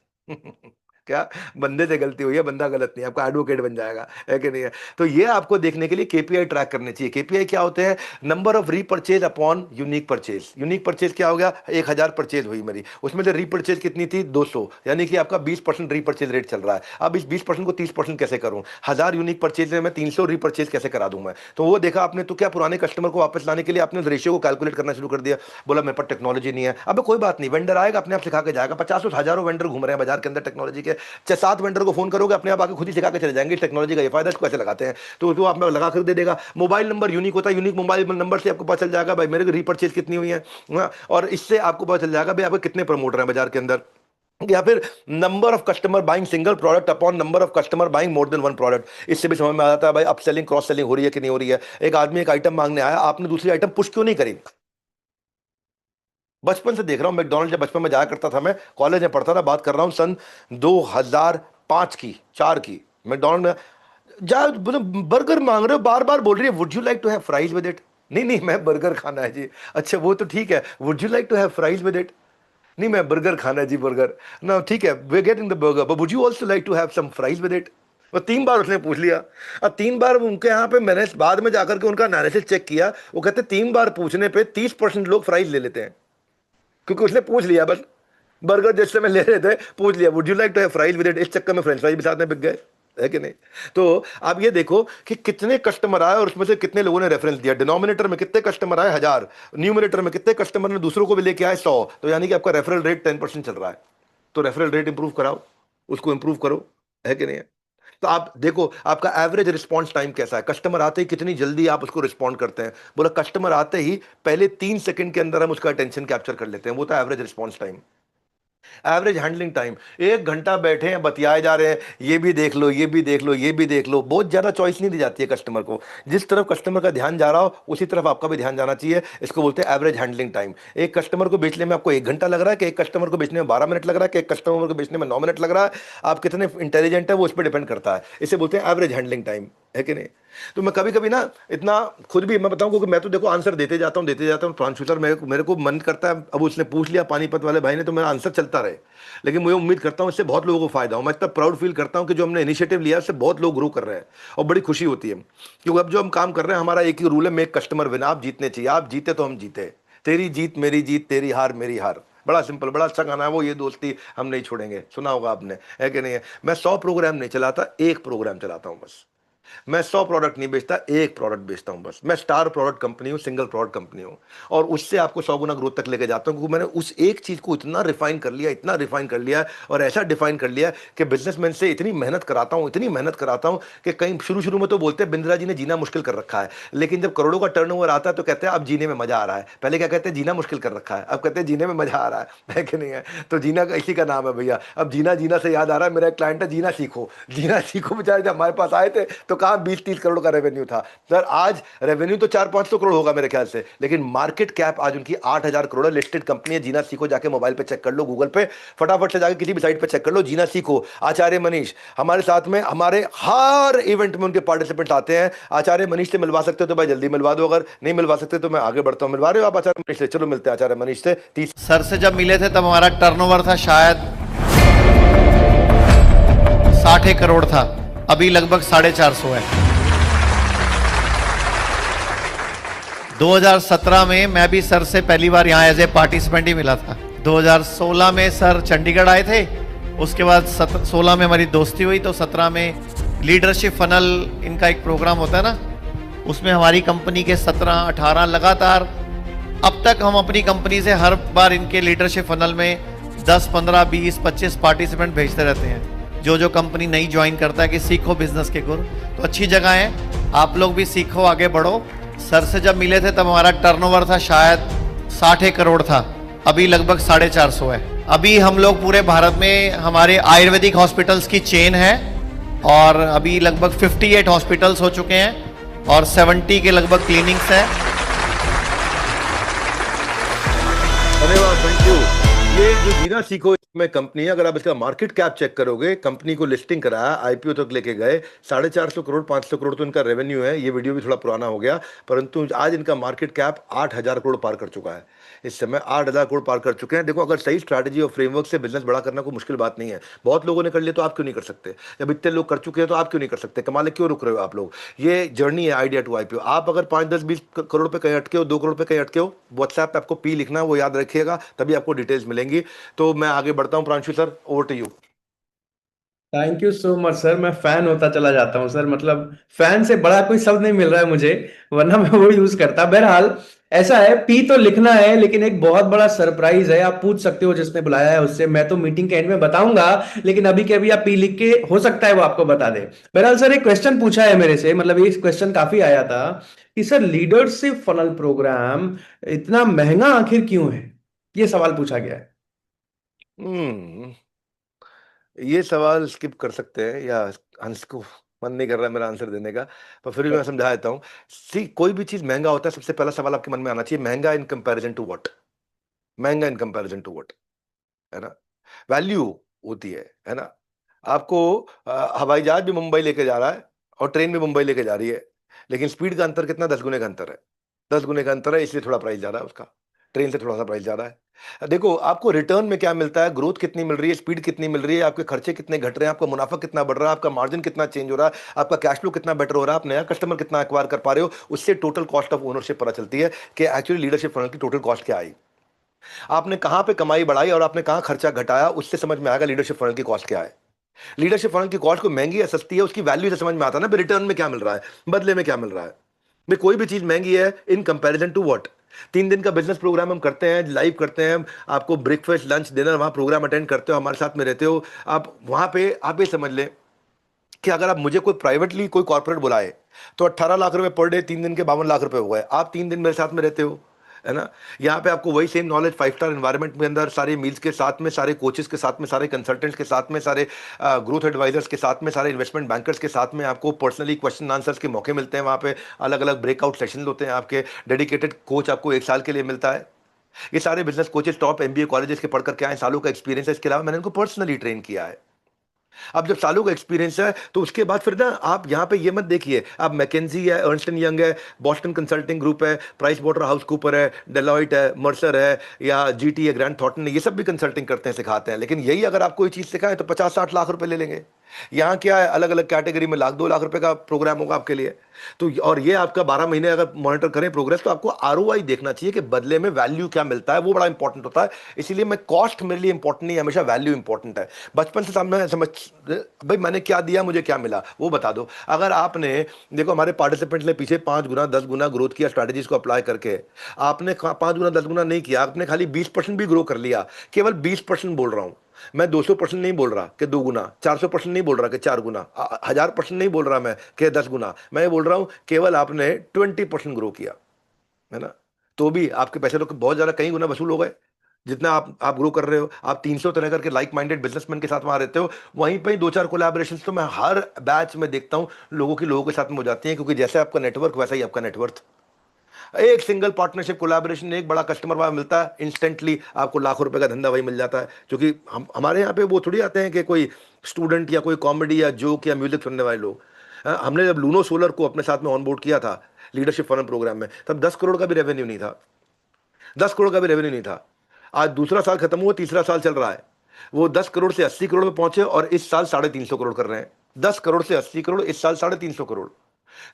क्या, बंदे से गलती हुई है, बंदा गलत नहीं है, आपका एडवोकेट बन जाएगा, है कि नहीं है। तो ये आपको देखने के लिए केपीआई ट्रैक करने चाहिए। केपीआई क्या होते हैं, number of repurchase upon unique purchase. Unique purchase क्या हो गया, 1000 परचेज हुई मेरी, उसमें से रीपर्चेज कितनी थी, 200, यानी कि आपका 20% रीपर्चेज रेट चल रहा है। अब इस 20% को 30% कैसे करूं, 1000 यूनिक परचेज में मैं 300 रीपर्चेज कैसे करा दूं मैं। तो वो देखा आपने, तो क्या पुराने कस्टमर को वापस लाने के लिए आपने रेशियो को कैलकुलेट करना शुरू कर दिया। बोला मेरे पास टेक्नोलॉजी नहीं है। अब कोई बात नहीं, वेंडर आएगा अपने आप सिखा के जाएगा। 50 हजारों वेंडर घूम रहे हैं बाजार के अंदर टेक्नोलॉजी के, 6-7 वेंडर को फोन करोगे अपने आप आके खुद ही सिखा के चले जाएंगे टेक्नोलॉजी का ये फायदा, इसको कैसे लगाते हैं, तो वो आप लगा कर दे देगा। मोबाइल नंबर यूनिक होता है, यूनिक मोबाइल नंबर से आपको पता चल जाएगा भाई मेरे को रीपर्चेज कितनी हुई है, हाँ, और इससे आपको पता चल जाएगा भाई आपके कितने प्रमोटर हैं बाजार के अंदर। या फिर number of customer buying single product upon number of customer buying more than one product. इससे भी समझ में आ जाता है भाई अप सेलिंग क्रॉस सेलिंग हो रही है कि नहीं हो रही है। एक आदमी एक आइटम मांगने आया, आपने दूसरी आइटम पुश क्यों नहीं करी। बचपन से देख रहा हूं मैकडॉनल्ड, जब बचपन में जाया करता था, मैं कॉलेज में पढ़ता था, बात कर रहा हूं सन 2005 की 4 की, मैकडॉनल्ड में जा बर्गर मांग रहे हो, बार बार बोल रही है would you like to have fries with it. नहीं नहीं मैं बर्गर खाना है जी। अच्छा वो तो ठीक है, would you like to have fries with it. नहीं मैं बर्गर खाना है जी, बर्गर ना, ठीक है we getting the burger but would you also like to have some fries with it. और 3 बार उसने पूछ लिया। अब 3 बार उनके यहाँ पे मैंने बाद में जाकर के उनका एनालिसिस चेक किया, वो कहते 3 बार पूछने पे 30% लोग फ्राइज ले लेते हैं, क्योंकि उसने पूछ लिया बस। बर्गर जिस समय ले रहे थे पूछ लिया would you like to have fries with it, इस चक्कर में फ्रेंच फ्राइज भी साथ में बिक गए, है कि नहीं। तो आप ये देखो कि कितने कस्टमर आए और उसमें से कितने लोगों ने रेफरेंस दिया। डिनोमिनेटर में कितने कस्टमर आए 1000, न्यूमिनेटर में कितने कस्टमर ने दूसरों को भी लेके आए 100, तो यानी कि आपका रेफरल रेट 10% चल रहा है। तो रेफरल रेट इंप्रूव कराओ, उसको इंप्रूव करो, है कि नहीं है। तो आप देखो आपका एवरेज रिस्पांस टाइम कैसा है, कस्टमर आते ही कितनी जल्दी आप उसको रिस्पॉन्ड करते हैं। बोला कस्टमर आते ही पहले 3 सेकंड के अंदर हम उसका अटेंशन कैप्चर कर लेते हैं, वो था average response time. Average handling time, 1 घंटा बैठे हैं बतियाए जा रहे हैं, ये भी देख लो ये भी देख लो ये भी देख लो, बहुत ज्यादा चॉइस नहीं दी जाती है कस्टमर को। जिस तरफ कस्टमर का ध्यान जा रहा हो उसी तरफ आपका भी ध्यान जाना चाहिए। इसको बोलते हैं एवरेज हैंडलिंग टाइम। एक कस्टमर को बेचने में आपको 1 घंटा लग रहा है कि एक कस्टमर को बेचने में 12 मिनट लग रहा है कि एक कस्टमर को बेचने में 9 मिनट लग रहा है, आप कितने इंटेलिजेंट है वो उस पर डिपेंड करता है। इसे बोलते हैं एवरेज हैंडलिंग टाइम, है कि नहीं। तो मैं कभी कभी ना इतना खुद भी मैं बताऊं, क्योंकि मैं तो देखो आंसर देते जाता हूं ट्रांसफ्यूजर, मेरे को मन करता है, अब उसने पूछ लिया पानीपत वाले भाई ने तो मेरा आंसर चलता रहे। लेकिन मुझे उम्मीद करता हूं इससे बहुत लोगों को फायदा हो। मैं इतना प्राउड फील करता हूं कि जो हमने इनिशिएटिव लिया उससे बहुत लोग ग्रो कर रहे हैं और बड़ी खुशी होती है। क्योंकि अब जो हम काम कर रहे हैं हमारा एक ही रूल है, मेक कस्टमर विन। आप जीतने चाहिए, आप जीते तो हम जीते। तेरी जीत मेरी जीत, तेरी हार मेरी हार। बड़ा सिंपल, बड़ा अच्छा गाना है वो, ये दोस्ती हम नहीं छोड़ेंगे, सुना होगा आपने, है कि नहीं है। मैं 100 प्रोग्राम नहीं चलाता, एक प्रोग्राम चलाता हूं बस। मैं 100 प्रोडक्ट नहीं बेचता, एक प्रोडक्ट बेचता हूं बस। मैं स्टार प्रोडक्ट कंपनी हूं, सिंगल प्रोडक्ट कंपनी हूं, और उससे आपको 100 गुना ग्रोथ तक लेके जाता हूं। क्योंकि मैंने उस एक चीज को इतना रिफाइन कर लिया, इतना रिफाइन कर लिया और ऐसा डिफाइन कर लिया कि बिजनेसमैन से इतनी मेहनत कराता हूं, इतनी मेहनत कराता हूं कि कहीं शुरू में तो बोलते हैं बिंद्रा जी ने जीना मुश्किल कर रखा है, लेकिन जब करोड़ों का टर्नओवर आता है तो कहते हैं अब जीने में मजा आ रहा है। पहले क्या कहते हैं, जीना मुश्किल कर रखा है, अब कहते हैं जीने में मजा आ रहा है कि नहीं है। तो जीना का इसी का नाम है भैया। अब जीना जीना से याद आ रहा है, मेरा एक क्लाइंट है, जीना सीखो, जीना सीखो। बेचारे जब हमारे पास आए थे तो कहाँ 20-30 करोड़ का रेवेन्यू था सर। आज रेवेन्यू तो 400-500 करोड़ होगा मेरे ख्याल से, लेकिन मार्केट कैप आज उनकी 8,000 करोड़ है। लिस्टेड कंपनी है। जीना सीखो, जाके मोबाइल पे चेक कर लो, गूगल पे फटाफट से जाके किसी भी साइट पे चेक कर लो, जीना सीखो। आचार्य मनीष हमारे साथ में, हमारे हर इवेंट में उनके पार्टिसिपेंट्स आते हैं। आचार्य मनीष से मिलवा सकते हो तो भाई जल्दी मिलवा दो, अगर नहीं मिलवा सकते तो मैं आगे बढ़ता हूँ। मिलवा रहे हो आप आचार्य मनीष से? चलो मिलते हैं आचार्य मनीष से। 30 सर से जब मिले थे तब हमारा टर्नओवर था शायद 60 करोड़ था, अभी लगभग 450 है। 2017 में मैं भी सर से पहली बार यहाँ एज ए पार्टिसिपेंट ही मिला था। 2016 में सर चंडीगढ़ आए थे, उसके बाद 16 में हमारी दोस्ती हुई, तो 17 में लीडरशिप फनल इनका एक प्रोग्राम होता है ना, उसमें हमारी कंपनी के 17-18 लगातार अब तक हम अपनी कंपनी से हर बार इनके लीडरशिप फनल में 10, 15, 20, 25 पार्टिसिपेंट भेजते रहते हैं। जो कंपनी नई ज्वाइन करता है कि सीखो बिजनेस के गुर, तो अच्छी जगह है, आप लोग भी सीखो, आगे बढ़ो। सर से जब मिले थे तब हमारा टर्नओवर था शायद 60 करोड़ था, अभी लगभग 450 है। अभी हम लोग पूरे भारत में हमारे आयुर्वेदिक हॉस्पिटल्स की चेन है और अभी लगभग 58 हॉस्पिटल्स हो चुके हैं और 70 के लगभग क्लिनिक्स है। धन्यवाद, थैंक यू। ये जो जीना सीखो में कंपनी है, अगर आप इसका मार्केट कैप चेक करोगे, कंपनी को लिस्टिंग कराया, आईपीओ तक लेके गए, 450 करोड़ 500 करोड़ तो इनका रेवेन्यू है। ये वीडियो भी थोड़ा पुराना हो गया, परंतु आज इनका मार्केट कैप 8,000 करोड़ पार कर चुका है। इस समय 8,000 करोड़ पार कर चुके हैं। देखो, अगर सही स्ट्रैटेजी और फ्रेमवर्क से बिजनेस बड़ा करना कोई मुश्किल बात नहीं है। बहुत लोगों ने कर लिया तो आप क्यों नहीं कर सकते? जब इतने लोग कर चुके हैं तो आप क्यों नहीं कर सकते? कमाल है, क्यों रुक रहे हो आप लोग? ये जर्नी है आइडिया टू आईपीओ। आप अगर 5, 10, 20 करोड़ पे कहीं अटके हो, 2 करोड़ पे कहीं अटके हो, व्हाट्सएप पे आपको पी लिखना, वो याद रखिएगा, तभी आपको डिटेल्स मिलेंगी। तो मैं आगे बढ़ता हूँ। Pranshu sir, over to you. Thank you so much sir. मैं फैन होता चला जाता हूँ सर, मतलब फैन से बड़ा कोई शब्द नहीं मिल रहा है मुझे, वरना मैं वो यूज करता। बहरहाल ऐसा है, पी तो लिखना है, लेकिन एक बहुत बड़ा सरप्राइज है। आप पूछ सकते हो जिसने बुलाया है उससे, मैं तो मीटिंग के एंड में बताऊंगा, लेकिन अभी के अभी आप पी लिख के, हो सकता है वो आपको बता दे। बहरहाल सर, एक क्वेश्चन पूछा है मेरे से, मतलब ये क्वेश्चन काफी आया था कि सर लीडरशिप फनल प्रोग्राम इतना महंगा आखिर क्यों है, ये सवाल पूछा गया है। ये सवाल स्किप कर सकते हैं, या हंस को मन नहीं कर रहा है मेरा आंसर देने का, पर फिर भी मैं समझा देता हूँ। सी, कोई भी चीज महंगा होता है, सबसे पहला सवाल आपके मन में आना चाहिए, महंगा इन कंपैरिजन टू व्हाट? महंगा इन कंपैरिजन टू व्हाट, है ना? वैल्यू होती है ना? आपको हवाई जहाज भी मुंबई लेके जा रहा है और ट्रेन भी मुंबई लेके जा रही है, लेकिन स्पीड का अंतर कितना? 10 गुने का अंतर है। 10 गुने का अंतर है, इसलिए थोड़ा प्राइस ज्यादा है उसका। ट्रेन से थोड़ा सा प्राइस ज्यादा है। देखो, आपको रिटर्न में क्या मिलता है, ग्रोथ कितनी मिल रही है, स्पीड कितनी मिल रही है, आपके खर्चे कितने घट रहे हैं, आपका मुनाफा कितना बढ़ रहा है, आपका मार्जिन कितना चेंज हो रहा है, आपका कैश फ्लो कितना बेटर हो रहा है, आप नया कस्टमर कितना एक्वायर कर पा रहे हो, उससे टोटल कॉस्ट ऑफ ओनरशिप पता चलती है कि एक्चुअली लीडरशिप फनल की टोटल कॉस्ट क्या आई। आपने कहां पे कमाई बढ़ाई और आपने कहां खर्चा घटाया, उससे समझ में आएगा लीडरशिप फनल की कॉस्ट क्या है। लीडरशिप फनल की कॉस्ट को महंगी या सस्ती है, उसकी वैल्यू से समझ में आता है ना, रिटर्न में क्या मिल रहा है, बदले में क्या मिल रहा है। भाई, कोई भी चीज महंगी है इन कंपैरिजन टू व्हाट? 3 दिन का बिजनेस प्रोग्राम हम करते हैं, लाइव करते हैं, आपको ब्रेकफास्ट लंच डिनर वहां प्रोग्राम अटेंड करते हो, हमारे साथ में रहते हो आप वहां पे। आप ये समझ लें कि अगर आप मुझे कोई प्राइवेटली कोई कॉर्पोरेट बुलाए तो 18 लाख रुपए पर डे, 3 दिन के 52 लाख रुपए हो गए। आप 3 दिन मेरे साथ में रहते हो, है ना? यहाँ पे आपको वही सेम नॉलेज 5 स्टार एनवायरनमेंट के अंदर, सारे मील्स के साथ में, सारे कोचेस के साथ में, सारे कंसल्टेंट्स के साथ में, सारे ग्रोथ एडवाइजर्स के साथ में, सारे इन्वेस्टमेंट बैंकर्स के साथ में आपको पर्सनली क्वेश्चन आंसर्स के मौके मिलते हैं। वहाँ पे अलग अलग ब्रेकआउट सेशन होते हैं, आपके डेडिकेटेड कोच आपको 1 साल के लिए मिलता है। ये सारे business coaches top MBA colleges के पढ़कर के आए, सालों का एक्सपीरियंस है। इसके अलावा मैंने इनको पर्सनली ट्रेन किया है। अब जब सालों का एक्सपीरियंस है तो उसके बाद फिर ना आप यहाँ पे ये मत देखिए आप मैकेंजी है, अर्नस्ट एंड यंग है, बॉस्टन कंसल्टिंग ग्रुप है, प्राइस वाटर हाउस कूपर है, डेलॉइट है, मर्सर है, या जीटी है, ग्रैंड थॉर्टन है, ये सब भी कंसल्टिंग करते हैं, सिखाते हैं। लेकिन यही अगर आप कोई चीज़ सिखाएं तो 50-60 लाख रुपए ले लेंगे। यहाँ क्या है, अलग अलग कैटेगरी में 1-2 लाख रुपए का प्रोग्राम होगा आपके लिए। तो और ये आपका 12 महीने अगर मॉनिटर करें प्रोग्रेस, तो आपको आरओआई देखना चाहिए कि बदले में वैल्यू क्या मिलता है, वो बड़ा इंपॉर्टेंट होता है। इसीलिए मैं कॉस्ट मेरे लिए इंपॉर्टेंट नहीं है, हमेशा वैल्यू इंपॉर्टेंट है। बचपन से सामने समझ, भाई मैंने क्या दिया, मुझे क्या मिला, वो बता दो। अगर आपने, देखो हमारे पार्टिसिपेंट्स ने पीछे 5 गुना 10 गुना ग्रोथ किया स्ट्रैटेजीज को अप्लाई करके, आपने 5 गुना 10 गुना नहीं किया, आपने खाली 20% भी ग्रो कर लिया। केवल 20% बोल रहा हूं मैं, 200% नहीं बोल रहा कि 2 गुना, 400% नहीं बोल रहा कि 4 गुना, 1000% नहीं बोल रहा मैं कि 10 गुना, मैं ये बोल रहा हूं केवल आपने 20% ग्रो किया, है ना? तो भी आपके पैसे तो बहुत ज्यादा, कई गुना वसूल हो गए। जितना आप ग्रो कर रहे हो, आप 300 तरह करके लाइक माइंडेड बिजनेसमैन के साथ वहां रहते हो, वहीं पे ही 2-4 कोलैबोरेशन तो मैं हर बैच में देखता हूं लोगों के साथ में हो जाती हैं, क्योंकि जैसे आपका नेटवर्क वैसा ही आपका नेटवर्थ। एक सिंगल पार्टनरशिप कोलैबोरेशन, एक बड़ा कस्टमर वहां मिलता है, इंस्टेंटली आपको लाखों रुपए का धंधा वही मिल जाता है। क्योंकि हमारे यहाँ पे वो थोड़ी आते हैं कि कोई स्टूडेंट या कोई कॉमेडी या जोक या म्यूजिक सुनने वाले लोग। हमने जब लूनो सोलर को अपने साथ में ऑनबोर्ड किया था लीडरशिप फनल प्रोग्राम में, तब 10 करोड़ का भी रेवेन्यू नहीं था। 10 करोड़ का भी रेवेन्यू नहीं था। आज दूसरा साल खत्म हुआ, तीसरा साल चल रहा है, वो 10 करोड़ से 80 करोड़ में पहुंचे और इस साल 350 करोड़ कर रहे हैं। 10 करोड़ से 80 करोड़, इस साल 350 करोड़,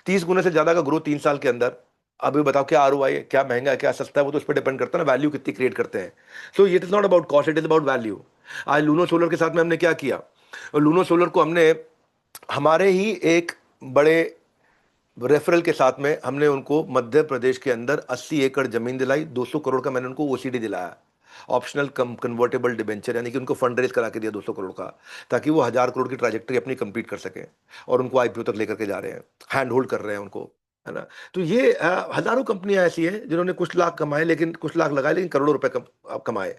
30 गुने से ज्यादा का ग्रोथ 3 साल के अंदर। अभी बताओ क्या आरओआई है, क्या महंगा है, क्या सस्ता है, वो तो उस पर डिपेंड करता है ना, वैल्यू कितनी क्रिएट करते हैं। So it is not about cost, it is about value. आज लूनो सोलर के साथ में हमने क्या किया, लूनो सोलर को हमने हमारे ही एक बड़े रेफरल के साथ में हमने उनको मध्य प्रदेश के अंदर 80 एकड़ जमीन दिलाई, 200 करोड़ का मैंने उनको ओसीडी दिलाया, ऑप्शनल कम कन्वर्टेबल डिबेंचर, यानी कि उनको फंड रेज करा के दिया 200 करोड़ का, ताकि वो 1000 करोड़ की ट्रैजेक्टरी अपनी कंप्लीट कर सकें, और उनको आईपीओ तक लेकर के जा रहे हैं, हैंड होल्ड कर रहे हैं उनको, है ना। तो ये हजारों कंपनियां ऐसी हैं जिन्होंने कुछ लाख कमाए, लेकिन कुछ लाख लगाए लेकिन करोड़ों रुपए कमाए।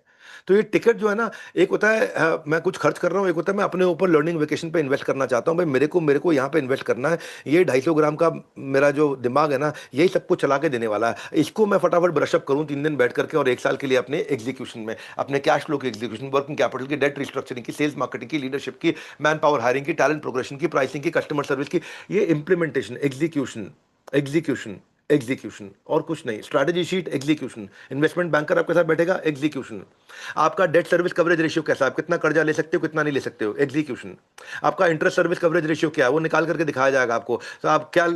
तो ये टिकट जो है ना, एक होता है मैं कुछ खर्च कर रहा हूँ, एक होता है मैं अपने ऊपर लर्निंग वेकेशन पे इन्वेस्ट करना चाहता हूँ। भाई मेरे को यहाँ पे इन्वेस्ट करना है, ये 250 ग्राम का मेरा जो दिमाग है ना, यही सबको चला के देने वाला है। इसको मैं फटाफट ब्रशअप करूँ 3 दिन बैठ करके, और 1 साल के लिए अपने एग्जीक्यूशन में, अपने कैश फ्लो की एग्जीक्यूशन, वर्किंग कैपिटल की, डेट रिस्ट्रक्चरिंग की, सेल्स मार्केटिंग की, लीडरशिप की, मैन पावर हायरिंग की, टैलेंट प्रोग्रेशन की, प्राइसिंग की, कस्टमर सर्विस की, ये इंप्लीमेंटेशन, एग्जीक्यूशन, एग्जीक्यूशन, एग्जीक्यूशन, और कुछ नहीं। Strategy sheet, execution. Investment banker आपके साथ बैठेगा, एग्जीक्यूशन। आपका डेट सर्विस कवरेज रेशियो कैसा है, आप कितना कर्जा ले सकते हो, कितना नहीं ले सकते हो, एग्जीक्यूशन। आपका इंटरेस्ट सर्विस कवरेज रेशियो क्या है, वो निकाल करके दिखाया जाएगा आपको, तो आप क्या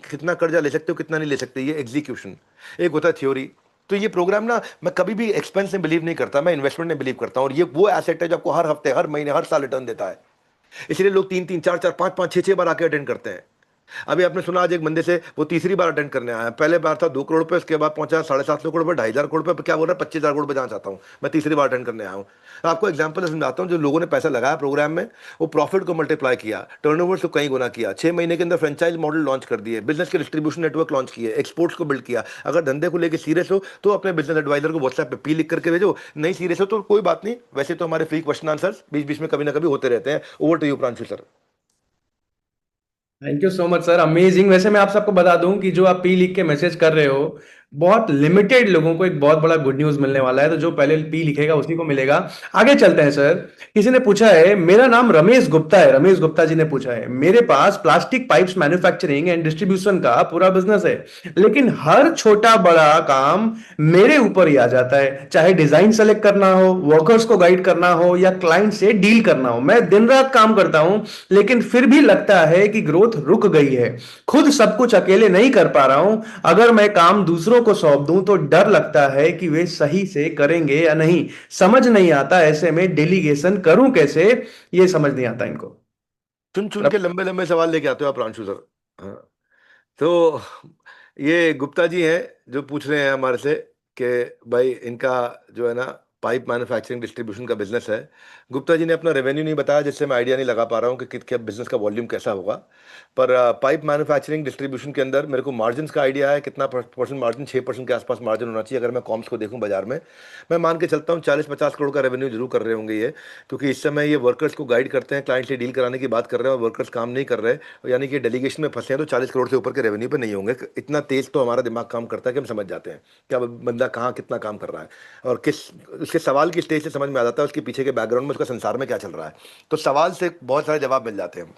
कितना कर्जा ले सकते हो, कितना नहीं ले सकते, ये एग्जीक्यूशन। एक होता है थ्योरी। तो ये प्रोग्राम ना, मैं कभी भी एक्सपेंस में बिलीव नहीं करता, मैं इन्वेस्टमेंट में बिलीव करता हूं, और ये वो एसेट है जो आपको हर हफ्ते, हर महीने, हर साल रिटर्न देता है। इसलिए लोग 3-3, 4-4, 5-5, 6-6 बार आके अटेंड करते हैं। अभी आपने सुना आज एक बंदे से, वो तीसरी बार अटेंड करने आया, पहले बार था 2 करोड़ पे, उसके बाद पहुंचा 750 करोड़ पे, 2,500 करोड़ पे, क्या बोल रहा है, 25,000 करोड़ पे जाना चाहता हूं, मैं तीसरी बार अटेंड करने आया हूं। तो आपको एग्जांपल समझाता हूं, जो लोगों ने पैसा लगाया प्रोग्राम में, वो प्रॉफिट को मल्टीप्लाई किया, टर्नओवर को कई गुना किया, 6 महीने के अंदर फ्रेंचाइज मॉडल लॉन्च कर दिए, बिजनेस के डिस्ट्रीब्यूशन नेटवर्क लॉन्च किए, एक्सपोर्ट्स को बिल्ड किया। अगर धंधे को लेकर सीरियस हो तो अपने बिजनेस एडवाइजर को व्हाट्सएप पे पी लिख करके भेजो, नहीं सीरियस हो तो कोई बात नहीं, वैसे तो हमारे फ्री क्वेश्चन आंसर बीच बीच में कभी ना कभी होते रहते हैं। Over to you Pranshu sir. Thank you so much sir, amazing. वैसे मैं आप सबको बता दूं कि जो आप पी लिख के मैसेज कर रहे हो, बहुत लिमिटेड लोगों को एक बहुत बड़ा गुड न्यूज मिलने वाला है, तो जो पहले पी लिखेगा उसी को मिलेगा। आगे चलते हैं सर। किसी ने पूछा है, मेरा नाम रमेश गुप्ता है, रमेश गुप्ता जी ने पूछा है, मेरे पास plastic pipes manufacturing and distribution का पूरा बिजनेस है, लेकिन हर छोटा बड़ा काम मेरे ऊपर ही आ जाता है, चाहे डिजाइन सेलेक्ट करना हो, वर्कर्स को गाइड करना हो, या क्लाइंट से डील करना हो। मैं दिन रात काम करता हूं, लेकिन फिर भी लगता है कि ग्रोथ रुक गई है, खुद सब कुछ अकेले नहीं कर पा रहा हूं। अगर मैं काम दूसरों को सौंप दूं तो डर लगता है कि वे सही से करेंगे या नहीं, समझ नहीं आता ऐसे में डेलीगेशन करूं कैसे, ये समझ नहीं आता इनको। चुन चुन के लंबे लंबे सवाल लेके आते हो आप प्रांशु सर। हाँ। तो ये गुप्ता जी हैं जो पूछ रहे हैं हमारे से कि भाई इनका जो है ना पाइप मैन्युफैक्चरिंग डिस्ट्रीब्यूशन का बिजनेस है। गुप्ता जी ने अपना रेवेन्यू नहीं बताया, जिससे मैं आइडिया नहीं लगा पा रहा हूँ कि क्या बिजनेस का वॉल्यूम कैसा होगा। पर पाइप मैन्युफैक्चरिंग डिस्ट्रीब्यूशन के अंदर मेरे को मार्जिन का आइडिया है, कितना परसेंट मार्जिन, 6% के आसपास मार्जिन होना चाहिए। अगर मैं कॉम्स को देखूं बाजार में, मैं मान के चलता हूँ 40-50 करोड़ का रेवेन्यू जरूर कर रहे होंगे ये, क्योंकि इस समय ये वर्कर्स को गाइड करते हैं, क्लाइंट से डील कराने की बात कर रहे हैं, और वर्कर्स काम नहीं कर रहे, यानी कि डेलीगेशन में फंसे हैं, तो 40 करोड़ से ऊपर के रेवेन्यू पे नहीं होंगे। इतना तेज तो हमारा दिमाग काम करता है कि हम समझ जाते हैं क्या बंदा कहाँ कितना काम कर रहा है, और किस उसके सवाल की स्टेज से समझ में आ जाता है उसके पीछे के बैकग्राउंड में, उसका संसार में क्या चल रहा है। तो सवाल से बहुत सारे जवाब मिल जाते हैं।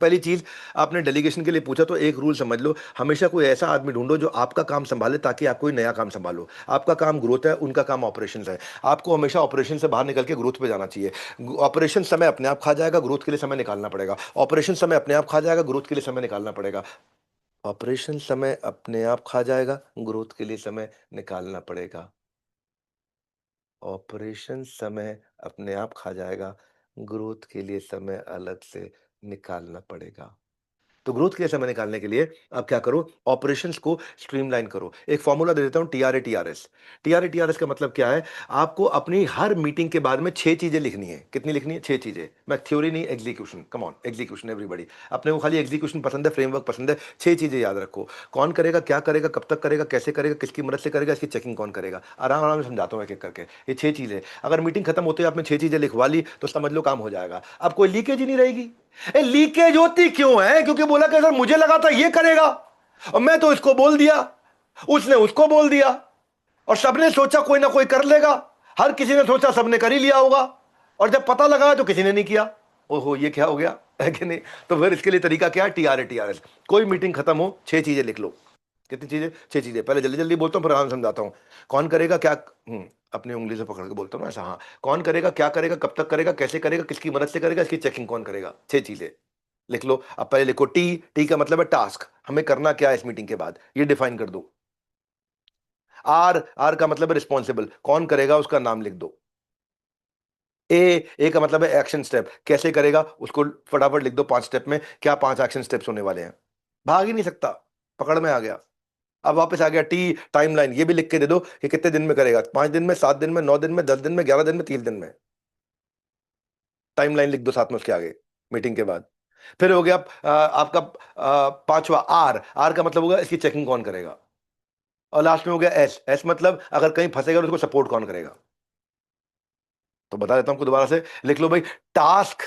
पहली चीज, आपने डेलीगेशन के लिए पूछा, तो एक रूल समझ लो, हमेशा कोई ऐसा आदमी ढूंढो जो आपका काम संभाले, ताकि आप कोई नया काम संभालो। आपका काम ग्रोथ है, उनका काम ऑपरेशन है। आपको हमेशा ऑपरेशन से बाहर निकल के ग्रोथ पे जाना चाहिए। ऑपरेशन समय अपने आप खा जाएगा, ग्रोथ के लिए समय निकालना पड़ेगा। ऑपरेशन समय अपने आप खा जाएगा, ग्रोथ के लिए समय निकालना पड़ेगा। ऑपरेशन समय अपने आप खा जाएगा, ग्रोथ के लिए समय निकालना पड़ेगा। ऑपरेशन समय अपने आप खा जाएगा, ग्रोथ के लिए समय अलग से निकालना पड़ेगा। तो ग्रोथ के समय निकालने के लिए आप क्या करो, ऑपरेशंस को स्ट्रीमलाइन करो। एक फॉर्मूला दे देता हूं, टीआरए टीआरएस। टीआरए टीआरएस का मतलब क्या है, आपको अपनी हर मीटिंग के बाद में 6 चीजें लिखनी है। कितनी लिखनी है? 6 चीजें। मैं थ्योरी नहीं, execution. Come on, execution everybody. अपने को खाली एग्जीक्यूशन पसंद है, फ्रेमवर्क पसंद है। 6 चीजें याद रखो। कौन करेगा, क्या करेगा, कब तक करेगा, कैसे करेगा, किसकी मदद से करेगा, इसकी चेकिंग कौन करेगा। आराम आराम से समझाता हूं एक एक करके। ये 6 चीजें, अगर मीटिंग खत्म होते ही आपने 6 चीजें लिखवा ली तो समझ लो काम हो जाएगा। अब कोई लीकेज ही नहीं रहेगी। लीकेज होती क्यों है? क्योंकि बोला कि सर मुझे लगा था ये करेगा और मैं तो इसको बोल दिया, उसने उसको बोल दिया, और सबने सोचा कोई ना कोई कर लेगा। हर किसी ने सोचा सबने कर ही लिया होगा, और जब पता लगा तो किसी ने नहीं किया। ओहो, ये क्या हो गया, है कि नहीं? तो फिर इसके लिए तरीका क्या है? TRE TRS. कोई मीटिंग खत्म हो, 6 चीजें लिख लो। कितनी चीजें? 6 चीजें। पहले जल्दी जल्दी बोलता हूं, फिर आराम समझाता हूं। कौन करेगा, क्या, अपनी उंगली से पकड़ के बोलता हूं ना ऐसा। हाँ, कौन करेगा, क्या करेगा, कब तक करेगा, कैसे करेगा, किसकी मदद से करेगा, इसकी चेकिंग कौन करेगा। 6 चीजें लिख लो। अब पहले लिखो टी। टी का मतलब है टास्क, हमें करना क्या है इस मीटिंग के बाद, ये डिफाइन कर दो। आर, आर का मतलब है रिस्पॉन्सिबल, कौन करेगा उसका नाम लिख दो। ए का मतलब है एक्शन स्टेप, कैसे करेगा उसको फटाफट लिख दो 5 स्टेप में। क्या 5 एक्शन स्टेप्स होने वाले हैं? भाग ही नहीं सकता, पकड़ में आ गया। अब वापस आ गया टी, टाइमलाइन। ये भी लिख के दे दो कि कितने दिन में करेगा, 5 दिन में, 7 दिन में, 9 दिन में, 10 दिन में, 11 दिन में, 30 दिन में। टाइमलाइन लिख दो साथ में उसके आगे, मीटिंग के बाद। फिर हो गया आपका पांचवा आर। आर का मतलब होगा इसकी चेकिंग कौन करेगा। और लास्ट में हो गया एस। एस मतलब अगर कहीं फंसेगा तो उसको सपोर्ट कौन करेगा। तो बता देता हूं आपको दोबारा से, लिख लो भाई। टास्क,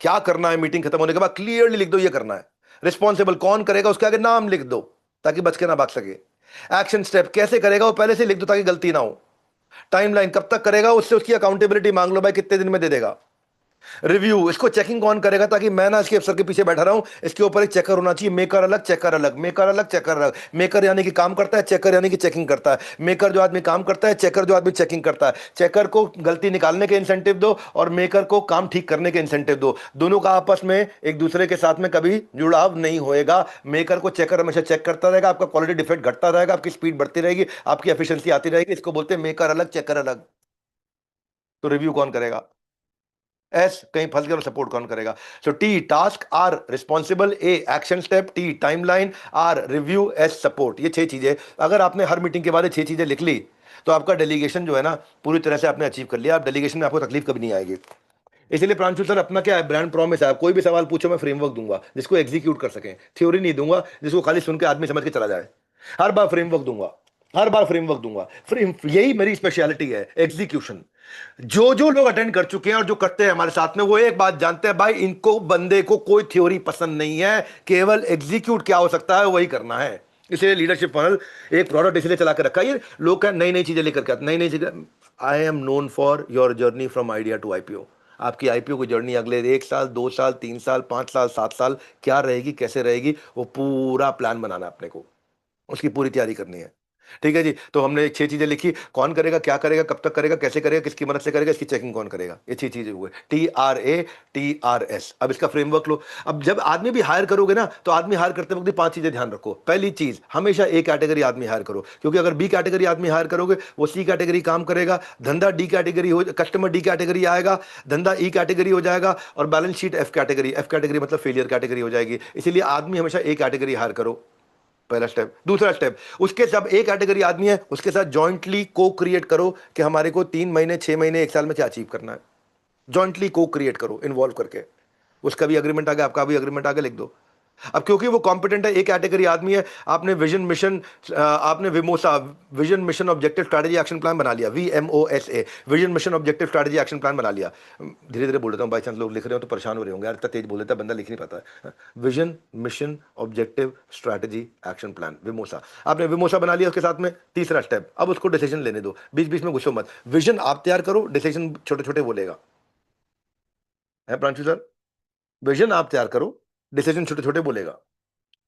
क्या करना है मीटिंग खत्म होने के बाद, क्लियरली लिख दो ये करना है। रिस्पॉन्सिबल, कौन करेगा उसके आगे नाम लिख दो ताकि बच के ना भाग सके। एक्शन स्टेप, कैसे करेगा वो पहले से लिख दो ताकि गलती ना हो। टाइमलाइन, कब तक करेगा उससे उसकी अकाउंटेबिलिटी मांग लो भाई, कितने दिन में दे देगा। रिव्यू, इसको चेकिंग कौन करेगा ताकि मैं ना इसके अफसर के पीछे बैठा रहा हूं। इसके ऊपर एक चेकर होना चाहिए। मेकर अलग, चेकर अलग, मेकर अलग, चेकर अलग। मेकर यानी कि काम करता है, चेकर यानी कि चेकिंग करता है। मेकर जो आदमी काम करता है, चेकर जो आदमी चेकिंग करता है। चेकर को गलती निकालने के इंसेंटिव दो और मेकर को काम ठीक करने के इंसेंटिव दो। दोनों का आपस में एक दूसरे के साथ में कभी जुड़ाव नहीं होएगा। मेकर को चेकर हमेशा चेक करता रहेगा, आपका क्वालिटी डिफेक्ट घटता रहेगा, आपकी स्पीड बढ़ती रहेगी, आपकी एफिशिएंसी आती रहेगी। इसको बोलते हैं मेकर अलग, चेकर अलग। तो रिव्यू कौन करेगा? एस, कहीं फंस गया तो सपोर्ट कौन करेगा। So T task, R responsible, A action step, T timeline, R review, S support. ये 6 चीजें अगर आपने हर मीटिंग के बाद 6 चीजें लिख ली तो आपका डेलीगेशन जो है ना पूरी तरह से आपने अचीव कर लिया। आप डेलीगेशन में आपको तकलीफ कभी नहीं आएगी। इसलिए प्रांशु सर, अपना क्या है ब्रांड प्रॉमिस है, आप कोई भी सवाल पूछो मैं फ्रेमवर्क दूंगा जिसको एग्जीक्यूट कर सकें। थ्योरी नहीं दूंगा जिसको खाली सुन के आदमी समझ के चला जाए। हर बार फ्रेमवर्क दूंगा, हर बार फ्रेमवर्क दूंगा। यही मेरी स्पेशलिटी है, एग्जीक्यूशन। जो लोग अटेंड कर चुके हैं और जो करते हैं हमारे साथ में, वो एक बात जानते हैं भाई, इनको बंदे को कोई थ्योरी पसंद नहीं है, केवल एग्जीक्यूट क्या हो सकता है वही करना है। इसलिए लीडरशिप फनल एक प्रोडक्ट इसलिए चला के रखा है। ये लोग क्या नई नई चीजें लेकर के आते, नई नई चीजें। I am known for your journey from idea to IPO. आपकी आईपीओ की जर्नी अगले 1 साल, 2 साल, 3 साल, 5 साल, 7 साल क्या रहेगी, कैसे रहेगी, वो पूरा प्लान बनाना है अपने को, उसकी पूरी तैयारी करनी है। ठीक है जी। तो हमने 6 चीजें लिखी, कौन करेगा, क्या करेगा, कब तक करेगा, कैसे करेगा, किसकी मदद से करेगा, इसकी चेकिंग कौन करेगा। ये 6 चीजें हुए, TRA TRS। अब इसका फ्रेमवर्क लो। अब जब आदमी भी हायर करोगे ना तो आदमी हायर करते वक्त 5 चीजें ध्यान रखो। पहली चीज, हमेशा A कैटेगरी आदमी हायर करो, क्योंकि अगर B कैटेगरी आदमी हायर करोगे वो C कैटेगरी काम करेगा, धंधा D कैटेगरी हो, कस्टमर D कैटेगरी आएगा, धंधा E कैटेगरी हो जाएगा, और balance sheet F category. F category मतलब फेलियर कैटेगरी हो जाएगी। इसीलिए आदमी हमेशा A कैटेगरी हायर करो, पहला स्टेप। दूसरा स्टेप, उसके सब एक कैटेगरी आदमी है उसके साथ जॉइंटली को क्रिएट करो कि हमारे को 3 महीने, 6 महीने, 1 साल में क्या अचीव करना है। जॉइंटली को क्रिएट करो, इन्वॉल्व करके। उसका भी अग्रीमेंट आ गया, आपका भी अग्रीमेंट आ गया, लिख दो। अब क्योंकि वो कॉम्पिटेंट है, एक कैटेगरी आदमी है, आपने विजन मिशन, आपने VMOSA, vision mission objective strategy action plan बना लिया, VMOSA, vision mission objective strategy action plan बना लिया। धीरे धीरे बोल देता हूँ, बाई चांस लोग लिख रहे हो तो परेशान हो रहे होंगे, यार इतना तेज बोल देता है बंदा, लिख नहीं पाता है। Vision mission objective strategy action plan, VMOSA. आपने विमोसा बना लिया, उसके साथ में तीसरा स्टेप, अब उसको डिसीजन लेने दो, बीच बीच में घुसो मत। विजन आप तैयार करो, डिसीजन छोटे छोटे बोलेगा, है प्रांशु सर। विजन आप तैयार करो, डिसीजन छोटे छोटे बोलेगा,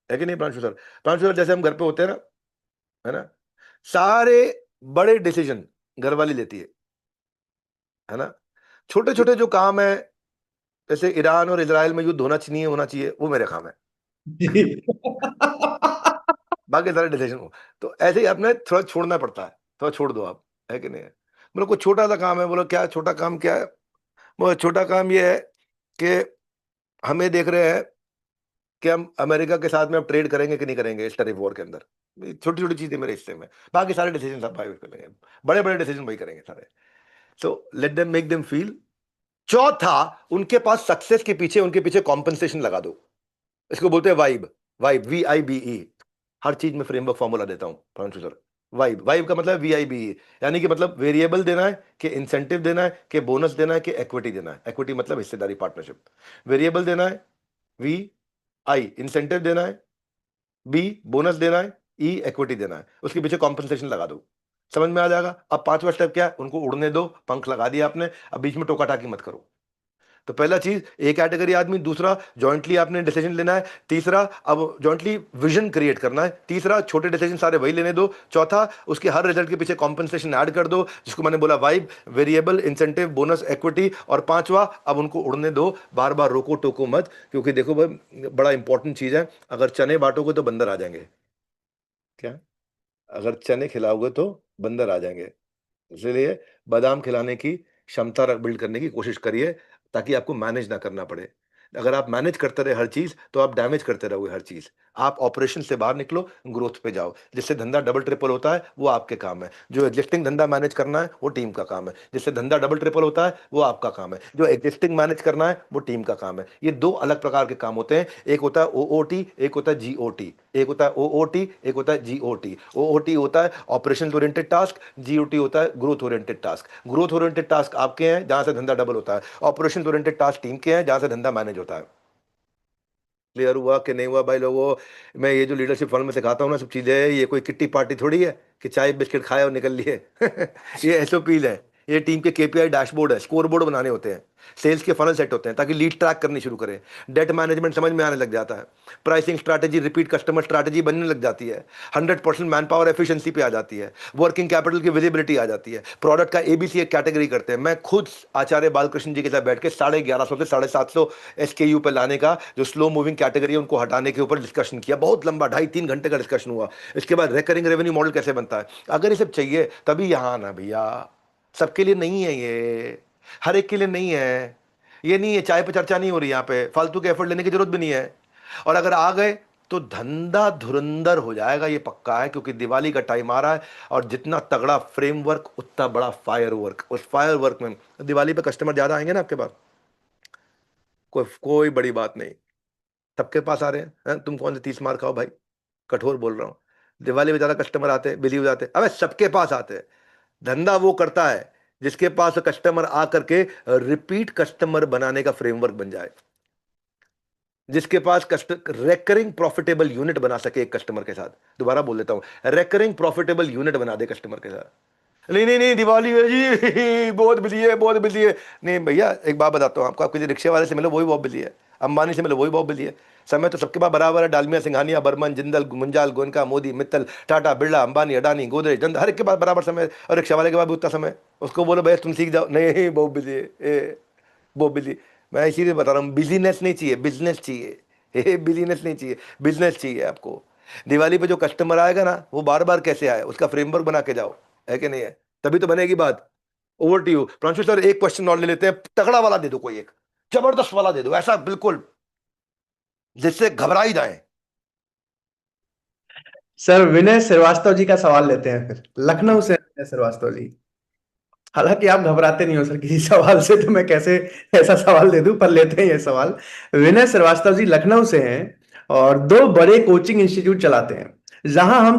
है कि नहीं प्रांशु सर। प्रांशु सर, जैसे हम घर पे होते हैं ना, है ना, सारे बड़े डिसीजन घर वाली लेती है ना। छोटे छोटे जो काम है, जैसे ईरान और इजराइल में युद्ध होना चाहिए, वो मेरे काम है। बाकी सारे डिसीजन हो। तो ऐसे ही अपने थोड़ा छोड़ना पड़ता है, थोड़ा छोड़ दो आप, है कि नहीं है। बोलो कोई छोटा सा काम है, बोलो क्या छोटा काम, क्या है। वो छोटा काम ये है कि हमें देख रहे हैं कि हम अमेरिका के साथ में अब ट्रेड करेंगे कि नहीं करेंगे इस टैरिफ वॉर के अंदर। छोटी छोटी चीजें मेरे हिस्से में, बाकी सारे डिसीजन आप भाई करेंगे, बड़े बड़े डिसीजन वही करेंगे सारे। So let them, make them feel. चौथा, उनके पास सक्सेस के पीछे, उनके पीछे कॉम्पनसेशन लगा दो। इसको बोलते हैं वाइब। Vibe, VIBE। हर चीज में फ्रेमवर्क फॉर्मूला देता हूं प्रांशु सर। वाइब, वाइब का मतलब VIBE, यानी कि मतलब वेरिएबल देना है कि इंसेंटिव देना है कि बोनस देना है कि इक्विटी देना है। इक्विटी मतलब हिस्सेदारी, पार्टनरशिप। वेरिएबल देना है, VI इंसेंटिव देना है, B बोनस देना है, E इक्विटी देना है। उसके पीछे कॉम्पनसेशन लगा दो, समझ में आ जाएगा। अब पांचवा स्टेप क्या है, उनको उड़ने दो, पंख लगा दिया आपने, अब बीच में टोका टाकी मत करो। तो पहला चीज ए कैटेगरी आदमी, दूसरा जॉइंटली आपने डिसीजन लेना है, तीसरा अब जॉइंटली विजन क्रिएट करना है, तीसरा छोटे डिसीजन सारे वही लेने दो, चौथा उसके हर रिजल्ट के पीछे कॉम्पनसेशन ऐड कर दो, जिसको मैंने बोला vibe, variable, incentive, bonus, equity, और पांचवा अब उनको उड़ने दो, बार बार रोको टोको मत, क्योंकि देखो भाई बड़ा इंपॉर्टेंट चीज है, अगर चने बांटोगे तो बंदर आ जाएंगे। क्या? अगर चने खिलाओगे तो बंदर आ जाएंगे। इसलिए बादाम खिलाने की क्षमता बिल्ड करने की कोशिश करिए, ताकि आपको मैनेज ना करना पड़े। अगर आप मैनेज करते रहे हर चीज, तो आप डैमेज करते रहोगे हर चीज। आप ऑपरेशन से बाहर निकलो, ग्रोथ पे जाओ, जिससे धंधा डबल ट्रिपल होता है वो आपके काम है। जो एग्जिस्टिंग धंधा मैनेज करना है वो टीम का काम है, जिससे धंधा डबल ट्रिपल होता है वो आपका काम है। जो एग्जिस्टिंग मैनेज करना है वो टीम का काम है। ये दो अलग प्रकार के काम होते हैं, एक होता है OOT, एक होता है GOT। एक होता है OOT, एक होता है GOT। OOT होता है ऑपरेशन ओरिएंटेड टास्क, GOT होता है growth oriented task. Growth oriented task आपके हैं जहां से धंधा डबल होता है, ऑपरेशन ओरिएंटेड टास्क टीम के हैं जहां से धंधा मैनेज होता है। क्लियर हुआ कि नहीं हुआ भाई लोगों? मैं ये जो लीडरशिप फॉर्म में सिखाता हूँ ना सब चीजें, ये कोई किट्टी पार्टी थोड़ी है कि चाय बिस्किट खाए और निकल लिए। ये SOPs है, ये टीम के KPI डैशबोर्ड है, स्कोर बोर्ड बनाने होते हैं, सेल्स के फनल सेट होते हैं ताकि लीड ट्रैक करनी शुरू करें, डेट मैनेजमेंट समझ में आने लग जाता है, pricing strategy, repeat customer strategy बनने लग जाती है, 100% मैन पावर एफिशिएंसी पे आ जाती है, वर्किंग कैपिटल की विजिबिलिटी आ जाती है, प्रोडक्ट का ABC एक कैटेगरी करते हैं। मैं खुद आचार्य बालकृष्ण जी के साथ बैठ के 1150 से 750 SKU पे लाने का, जो स्लो मूविंग कैटेगरी है उनको हटाने के ऊपर डिस्कशन किया, बहुत लंबा 2.5-3 घंटे का डिस्कशन हुआ। इसके बाद रिकरिंग रेवेन्यू मॉडल कैसे बनता है। अगर ये सब चाहिए तभी यहां आना भैया, सबके लिए नहीं है ये, हर एक के लिए नहीं है। ये नहीं है, चाय पे चर्चा नहीं हो रही यहाँ पे, फालतू के एफर्ट लेने की जरूरत भी नहीं है। और अगर आ गए तो धंधा धुरंधर हो जाएगा, ये पक्का है, क्योंकि दिवाली का टाइम आ रहा है, और जितना तगड़ा फ्रेमवर्क उतना बड़ा फायरवर्क। उस फायरवर्क में दिवाली पे कस्टमर ज्यादा आएंगे ना आपके पास, कोई बड़ी बात नहीं, सबके पास आ रहे हैं। तुम कौन से 30 मार खाओ भाई, कठोर बोल रहा हूं। दिवाली में ज्यादा कस्टमर आते हैं, बिली हो जाते हैं, अबे सबके पास आते हैं। धंधा वो करता है जिसके पास कस्टमर आकर के रिपीट कस्टमर बनाने का फ्रेमवर्क बन जाए, जिसके पास रेकरिंग प्रॉफिटेबल यूनिट बना सके एक कस्टमर के साथ। दोबारा बोल देता हूं, रेकरिंग प्रॉफिटेबल यूनिट बना दे कस्टमर के साथ। नहीं नहीं नहीं, दिवाली है जी, बहुत बिजी है, बहुत बिजी है। नहीं भैया, एक बात बताता हूं आपको, आप किसी रिक्शे वाले से मिलो वही बहुत बिजी है, अंबानी से मिलो वही बहुत बिजी है। समय तो सबके पास बराबर है, डालमिया, सिंघानिया, बर्मन, जिंदल, मुंजाल, गोयनका, मोदी, मित्तल, टाटा, बिरला, अंबानी, अडानी, गोदरेज, हर एक के पास बराबर समय, और रिक्शा वाले के पास भी उतना समय। उसको बोलो भैया तुम सीख जाओ, नहीं बहुत बिजी है, बहुत बिजी। मैं इसीलिए बता रहा हूँ, बिजीनेस नहीं चाहिए, बिजनेस चाहिए। बिजीनेस नहीं चाहिए, बिजनेस चाहिए आपको। दिवाली पे जो कस्टमर आएगा ना, वो बार बार कैसे आए, उसका फ्रेमवर्क बना के जाओ, है कि नहीं है? तभी तो बनेगी बात। Over to you Pranshu sir, एक क्वेश्चन और ले लेते हैं, तगड़ा वाला दे दो, कोई एक जबरदस्त वाला दे दो, ऐसा बिल्कुल जिससे घबरा ही जाए। सर विनय श्रीवास्तव जी का सवाल लेते हैं फिर, लखनऊ से विनय श्रीवास्तव जी। हालांकि आप घबराते नहीं हो सर किसी सवाल से, तो मैं कैसे ऐसा सवाल दे दूं, पर लेते हैं ये सवाल। विनय श्रीवास्तव जी लखनऊ से हैं और दो बड़े कोचिंग इंस्टीट्यूट चलाते हैं, जहां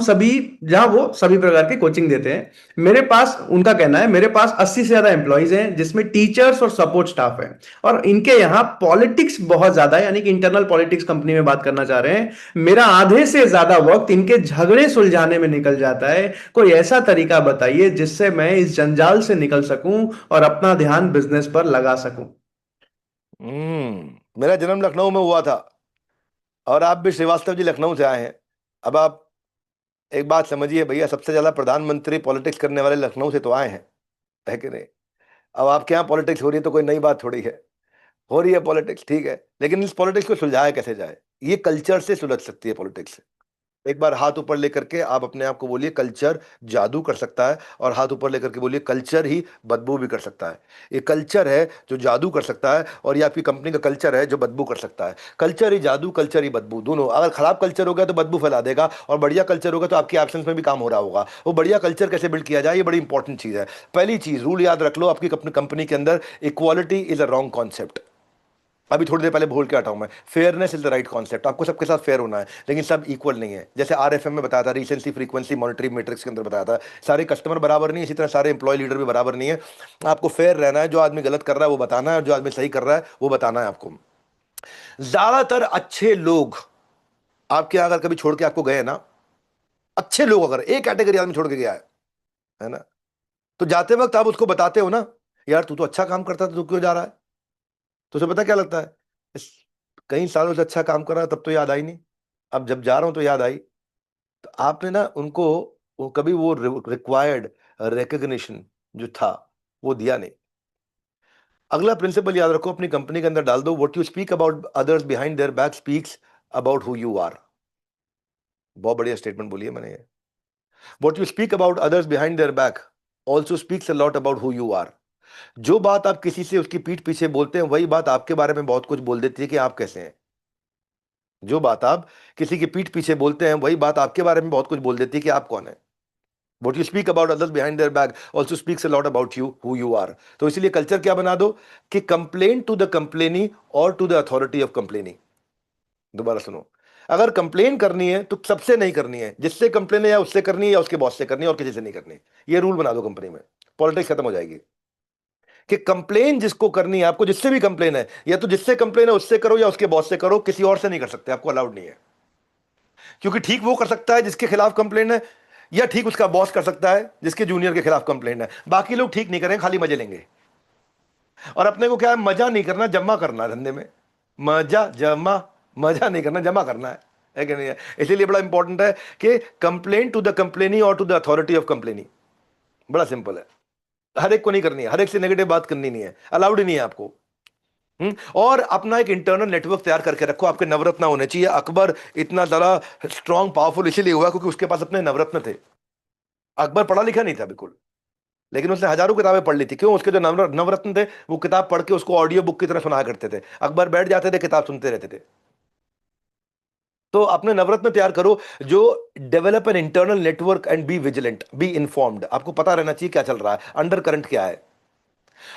वो सभी प्रकार की कोचिंग देते हैं। मेरे पास, उनका कहना है, मेरे पास 80 से ज्यादा एम्प्लॉइज हैं, जिसमें टीचर्स और सपोर्ट स्टाफ है, और इनके यहाँ पॉलिटिक्स बहुत ज्यादा है, यानी कि इंटरनल पॉलिटिक्स कंपनी में बात करना चाह रहे हैं। मेरा आधे से ज्यादा वक्त इनके झगड़े सुलझाने में निकल जाता है। कोई ऐसा तरीका बताइए जिससे मैं इस जंजाल से निकल सकूं और अपना ध्यान बिजनेस पर लगा सकूं। मेरा जन्म लखनऊ में हुआ था, और आप भी श्रीवास्तव जी लखनऊ से आए हैं। अब आप एक बात समझिए भैया, सबसे ज्यादा प्रधानमंत्री पॉलिटिक्स करने वाले लखनऊ से तो आए हैं, है कि नहीं? अब आपके यहाँ पॉलिटिक्स हो रही है तो कोई नई बात थोड़ी है, हो रही है पॉलिटिक्स, ठीक है, लेकिन इस पॉलिटिक्स को सुलझाया कैसे जाए? ये कल्चर से सुलझ सकती है पॉलिटिक्स। एक बार हाथ ऊपर लेकर के आप अपने आप को बोलिए कल्चर जादू कर सकता है, और हाथ ऊपर लेकर के बोलिए कल्चर ही बदबू भी कर सकता है। ये कल्चर है जो जादू कर सकता है, और ये आपकी कंपनी का कल्चर है जो बदबू कर सकता है। कल्चर ही जादू, कल्चर ही बदबू, दोनों। अगर खराब कल्चर होगा तो बदबू फैला देगा, और बढ़िया कल्चर होगा तो आपकी एब्सेंस में भी काम हो रहा होगा। वो बढ़िया कल्चर कैसे बिल्ड किया जाए, ये बड़ी इंपॉर्टेंट चीज है। पहली चीज रूल याद रख लो, आपकी कंपनी के अंदर equality is a wrong concept. अभी थोड़ी देर पहले बोल के हटा हूं मैं, fairness is the right concept. आपको सबके साथ फेयर होना है, लेकिन सब इक्वल नहीं है। जैसे आरएफएम में बताया था, रिसेंसी फ्रीक्वेंसी मॉनिटरी मैट्रिक्स के अंदर बताया था, सारे कस्टमर बराबर नहीं है, इसी तरह सारे एम्प्लॉय लीडर भी बराबर नहीं है। आपको फेयर रहना है, जो आदमी गलत कर रहा है वो बताना है, और जो आदमी सही कर रहा है वो बताना है आपको। ज्यादातर अच्छे लोग आपके अगर कभी छोड़ के आपको गए ना, अच्छे लोग अगर एक कैटेगरी आदमी छोड़ के गया है ना, तो जाते वक्त आप उसको बताते हो ना, यार तू तो अच्छा काम करता था, तू क्यों जा रहा है? तो उसे पता क्या लगता है, इस कई सालों से अच्छा काम कर रहा है, तब तो याद आई नहीं, अब जब जा रहा हूं तो याद आई। तो आपने ना उनको कभी वो रिक्वायर्ड रिकग्निशन जो था वो दिया नहीं। अगला प्रिंसिपल याद रखो, अपनी कंपनी के अंदर डाल दो, what you speak about others behind their back speaks about who you are. बहुत बढ़िया स्टेटमेंट बोली है मैंने ये। What you speak about others behind their back also speaks a lot about who you are. जो बात आप किसी से उसकी पीठ पीछे बोलते हैं, वही बात आपके बारे में बहुत कुछ बोल देती है कि आप कैसे हैं। जो बात आप किसी की पीठ पीछे बोलते हैं, वही बात आपके बारे में बहुत कुछ बोल देती है कि आप कौन है। What you speak about others behind their back also speaks a lot about you, who you are. तो इसीलिए कल्चर क्या बना दो कि कंप्लेन टू द कंप्लेनी और to the authority of complaining. दोबारा सुनो, अगर कंप्लेन करनी है तो सबसे नहीं करनी है, जिससे कंप्लेन है या उससे करनी है या उसके बॉस से करनी है, और किसी से नहीं करनी। ये रूल बना दो कंपनी में, पॉलिटिक्स खत्म हो जाएगी। कि कंप्लेन जिसको करनी है, आपको जिससे भी कंप्लेन है, या तो जिससे कंप्लेन है उससे करो या उसके बॉस से करो, किसी और से नहीं कर सकते, आपको अलाउड नहीं है। क्योंकि ठीक वो कर सकता है जिसके खिलाफ कंप्लेन है, या ठीक उसका बॉस कर सकता है जिसके जूनियर के खिलाफ कंप्लेन है। बाकी लोग ठीक नहीं करेंगे, खाली मजे लेंगे। और अपने को क्या है, मजा नहीं करना, जमा करना है धंधे में। मजा जमा, मजा नहीं करना, जमा करना है कि नहीं है? इसीलिए बड़ा इंपॉर्टेंट है कि कंप्लेन टू द कंप्लेनी और टू द अथॉरिटी ऑफ कंप्लेनी। बड़ा सिंपल है, हर एक को नहीं करनी है, हर एक से नेगेटिव बात करनी नहीं है, अलाउड ही नहीं है आपको। और अपना एक इंटरनल नेटवर्क तैयार करके रखो। आपके नवरत्न होने चाहिए। अकबर इतना ज्यादा स्ट्रांग पावरफुल इसीलिए हुआ क्योंकि उसके पास अपने नवरत्न थे। अकबर पढ़ा लिखा नहीं था बिल्कुल, लेकिन उसने हजारों किताबें पढ़ ली थी। क्यों? उसके जो नवरत्न थे वो किताब पढ़ के उसको ऑडियो बुक की तरह सुनाया करते थे। अकबर बैठ जाते थे, किताब सुनते रहते थे। तो अपने नवरत्न तैयार करो जो develop an internal network and be vigilant, be informed. आपको पता रहना चाहिए क्या चल रहा है, अंडर करंट क्या है,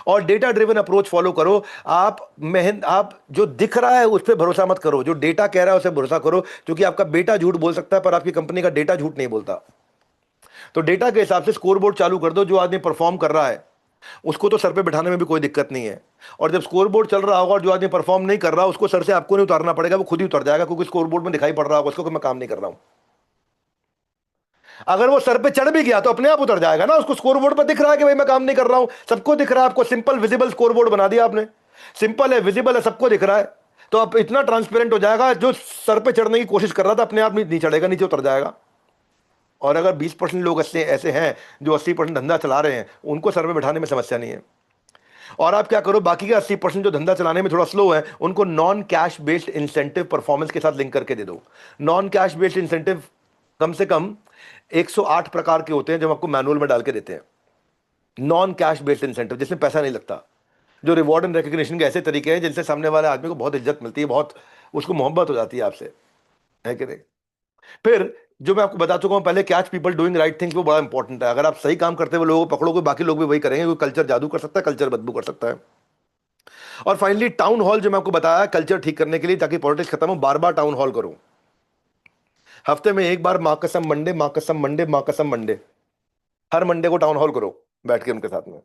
और डेटा ड्रिवन अप्रोच फॉलो करो। आप जो दिख रहा है उस पर भरोसा मत करो, जो डेटा कह रहा है उस पर भरोसा करो, क्योंकि आपका बेटा झूठ बोल सकता है पर आपकी कंपनी का डेटा झूठ नहीं बोलता। तो डेटा के हिसाब से स्कोर बोर्ड चालू कर दो। जो आदमी परफॉर्म कर रहा है उसको तो सर पे बिठाने में भी कोई दिक्कत नहीं है, और जब स्कोर बोर्ड चल रहा होगा और जो आदमी परफॉर्म नहीं कर रहा उसको सर से आपको नहीं उतारना पड़ेगा, वो खुद ही उतर जाएगा, क्योंकि स्कोर बोर्ड में दिखाई पड़ रहा होगा उसको कि मैं काम नहीं कर रहा हूं। अगर वो सर पे चढ़ भी गया तो अपने आप उतर जाएगा ना, उसको स्कोर बोर्ड पर दिख रहा है कि भाई मैं काम नहीं कर रहा हूं, सबको दिख रहा है। आपको सिंपल विजिबल स्कोर बोर्ड बना दिया आपने, सिंपल है, विजिबल है, सबको दिख रहा है। तो अब इतना ट्रांसपेरेंट हो जाएगा, जो सर पे चढ़ने की कोशिश कर रहा था अपने आप नहीं चढ़ेगा, नीचे उतर जाएगा। और अगर 20% लोग ऐसे हैं जो 80% धंधा चला रहे हैं, उनको सर पे बैठाने में समस्या नहीं है। और आप क्या करो, बाकी के 80% जो धंधा चलाने में थोड़ा स्लो है उनको non cash based incentive performance के साथ लिंक करके दे दो। नॉन कैश बेस्ड इंसेंटिव कम से कम 108 प्रकार के होते हैं जो हम आपको मैनुअल में डाल के देते हैं। नॉन कैश बेस्ड इंसेंटिव जिसमें पैसा नहीं लगता, जो रिवॉर्ड एंड रिकग्निशन के ऐसे तरीके हैं जिनसे सामने वाले आदमी को बहुत इज्जत मिलती है, बहुत उसको मोहब्बत हो जाती है आपसे, है कि नहीं? फिर जो मैं आपको बता चुका हूं पहले, catch people doing right things, वो बड़ा इंपॉर्टेंट है। अगर आप सही काम करते हुए लोगों को पकड़ोगे, बाकी लोग भी वही करेंगे, क्योंकि कल्चर जादू कर सकता है, कल्चर बदबू कर सकता है। और फाइनली टाउन हॉल, जो मैं आपको बताया कल्चर ठीक करने के लिए, ताकि पॉलिटिक्स खत्म हो, बार बार टाउन हॉल करो। हफ्ते में एक बार माँ कसम मंडे, माँ कसम मंडे, माँ कसम मंडे, हर मंडे को टाउन हॉल करो बैठ के उनके साथ में।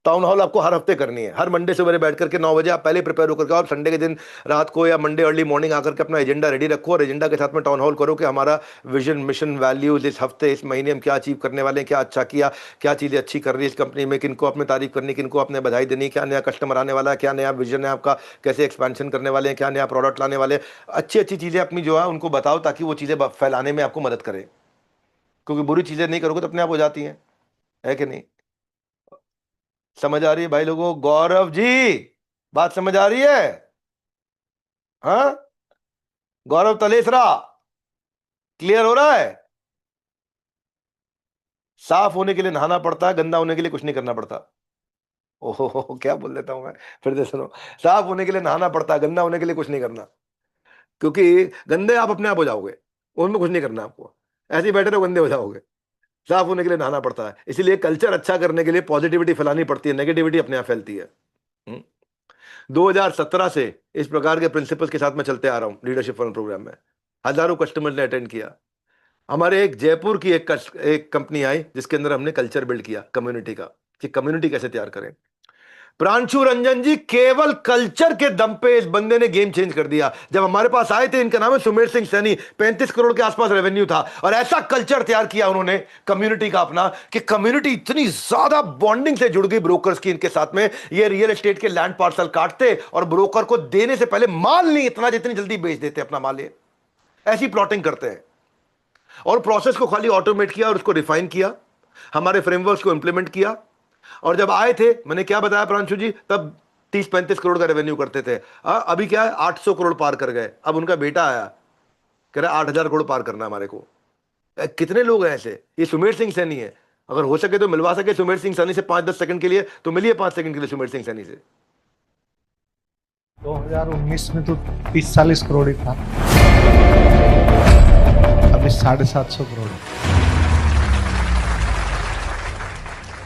टाउन हॉल आपको हर हफ्ते करनी है। हर मंडे सुबह बैठ करके 9 बजे आप पहले प्रिपेयर होकर के, और संडे के दिन रात को या मंडे अर्ली मॉर्निंग आकर के अपना एजेंडा रेडी रखो, और एजेंडा के साथ में टाउन हॉल करो कि हमारा विजन, मिशन, वैल्यूज इस हफ्ते, इस महीने हम क्या अचीव करने वाले हैं, क्या अच्छा किया, क्या चीज़ें अच्छी कर रही है इस कंपनी में, किनको अपने तारीफ करनी, किनको अपने बधाई देनी, क्या नया कस्टमर आने वाला है, क्या नया विजन है आपका, कैसे एक्सपेंशन करने वाले हैं, क्या नया प्रोडक्ट लाने वाले हैं। अच्छी अच्छी चीज़ें अपनी जो है उनको बताओ, ताकि वो चीज़ें फैलाने में आपको मदद करें, क्योंकि बुरी चीज़ें नहीं करोगे तो अपने आप हो जाती हैं, है कि नहीं? समझ आ रही है भाई लोगों? गौरव जी, बात समझ आ रही है? हाँ, गौरव तलेसरा, क्लियर हो रहा है? साफ होने के लिए नहाना पड़ता है, गंदा होने के लिए कुछ नहीं करना पड़ता। ओहो, क्या बोल देता हूं मैं, फिर से सुनो। साफ होने के लिए नहाना पड़ता है, गंदा होने के लिए कुछ नहीं करना, क्योंकि गंदे आप अपने आप हो जाओगे, उनमें कुछ नहीं करना आपको, ऐसे ही बैठे रहो गंदे हो जाओगे। साफ होने के लिए नहाना पड़ता है, इसीलिए कल्चर अच्छा करने के लिए पॉजिटिविटी फैलानी पड़ती है, नेगेटिविटी अपने आप फैलती है। 2017 से इस प्रकार के प्रिंसिपल्स के साथ मैं चलते आ रहा हूं लीडरशिप फनल प्रोग्राम में। हजारों कस्टमर्स ने अटेंड किया। हमारे एक जयपुर की एक कंपनी आई जिसके अंदर हमने कल्चर बिल्ड किया कम्युनिटी का, कि कम्युनिटी कैसे तैयार करें। प्रांशु रंजन जी, केवल कल्चर के दम पे इस बंदे ने गेम चेंज कर दिया। जब हमारे पास आए थे, इनका नाम है सुमेर सिंह सैनी, 35 करोड़ के आसपास रेवेन्यू था, और ऐसा कल्चर तैयार किया उन्होंने कम्युनिटी का अपना, कि कम्युनिटी इतनी ज्यादा बॉन्डिंग से जुड़ गई ब्रोकर्स की इनके साथ में। ये रियल एस्टेट के लैंड पार्सल काटते और ब्रोकर को देने से पहले माल नहीं इतना जितनी जल्दी बेच देते अपना माल, ये ऐसी प्लॉटिंग करते हैं। और प्रोसेस को खाली ऑटोमेट किया और उसको रिफाइन किया, हमारे फ्रेमवर्क्स को इंप्लीमेंट किया। और जब आए थे, मैंने क्या बताया प्रांशु जी, तब 30-35 करोड़ का रेवेन्यू करते थे। अभी क्या है, 800 करोड़ पार कर गए। अब उनका बेटा आया, कह रहा 8,000 करोड़ पार करना हमारे को। कितने लोग हैं ऐसे? ये सुमेर सिंह सैनी है। अगर हो सके तो मिलवा सके सुमेर सिंह सैनी से 5-10 सेकंड के लिए, तो मिलिए 5 सेकंड के लिए सुमेर सिंह सैनी से। 2019 में तो 30-40 करोड़ ही था, अभी 750 करोड़ है।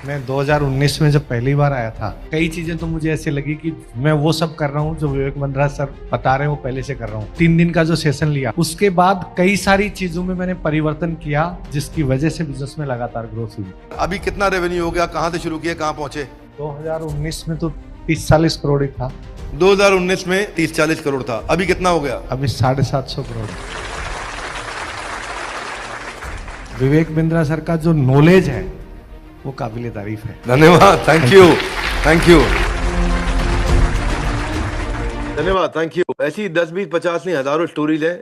मैं 2019 में जब पहली बार आया था, कई चीजें तो मुझे ऐसे लगी कि मैं वो सब कर रहा हूँ जो विवेक बंद्रा सर बता रहे हैं, वो पहले से कर रहा हूँ। 3 दिन का जो सेशन लिया, उसके बाद कई सारी चीजों में मैंने परिवर्तन किया, जिसकी वजह से बिजनेस में लगातार ग्रोथ हुई। अभी कितना रेवेन्यू हो गया, कहां से शुरू किया, कहां पहुंचे? 2019 में तो 30-40 करोड़ ही था, 2019 में 30-40 करोड़ था, अभी कितना हो गया? अभी 750 करोड़। विवेक बिंद्रा सर का जो नॉलेज है वो काबिले तारीफ है। धन्यवाद, थैंक यू, थैंक यू, धन्यवाद, थैंक यू। ऐसी 10, 20, 50 नहीं, हजारों स्टोरीज हैं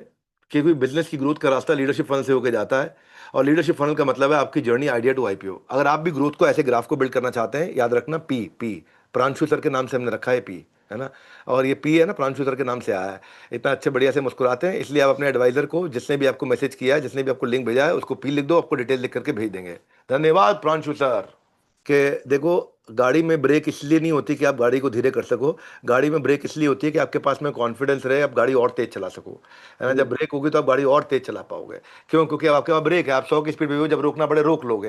कि कोई बिजनेस की ग्रोथ का रास्ता लीडरशिप फनल से होकर जाता है। और लीडरशिप फनल का मतलब है आपकी जर्नी आइडिया टू आईपीओ। अगर आप भी ग्रोथ को ऐसे ग्राफ को बिल्ड करना चाहते हैं, याद रखना पी प्रांशु सर के नाम से हमने रखा है, पी है ना, और ये पी है ना, प्रांशु सर के नाम से आया है। इतना अच्छे बढ़िया से मुस्कुराते हैं, इसलिए आप अपने एडवाइजर को, जिसने भी आपको मैसेज किया है, जिसने भी आपको लिंक भेजा है, उसको पी लिख दो, आपको डिटेल लिख करके भेज देंगे। धन्यवाद प्रांशु सर। के देखो, गाड़ी में ब्रेक इसलिए नहीं होती कि आप गाड़ी को धीरे कर सको, गाड़ी में ब्रेक इसलिए होती है कि आपके पास में कॉन्फिडेंस रहे, आप गाड़ी और तेज चला सको, है ना। जब ब्रेक होगी तो आप गाड़ी और तेज चला पाओगे। क्यों? क्योंकि अब आपके पास ब्रेक है, आप 100 की स्पीड पे हो, जब रोकना पड़े रोक लोगे।